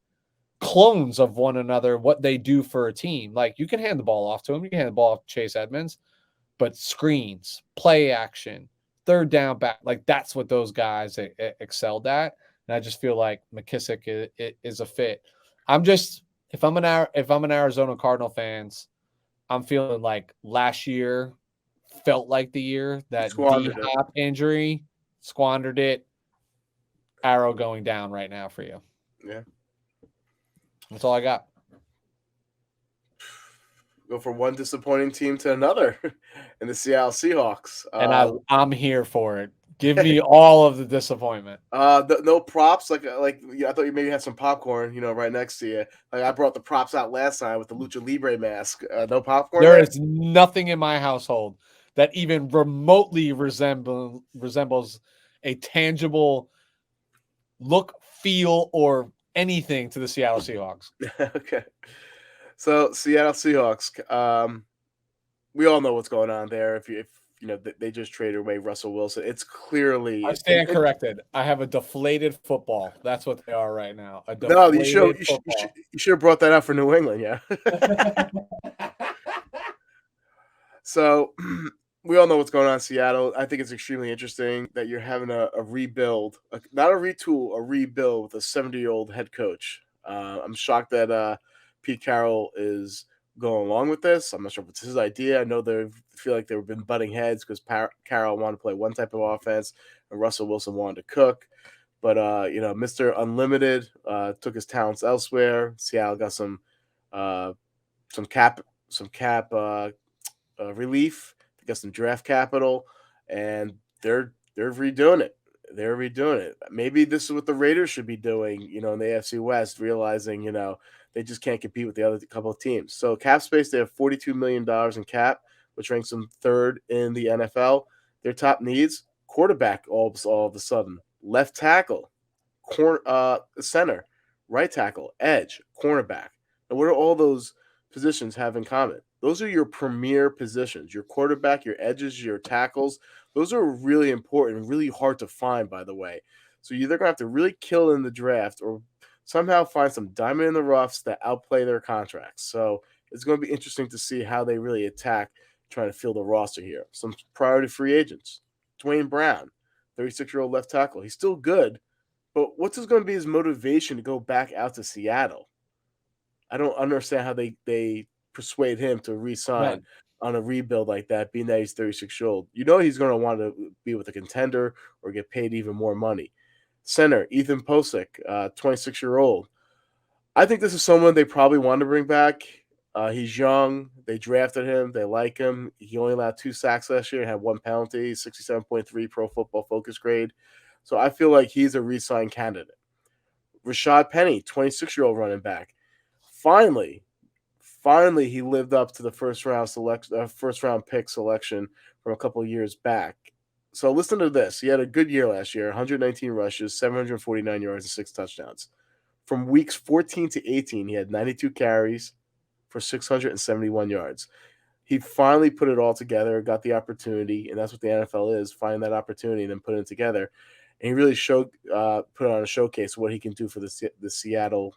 Speaker 1: clones of one another, what they do for a team. Like, you can hand the ball off to him. You can hand the ball off to Chase Edmonds, but screens, play action, third down back, like that's what those guys excelled at. And I just feel like McKissic is a fit. If I'm an Arizona Cardinal fans, I'm feeling like last year felt like the year that D-Hop injury squandered it. Arrow going down right now for you.
Speaker 3: Yeah.
Speaker 1: That's all I got.
Speaker 3: Go from one disappointing team to another in the Seattle Seahawks.
Speaker 1: And I'm here for it. Give me all of the disappointment.
Speaker 3: No props. I thought you maybe had some popcorn, right next to you. Like, I brought the props out last time with the Lucha Libre mask. No popcorn.
Speaker 1: There is nothing in my household that even remotely resembles a tangible look, feel, or anything to the Seattle Seahawks.
Speaker 3: Okay. So Seattle Seahawks, we all know what's going on there. If they just traded away Russell Wilson, it's clearly.
Speaker 1: I stand corrected. I have a deflated football. That's what they are right now.
Speaker 3: No, you should have brought that out for New England. Yeah. So we all know what's going on in Seattle. I think it's extremely interesting that you're having a rebuild, not a retool, a rebuild with a 70-year-old head coach. I'm shocked that Pete Carroll is going along with this. I'm not sure if it's his idea. I know they feel like they've been butting heads because Carroll wanted to play one type of offense and Russell Wilson wanted to cook. But Mr. Unlimited took his talents elsewhere. Seattle got some cap relief. They got some draft capital, and they're redoing it. Maybe this is what the Raiders should be doing, in the AFC West, realizing, They just can't compete with the other couple of teams. So cap space, they have $42 million in cap, which ranks them third in the NFL. Their top needs, quarterback all of a sudden, left tackle, center, right tackle, edge, cornerback. And what do all those positions have in common? Those are your premier positions. Your quarterback, your edges, your tackles. Those are really important and really hard to find, by the way. So you're either going to have to really kill in the draft or somehow find some diamond in the roughs that outplay their contracts. So it's going to be interesting to see how they really attack trying to fill the roster here. Some priority free agents. Dwayne Brown, 36-year-old left tackle. He's still good, but what's going to be his motivation to go back out to Seattle? I don't understand how they persuade him to re-sign on a rebuild like that, being that he's 36-year-old. You know he's going to want to be with a contender or get paid even more money. Center, Ethan Posick, 26-year-old. I think this is someone they probably want to bring back. He's young. They drafted him. They like him. He only allowed 2 sacks last year and had 1 penalty, 67.3 Pro Football Focus grade. So I feel like he's a re-sign candidate. Rashad Penny, 26-year-old running back. Finally, he lived up to the first round pick selection from a couple of years back. So listen to this. He had a good year last year, 119 rushes, 749 yards, and 6 touchdowns. From weeks 14 to 18, he had 92 carries for 671 yards. He finally put it all together, got the opportunity, and that's what the NFL is, find that opportunity and then put it together. And he really put on a showcase what he can do for the Seattle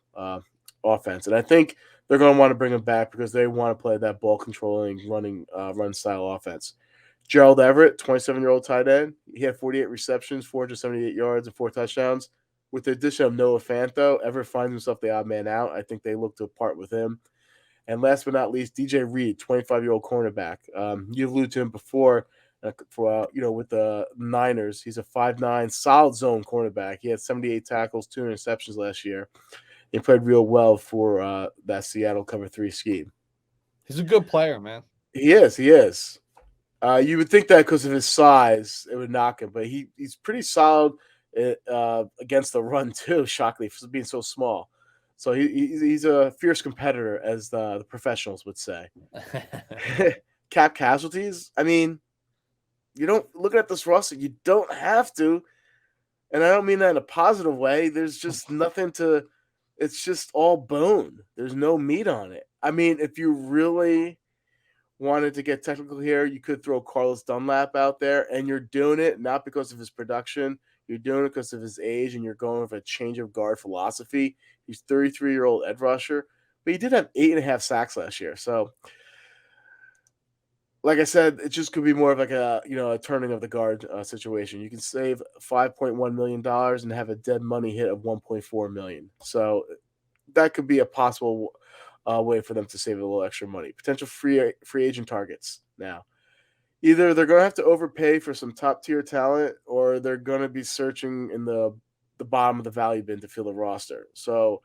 Speaker 3: offense. And I think they're going to want to bring him back because they want to play that ball controlling, run style offense. Gerald Everett, 27-year-old tight end. He had 48 receptions, 478 yards, and 4 touchdowns. With the addition of Noah Fant, though, Everett finds himself the odd man out. I think they look to part with him. And last but not least, DJ Reed, 25-year-old cornerback. You alluded to him before with the Niners. He's a 5'9", solid zone cornerback. He had 78 tackles, 2 interceptions last year. He played real well for that Seattle cover 3 scheme.
Speaker 1: He's a good player, man.
Speaker 3: He is. You would think that because of his size, it would knock him, but he's pretty solid against the run too, shockingly, for being so small. So he's a fierce competitor, as the professionals would say. Cap casualties? I mean, you don't look at this roster. You don't have to, and I don't mean that in a positive way. There's just nothing to. It's just all bone. There's no meat on it. I mean, if you really wanted to get technical here, you could throw Carlos Dunlap out there, and you're doing it not because of his production. You're doing it because of his age, and you're going with a change of guard philosophy. He's 33-year-old edge rusher, but he did have 8.5 sacks last year. So, like I said, it just could be more of like a turning of the guard situation. You can save $5.1 million and have a dead money hit of $1.4 million. So that could be a possible way for them to save a little extra money. Potential free agent targets now. Either they're going to have to overpay for some top-tier talent, or they're going to be searching in the bottom of the value bin to fill the roster. So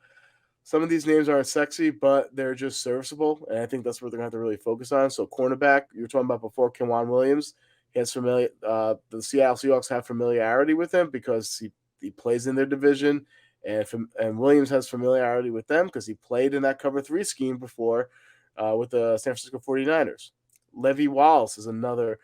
Speaker 3: some of these names aren't sexy, but they're just serviceable, and I think that's what they're going to have to really focus on. So cornerback, you were talking about before, K'Waun Williams. He has the Seattle Seahawks have familiarity with him because he plays in their division, and Williams has familiarity with them because he played in that cover 3 scheme before with the San Francisco 49ers. Levi Wallace is another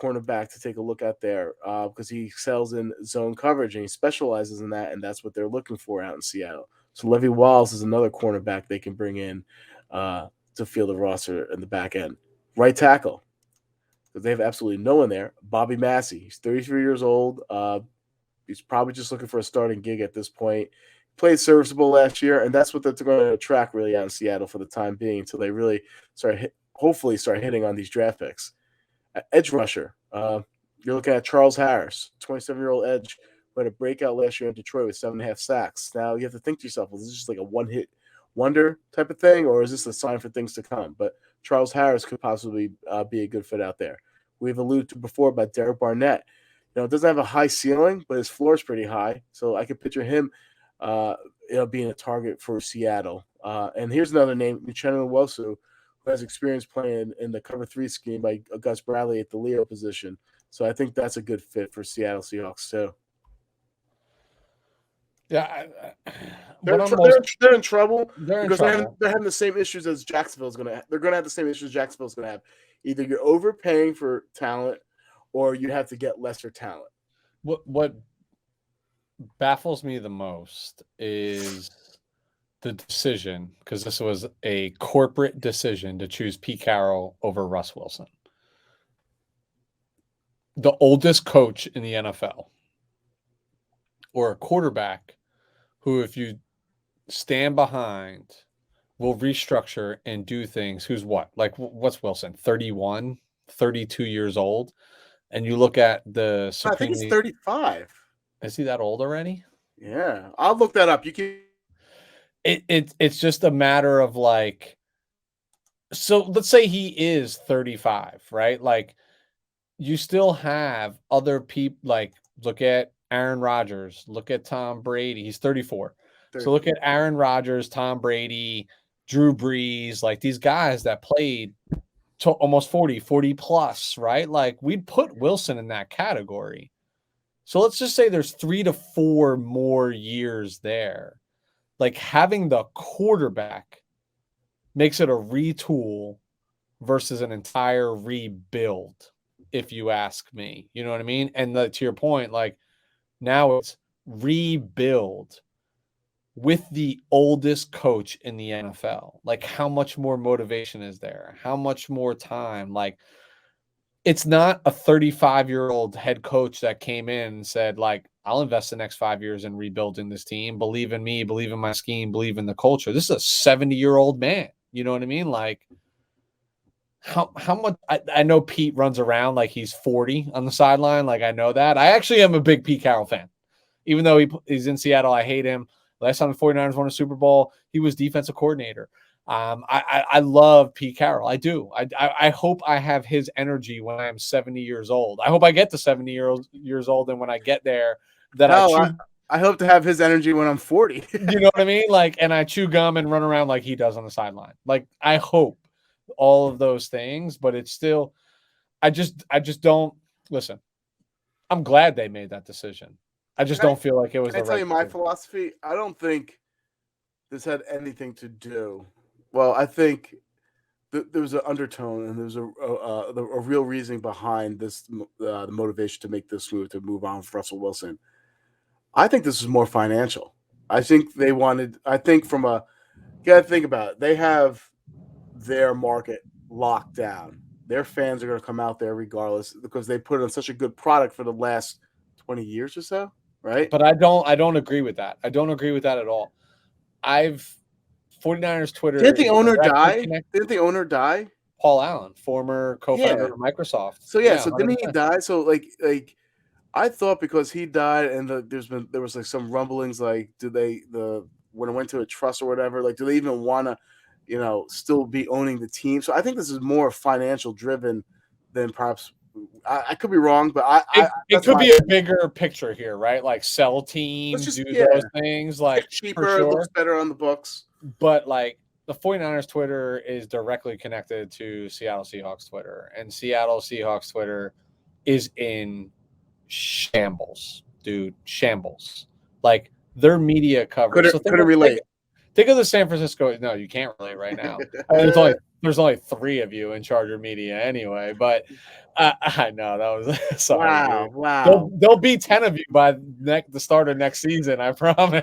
Speaker 3: cornerback to take a look at there because he excels in zone coverage and he specializes in that, and that's what they're looking for out in Seattle. So Levi Wallace is another cornerback they can bring in to fill the roster in the back end. Right tackle, because they have absolutely no one there. Bobby Massey, he's 33 years old. He's probably just looking for a starting gig at this point. Played serviceable last year, and that's what they're going to attract really out in Seattle for the time being until they really hopefully start hitting on these draft picks. Edge rusher, you're looking at Charles Harris, 27-year-old edge, who had a breakout last year in Detroit with 7.5 sacks. Now you have to think to yourself, is this just like a one-hit wonder type of thing, or is this a sign for things to come? But Charles Harris could possibly be a good fit out there. We've alluded to before about Derek Barnett. It doesn't have a high ceiling, but his floor is pretty high. So I could picture him being a target for Seattle. And here's another name, Uchenna Nwosu, who has experience playing in the cover 3 scheme by Gus Bradley at the Leo position. So I think that's a good fit for Seattle Seahawks too.
Speaker 1: Yeah,
Speaker 3: They're,
Speaker 1: what
Speaker 3: in,
Speaker 1: I'm
Speaker 3: tr- they're,
Speaker 1: most
Speaker 3: they're in trouble
Speaker 1: they're in
Speaker 3: because
Speaker 1: trouble.
Speaker 3: they're having the same issues as Jacksonville's going to have. They're going to have the same issues Jacksonville's going to have. Either you're overpaying for talent or you have to get lesser talent.
Speaker 1: What baffles me the most is the decision, because this was a corporate decision to choose Pete Carroll over Russ Wilson, the oldest coach in the NFL, or a quarterback who, if you stand behind, will restructure and do things. Who's what? Like, what's Wilson? 31, 32 years old. And you look at the
Speaker 3: I think he's 35.
Speaker 1: Is he that old already?
Speaker 3: Yeah, I'll look that up. You can.
Speaker 1: It's just a matter of like, so let's say he is 35, right? Like, you still have other people, like, look at Aaron Rodgers, look at Tom Brady. He's 34. So look at Aaron Rodgers, Tom Brady, Drew Brees, like these guys that played to almost 40 plus, right? Like, we'd put Wilson in that category. So let's just say there's 3 to 4 more years there. Like, having the quarterback makes it a retool versus an entire rebuild, if you ask me. You know what I mean? And to your point, like, now it's rebuild with the oldest coach in the NFL. Like, how much more motivation is there? How much more time? Like, it's not a 35-year-old head coach that came in and said, like, I'll invest the next 5 years in rebuilding this team. Believe in me, believe in my scheme, believe in the culture. This is a 70-year-old man. You know what I mean? Like, how much I know Pete runs around like he's 40 on the sideline. Like, I know that. I actually am a big Pete Carroll fan. Even though he's in Seattle, I hate him. Last time the 49ers won a Super Bowl, he was defensive coordinator. I love Pete Carroll. I do. I hope I have his energy when I'm 70 years old. I hope I get to 70 years old, and when I get there, that
Speaker 3: I hope to have his energy when I'm 40.
Speaker 1: You know what I mean? Like, and I chew gum and run around like he does on the sideline. Like, I hope all of those things, but it's still, I just don't listen. I'm glad they made that decision. I just don't feel like it was.
Speaker 3: Can I tell you my philosophy? I don't think this had anything to do. Well, I think there was an undertone and there was a real reason behind this, the motivation to make this move, to move on with Russell Wilson. I think this is more financial. I think they wanted. I think you got to think about it. They have their market locked down. Their fans are going to come out there regardless because they put on such a good product for the last 20 years or so. Right.
Speaker 1: But I don't agree with that. I don't agree with that at all. 49ers Twitter.
Speaker 3: Didn't the owner die? Didn't the owner die?
Speaker 1: Paul Allen, former co-founder of Microsoft.
Speaker 3: So so didn't he die? So like I thought because he died and there was like some rumblings, like, when it went to a trust or whatever, like, do they even want to, still be owning the team? So I think this is more financial driven than perhaps. I could be wrong, but
Speaker 1: it could be a bigger picture here, right? Like, sell teams, those things, like,
Speaker 3: cheaper, it looks better on the books.
Speaker 1: But like, the 49ers Twitter is directly connected to Seattle Seahawks Twitter, and Seattle Seahawks Twitter is in shambles, dude. Shambles. Like, their media coverage.
Speaker 3: Couldn't relate.
Speaker 1: Think of the San Francisco. No, you can't relate right now. There's only 3 of you in charge of media anyway. But I know that was sorry.
Speaker 3: Wow.
Speaker 1: There'll be 10 of you by the start of next season. I promise.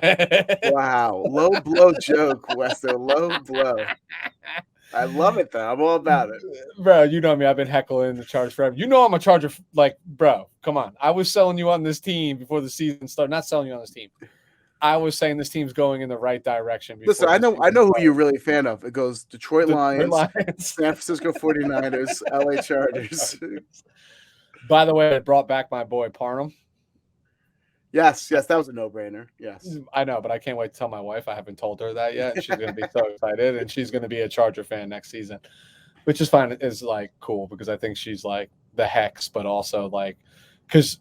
Speaker 3: Wow, low blow joke, Weston. Low blow. I love it though. I'm all about it,
Speaker 1: bro. You know me. I've been heckling the Chargers forever. You know I'm a Charger. Like, bro, come on. I was selling you on this team before the season started. Not selling you on this team. I was saying this team's going in the right direction.
Speaker 3: Listen, I know who you're really a fan of. It goes Detroit Lions, San Francisco 49ers, LA Chargers.
Speaker 1: By the way, I brought back my boy Parham.
Speaker 3: Yes, that was a no-brainer. Yes.
Speaker 1: I know, but I can't wait to tell my wife. I haven't told her that yet. She's going to be so excited, and she's going to be a Charger fan next season, which is fine. Is like cool because I think she's like the Hex, but also like, because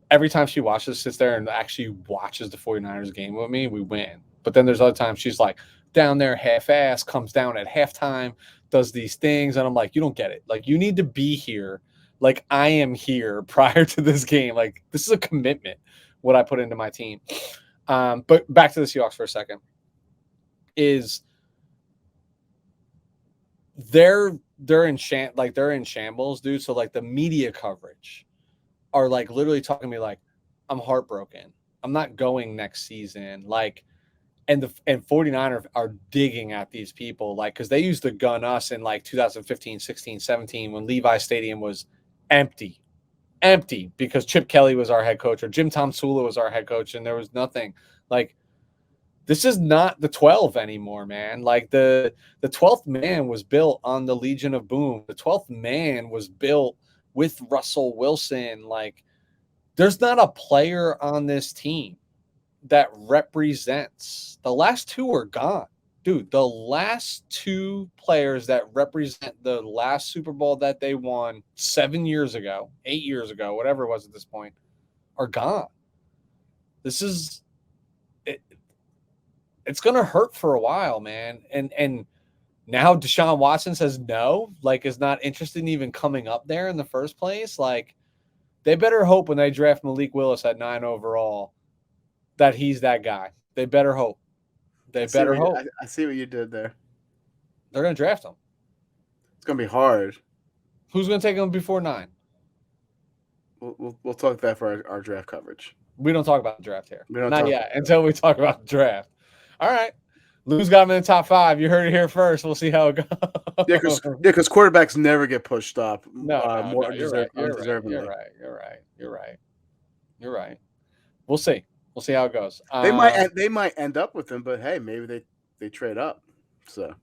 Speaker 1: every time she sits there and actually watches the 49ers game with me, we win. But then there's other times she's like down there half-ass, comes down at halftime, does these things. And I'm like, you don't get it. Like, you need to be here. Like, I am here prior to this game. Like, this is a commitment, what I put into my team. But back to the Seahawks for a second. Is they're in shambles, dude. So like the media coverage are like literally talking to me like, I'm heartbroken. I'm not going next season. Like, and 49ers are digging at these people, like, because they used to gun us in like 2015, 16, 17 when Levi Stadium was empty because Chip Kelly was our head coach or Jim Tom Sula was our head coach, and there was nothing. Like, this is not the 12 anymore, man. Like the 12th man was built on the Legion of Boom. The 12th man was built with Russell Wilson. Like, there's not a player on this team that represents. The last two are gone. Dude, the last two players that represent the last Super Bowl that they won 7 years ago, 8 years ago, whatever it was at this point, are gone. This is it, it's going to hurt for a while, man. And now Deshaun Watson says no, like is not interested in even coming up there in the first place. Like, they better hope when they draft Malik Willis at 9 overall that he's that guy. They better hope. They better hope.
Speaker 3: I see what you did there.
Speaker 1: They're going to draft him.
Speaker 3: It's going to be hard.
Speaker 1: Who's going to take him before 9?
Speaker 3: We'll talk that for our draft coverage.
Speaker 1: We don't talk about the draft here.
Speaker 3: Not
Speaker 1: yet until we talk about the draft. All right. Lou's got him in the top 5. You heard it here first. We'll see how it goes.
Speaker 3: Yeah, because quarterbacks never get pushed up.
Speaker 1: No, you're right. We'll see. We'll see how it goes.
Speaker 3: They might end up with him, but hey, maybe they trade up. So,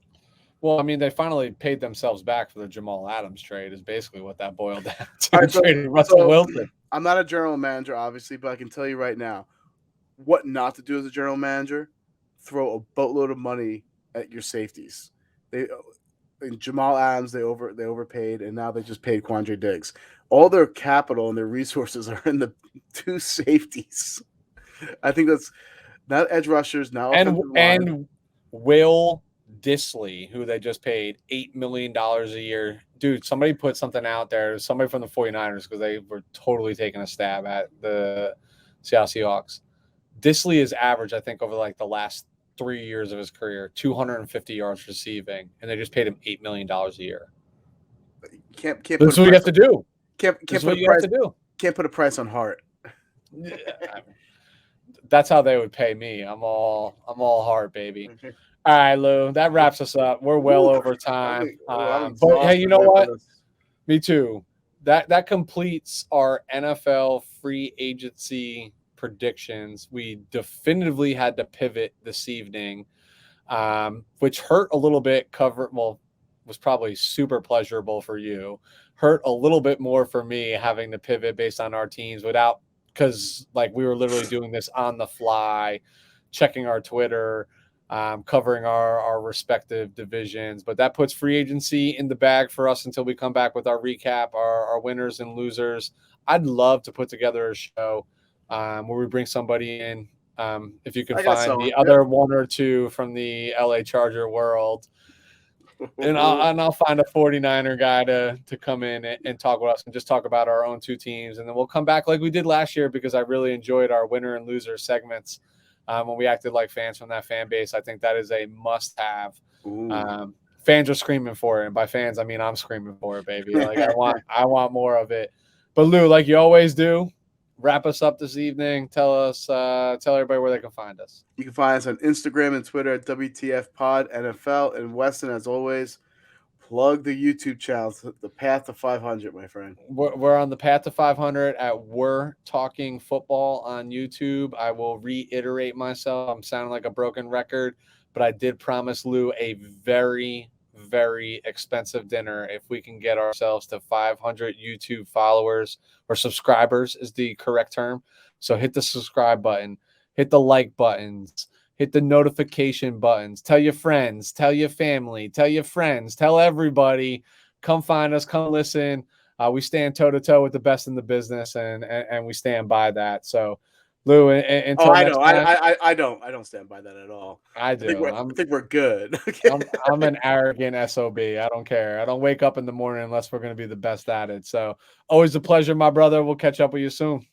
Speaker 1: well, I mean, they finally paid themselves back for the Jamal Adams trade. Is basically what that boiled down to.
Speaker 3: All right,
Speaker 1: Trading Russell Wilson.
Speaker 3: I'm not a general manager, obviously, but I can tell you right now, what not to do as a general manager: throw a boatload of money at your safeties. In Jamal Adams, they overpaid, and now they just paid Quandre Diggs. All their capital and their resources are in the 2 safeties. I think that's not edge rushers now.
Speaker 1: And Will Dissly, who they just paid $8 million a year. Dude, somebody put something out there. Somebody from the 49ers, because they were totally taking a stab at the Seattle Seahawks. Dissly is average, I think, over like the last 3 years of his career, 250 yards receiving, and they just paid him $8 million a year.
Speaker 3: Can't
Speaker 1: That's what you have to do.
Speaker 3: Can't put a price on Hart.
Speaker 1: That's how they would pay me. I'm all heart, baby. All right, Lou, that wraps us up. We're well over time. But hey, you know what? Me too. That completes our NFL free agency predictions. We definitively had to pivot this evening, which hurt a little bit. Was probably super pleasurable for you. Hurt a little bit more for me having to pivot based on our teams because like we were literally doing this on the fly, checking our Twitter, covering our respective divisions. But that puts free agency in the bag for us until we come back with our recap, our winners and losers. I'd love to put together a show where we bring somebody in. If you can find the other one or two from the LA Charger world. And I'll find a 49er guy to come in and talk with us and just talk about our own 2 teams. And then we'll come back like we did last year, because I really enjoyed our winner and loser segments when we acted like fans from that fan base. I think that is a must-have. Fans are screaming for it. And by fans, I mean I'm screaming for it, baby. Like I want more of it. But Lou, like you always do, wrap us up this evening. Tell everybody where they can find us.
Speaker 3: You can find us on Instagram and Twitter at WTF Pod NFL. And Weston, as always, plug the YouTube channel, the path to 500, my friend.
Speaker 1: We're on the path to 500 at We're Talking Football on YouTube. I will reiterate myself. I'm sounding like a broken record, but I did promise Lou a very, very expensive dinner if we can get ourselves to 500 YouTube followers, or subscribers is the correct term. So hit the subscribe button, hit the like buttons, hit the notification buttons, tell your friends, tell your family, tell your friends, tell everybody, come find us, come listen. We stand toe to toe with the best in the business, and we stand by that. So Lou, until next time,
Speaker 3: I don't stand by that at all.
Speaker 1: I do.
Speaker 3: I think we're good.
Speaker 1: I'm an arrogant SOB. I don't care. I don't wake up in the morning unless we're going to be the best at it. So always a pleasure, my brother. We'll catch up with you soon.